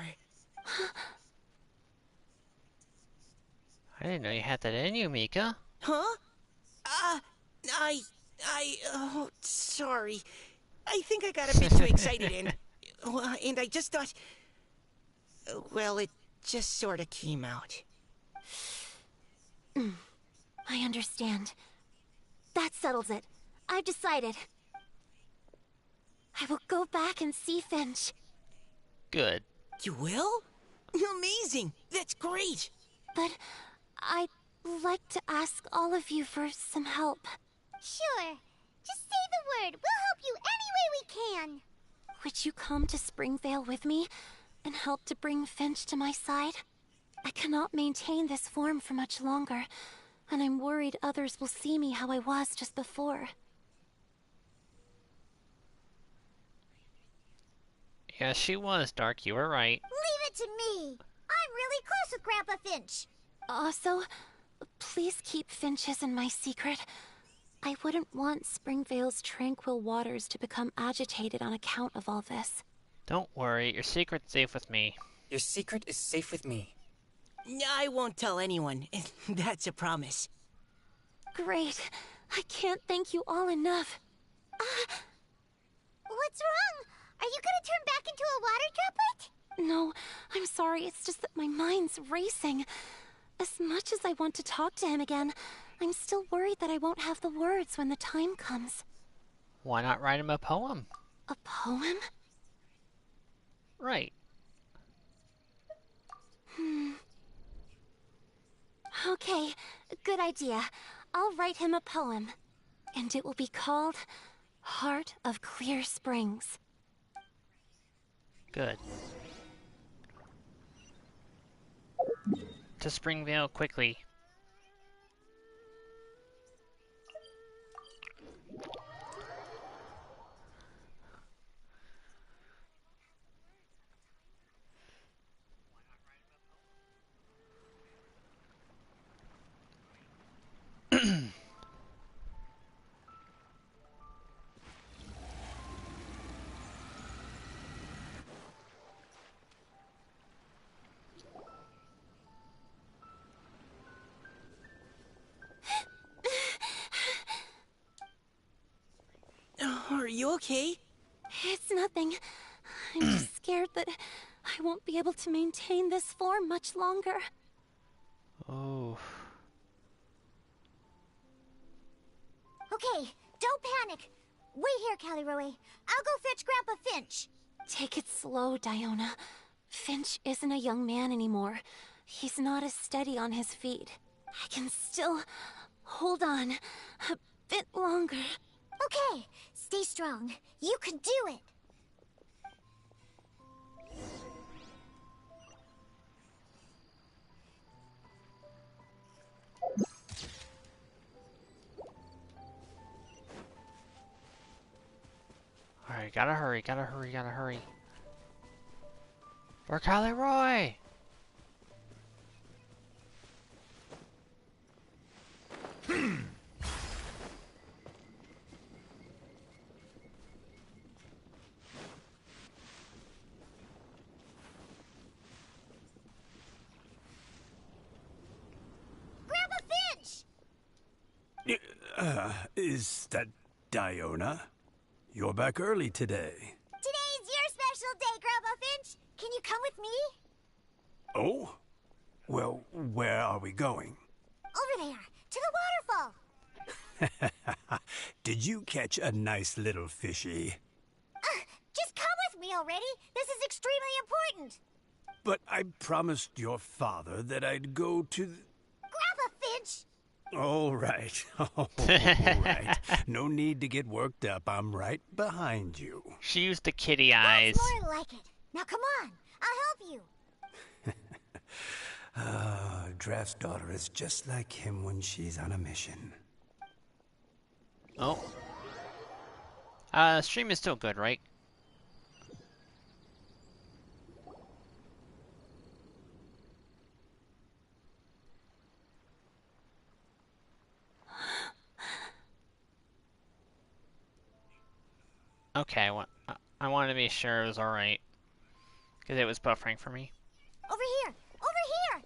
I didn't know you had that in you, Mika. Huh? Oh, sorry. I think I got a bit too excited and I just thought, well, it just sort of came out. I understand. That settles it. I've decided. I will go back and see Finch. Good. You will? Amazing! That's great! But I'd like to ask all of you for some help. Sure. Just say the word. We'll help you any way we can. Would you come to Springvale with me and help to bring Finch to my side? I cannot maintain this form for much longer, and I'm worried others will see me how I was just before. Yeah, she was dark. You were right. Leave it to me. I'm really close with Grandpa Finch. Also, please keep Finch's in my secret. I wouldn't want Springvale's tranquil waters to become agitated on account of all this. Don't worry, your secret's safe with me. Your secret is safe with me. I won't tell anyone. That's a promise. Great. I can't thank you all enough. What's wrong? Are you gonna turn back into a water droplet? No, I'm sorry. It's just that my mind's racing. As much as I want to talk to him again, I'm still worried that I won't have the words when the time comes. Why not write him a poem? A poem? Right. Okay, good idea. I'll write him a poem. And it will be called Heart of Clear Springs. Good. To Springvale, quickly. Are you okay? It's nothing. I'm just scared that I won't be able to maintain this form much longer. Oh. Okay, don't panic. Wait here, Callie Roy. I'll go fetch Grandpa Finch. Take it slow, Diona. Finch isn't a young man anymore. He's not as steady on his feet. I can still hold on a bit longer. Okay, stay strong. You can do it. Alright, gotta hurry, gotta hurry, gotta hurry. For Callie Roy! Grandpa Finch! Is that Diona? You're back early today. Today's your special day, Grandpa Finch. Can you come with me? Oh? Well, where are we going? Over there, to the waterfall. Did you catch a nice little fishy? Just come with me already. This is extremely important. But I promised your father that I'd go to the... Grandpa Finch! All right. All right. No need to get worked up. I'm right behind you. She used the kitty eyes. That's more like it. Now come on. I'll help you. Draft's daughter is just like him when she's on a mission. Oh. Stream is still good, right? Okay, I wanted to be sure it was alright. Because it was buffering for me. Over here! Over here!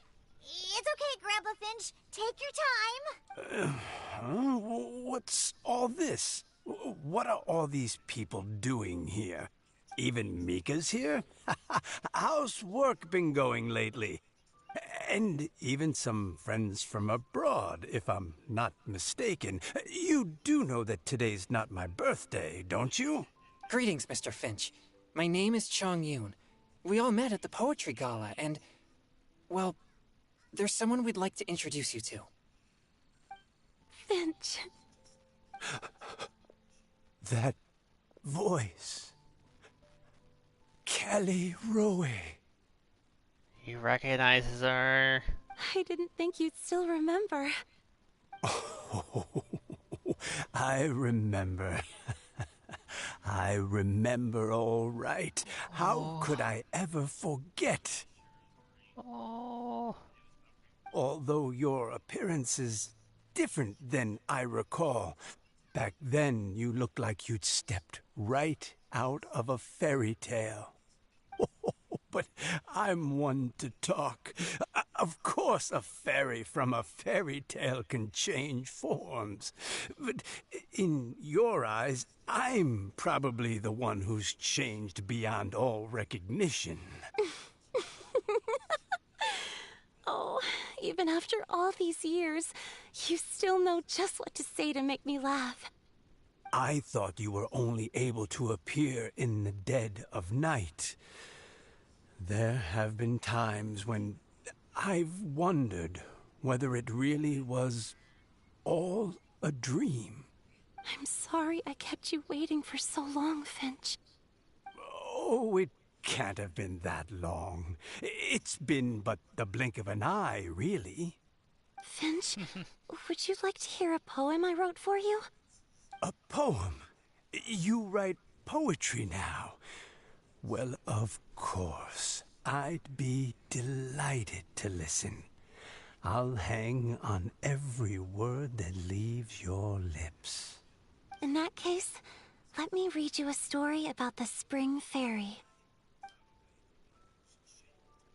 It's okay, Grandpa Finch. Take your time. What's all this? What are all these people doing here? Even Mika's here? How's work been going lately? And even some friends from abroad, if I'm not mistaken. You do know that today's not my birthday, don't you? Greetings, Mr. Finch. My name is Chong Yoon. We all met at the poetry gala, and, well, there's someone we'd like to introduce you to. Finch. That voice. Kelly Rowe. He recognizes her. I didn't think you'd still remember. Oh, I remember. I remember all right. How could I ever forget? Oh. Although your appearance is different than I recall. Back then, you looked like you'd stepped right out of a fairy tale. But I'm one to talk. Of course, a fairy from a fairy tale can change forms. But in your eyes, I'm probably the one who's changed beyond all recognition. Oh, even after all these years, you still know just what to say to make me laugh. I thought you were only able to appear in the dead of night. There have been times when I've wondered whether it really was all a dream. I'm sorry I kept you waiting for so long, Finch. Oh, it can't have been that long. It's been but the blink of an eye, really. Finch, would you like to hear a poem I wrote for you? A poem? You write poetry now? Well, of course. I'd be delighted to listen. I'll hang on every word that leaves your lips. In that case, let me read you a story about the Spring Fairy.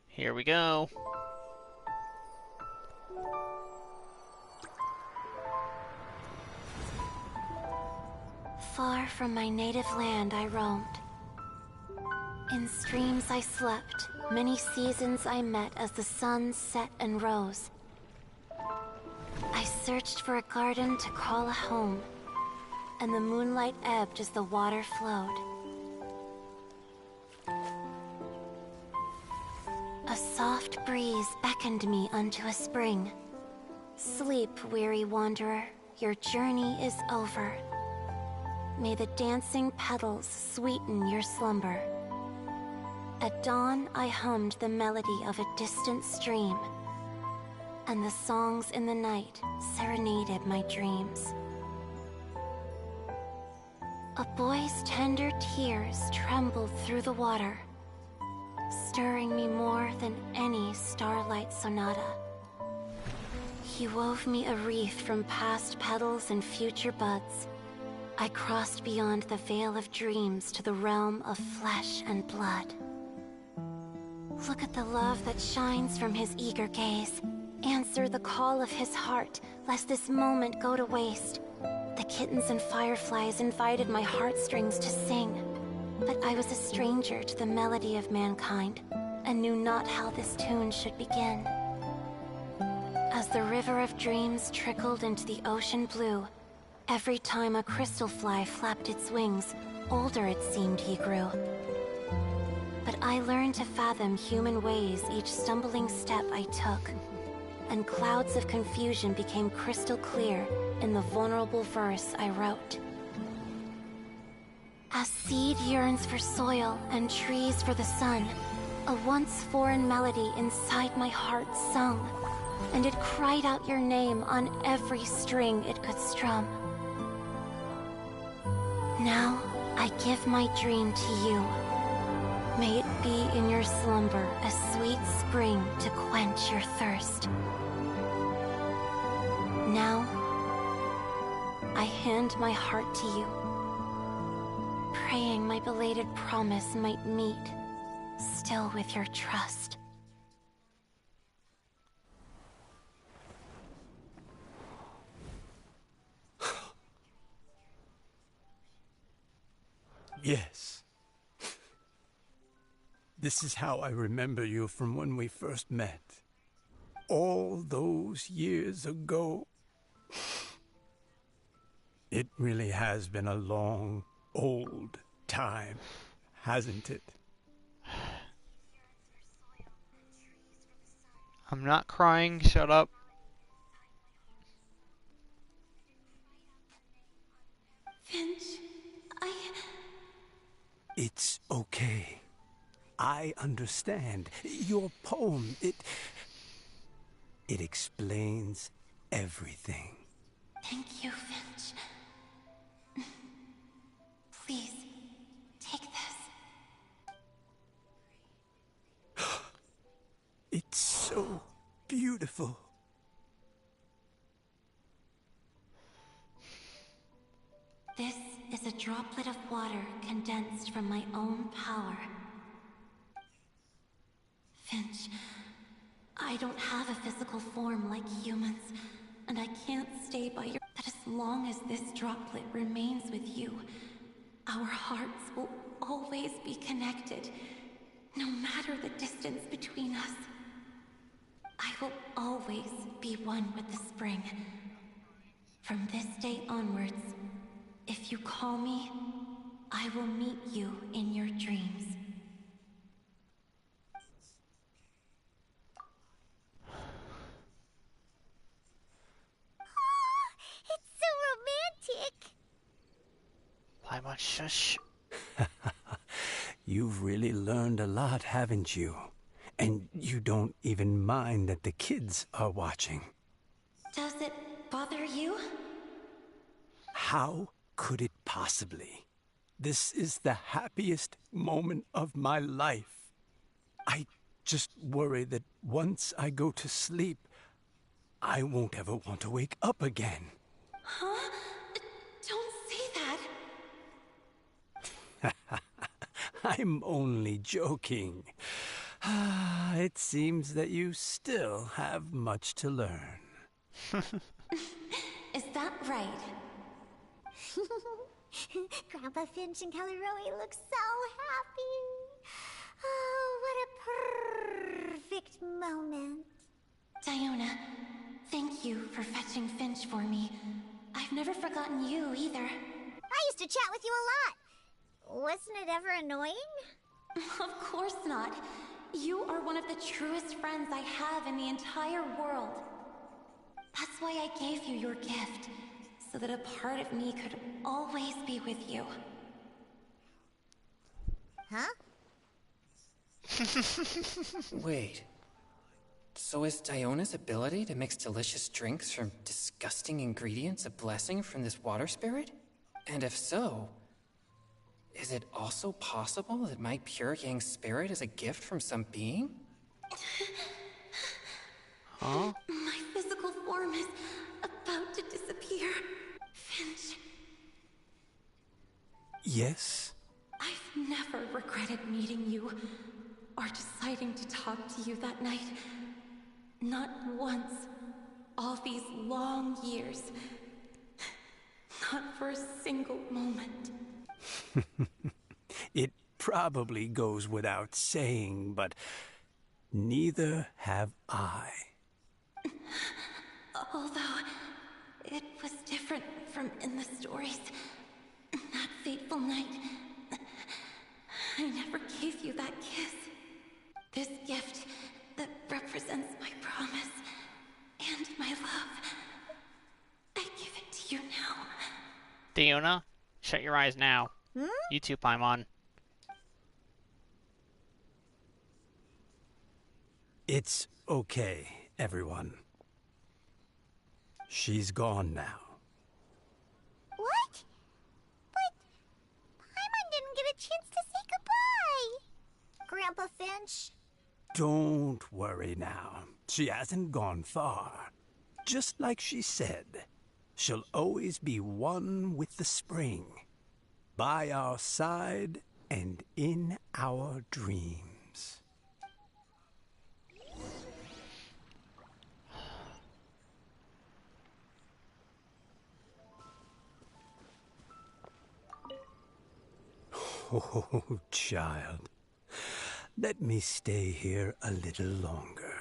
Here we go. Far from my native land I roamed. In streams I slept, many seasons I met as the sun set and rose. I searched for a garden to call a home, and the moonlight ebbed as the water flowed. A soft breeze beckoned me unto a spring. Sleep, weary wanderer, your journey is over. May the dancing petals sweeten your slumber. At dawn, I hummed the melody of a distant stream, and the songs in the night serenaded my dreams. A boy's tender tears trembled through the water, stirring me more than any starlight sonata. He wove me a wreath from past petals and future buds. I crossed beyond the veil of dreams to the realm of flesh and blood. Look at the love that shines from his eager gaze. Answer the call of his heart, lest this moment go to waste. The kittens and fireflies invited my heartstrings to sing, but I was a stranger to the melody of mankind, and knew not how this tune should begin. As the river of dreams trickled into the ocean blue, every time a crystal fly flapped its wings, older it seemed he grew. But I learned to fathom human ways each stumbling step I took, and clouds of confusion became crystal clear in the vulnerable verse I wrote. As seed yearns for soil and trees for the sun, A once foreign melody inside my heart sung, and it cried out your name on every string it could strum. Now I give my dream to you. May it be in your slumber a sweet spring to quench your thirst. Now, I hand my heart to you, praying my belated promise might meet, still with your trust. Yes. This is how I remember you from when we first met. All those years ago. It really has been a long, old time, hasn't it? I'm not crying, shut up. Finch, It's okay. I understand. Your poem, it explains everything. Thank you, Finch. Please, take this. It's so beautiful. This is a droplet of water condensed from my own power. Finch, I don't have a physical form like humans, and I can't stay by your... That as long as this droplet remains with you, our hearts will always be connected, no matter the distance between us. I will always be one with the spring. From this day onwards, if you call me, I will meet you in your dreams. It's so romantic. Paimon, shush. You've really learned a lot, haven't you? And you don't even mind that the kids are watching. Does it bother you? How could it possibly? This is the happiest moment of my life. I just worry that once I go to sleep, I won't ever want to wake up again. Huh? Don't say that. I'm only joking. It seems that you still have much to learn. Is that right? Grandpa Finch and Kelly Rowie look so happy. Oh, what a perfect moment. Diona, thank you for fetching Finch for me. I've never forgotten you either. I used to chat with you a lot. Wasn't it ever annoying? Of course not. You are one of the truest friends I have in the entire world. That's why I gave you your gift, so that a part of me could always be with you. Huh? Wait. So is Diona's ability to mix delicious drinks from disgusting ingredients a blessing from this water spirit? And if so, is it also possible that my pure yang spirit is a gift from some being? Huh? My physical form is about to disappear. Finch, Yes? I've never regretted meeting you or deciding to talk to you that night. Not once. All these long years. Not for a single moment. It probably goes without saying, but neither have I. Although, it was different from in the stories. That fateful night, I never gave you that kiss. This gift that represents my promise and my love, I give it to you now. Diona, shut your eyes now. You too, Paimon. It's okay, everyone. She's gone now. What? But Paimon didn't get a chance to say goodbye. Grandpa Finch? Don't worry now. She hasn't gone far. Just like she said, she'll always be one with the spring. By our side and in our dreams. Oh, child. Let me stay here a little longer.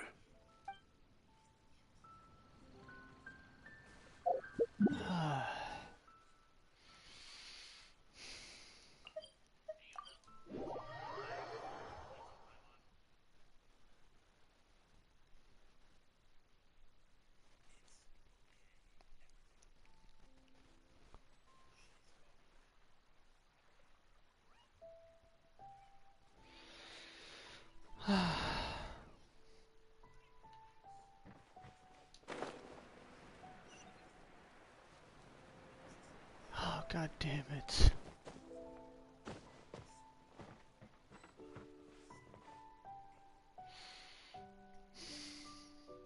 Oh, god damn it.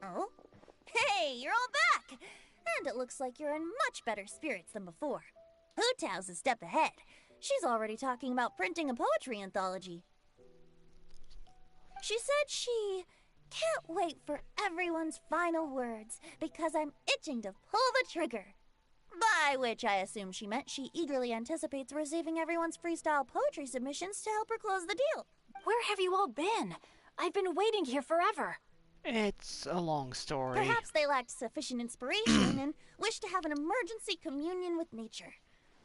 Oh? Hey, you're all back! And it looks like you're in much better spirits than before. HOOOWWLING's a step ahead. She's already talking about printing a poetry anthology. She said she can't wait for everyone's final words because I'm itching to pull the trigger. By which I assume she meant she eagerly anticipates receiving everyone's freestyle poetry submissions to help her close the deal. Where have you all been? I've been waiting here forever. It's a long story. Perhaps they lacked sufficient inspiration and wished to have an emergency communion with nature.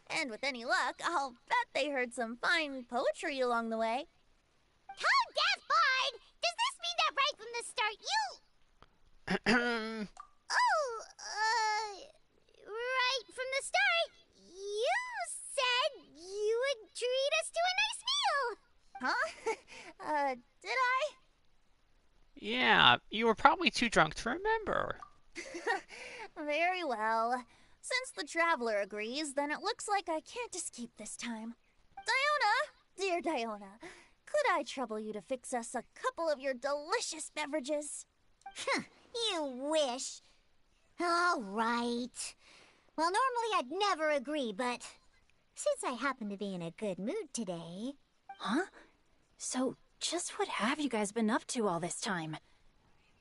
And with any luck, I'll bet they heard some fine poetry along the way. Tone deaf, Bard! Does this mean that right from the start right from the start, you said you would treat us to a nice meal! Huh? Did I? Yeah, you were probably too drunk to remember. Very well. Since the traveler agrees, then it looks like I can't escape this time. Diona, dear Diona, could I trouble you to fix us a couple of your delicious beverages? You wish. All right. Well, normally I'd never agree, but since I happen to be in a good mood today... Huh? So, just what have you guys been up to all this time?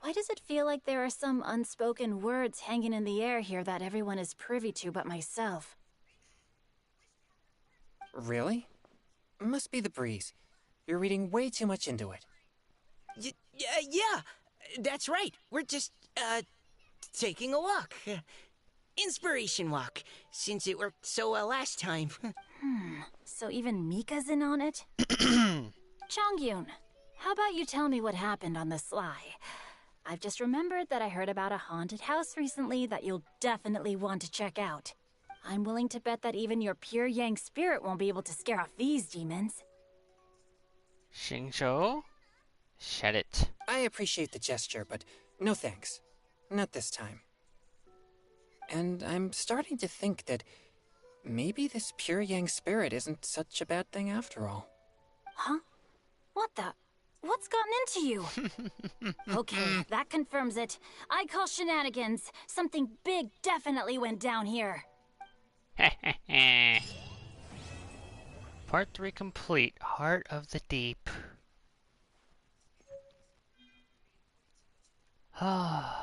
Why does it feel like there are some unspoken words hanging in the air here that everyone is privy to but myself? Really? Must be the breeze. You're reading way too much into it. Yeah, that's right. We're just, taking a walk. Inspiration walk, since it worked so well last time. So even Mika's in on it? Chongyun, how about you tell me what happened on the sly? I've just remembered that I heard about a haunted house recently that you'll definitely want to check out. I'm willing to bet that even your pure yang spirit won't be able to scare off these demons. Xingzhou? Shed it. I appreciate the gesture, but no thanks. Not this time. And I'm starting to think that maybe this pure yang spirit isn't such a bad thing after all. Huh? What the? What's gotten into you? Okay, that confirms it. I call shenanigans. Something big definitely went down here. Part 3 complete. Heart of the Deep. Ah.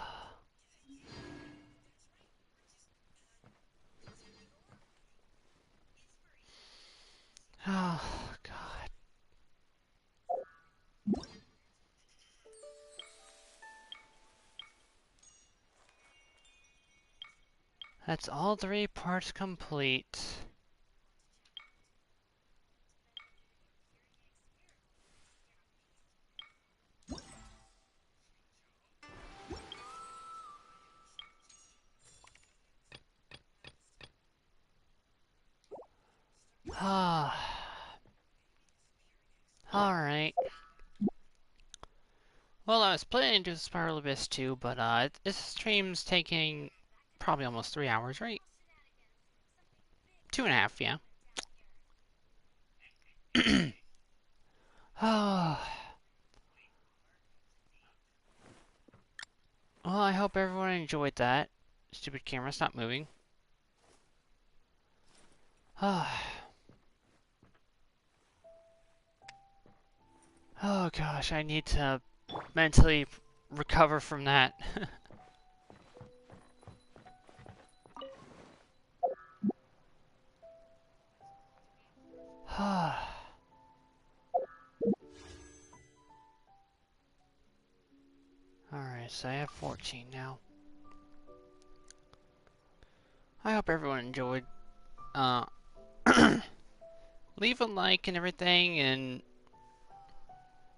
Oh, God. That's all 3 parts complete. Ah. Alright. Well, I was planning to do Spiral Abyss too, but this stream's taking probably almost 3 hours, right? 2.5, yeah. Oh. Well, I hope everyone enjoyed that. Stupid camera, stop moving. Oh gosh, I need to mentally recover from that. Alright, so I have 14 now. I hope everyone enjoyed. Leave a like and everything, and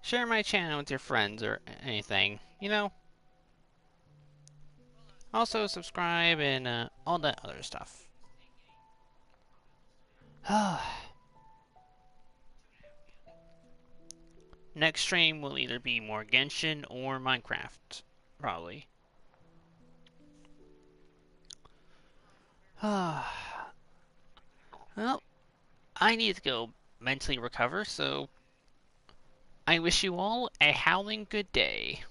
share my channel with your friends or anything, you know? Also subscribe and all that other stuff. Next stream will either be more Genshin or Minecraft, probably. Well, I need to go mentally recover, so I wish you all a howling good day.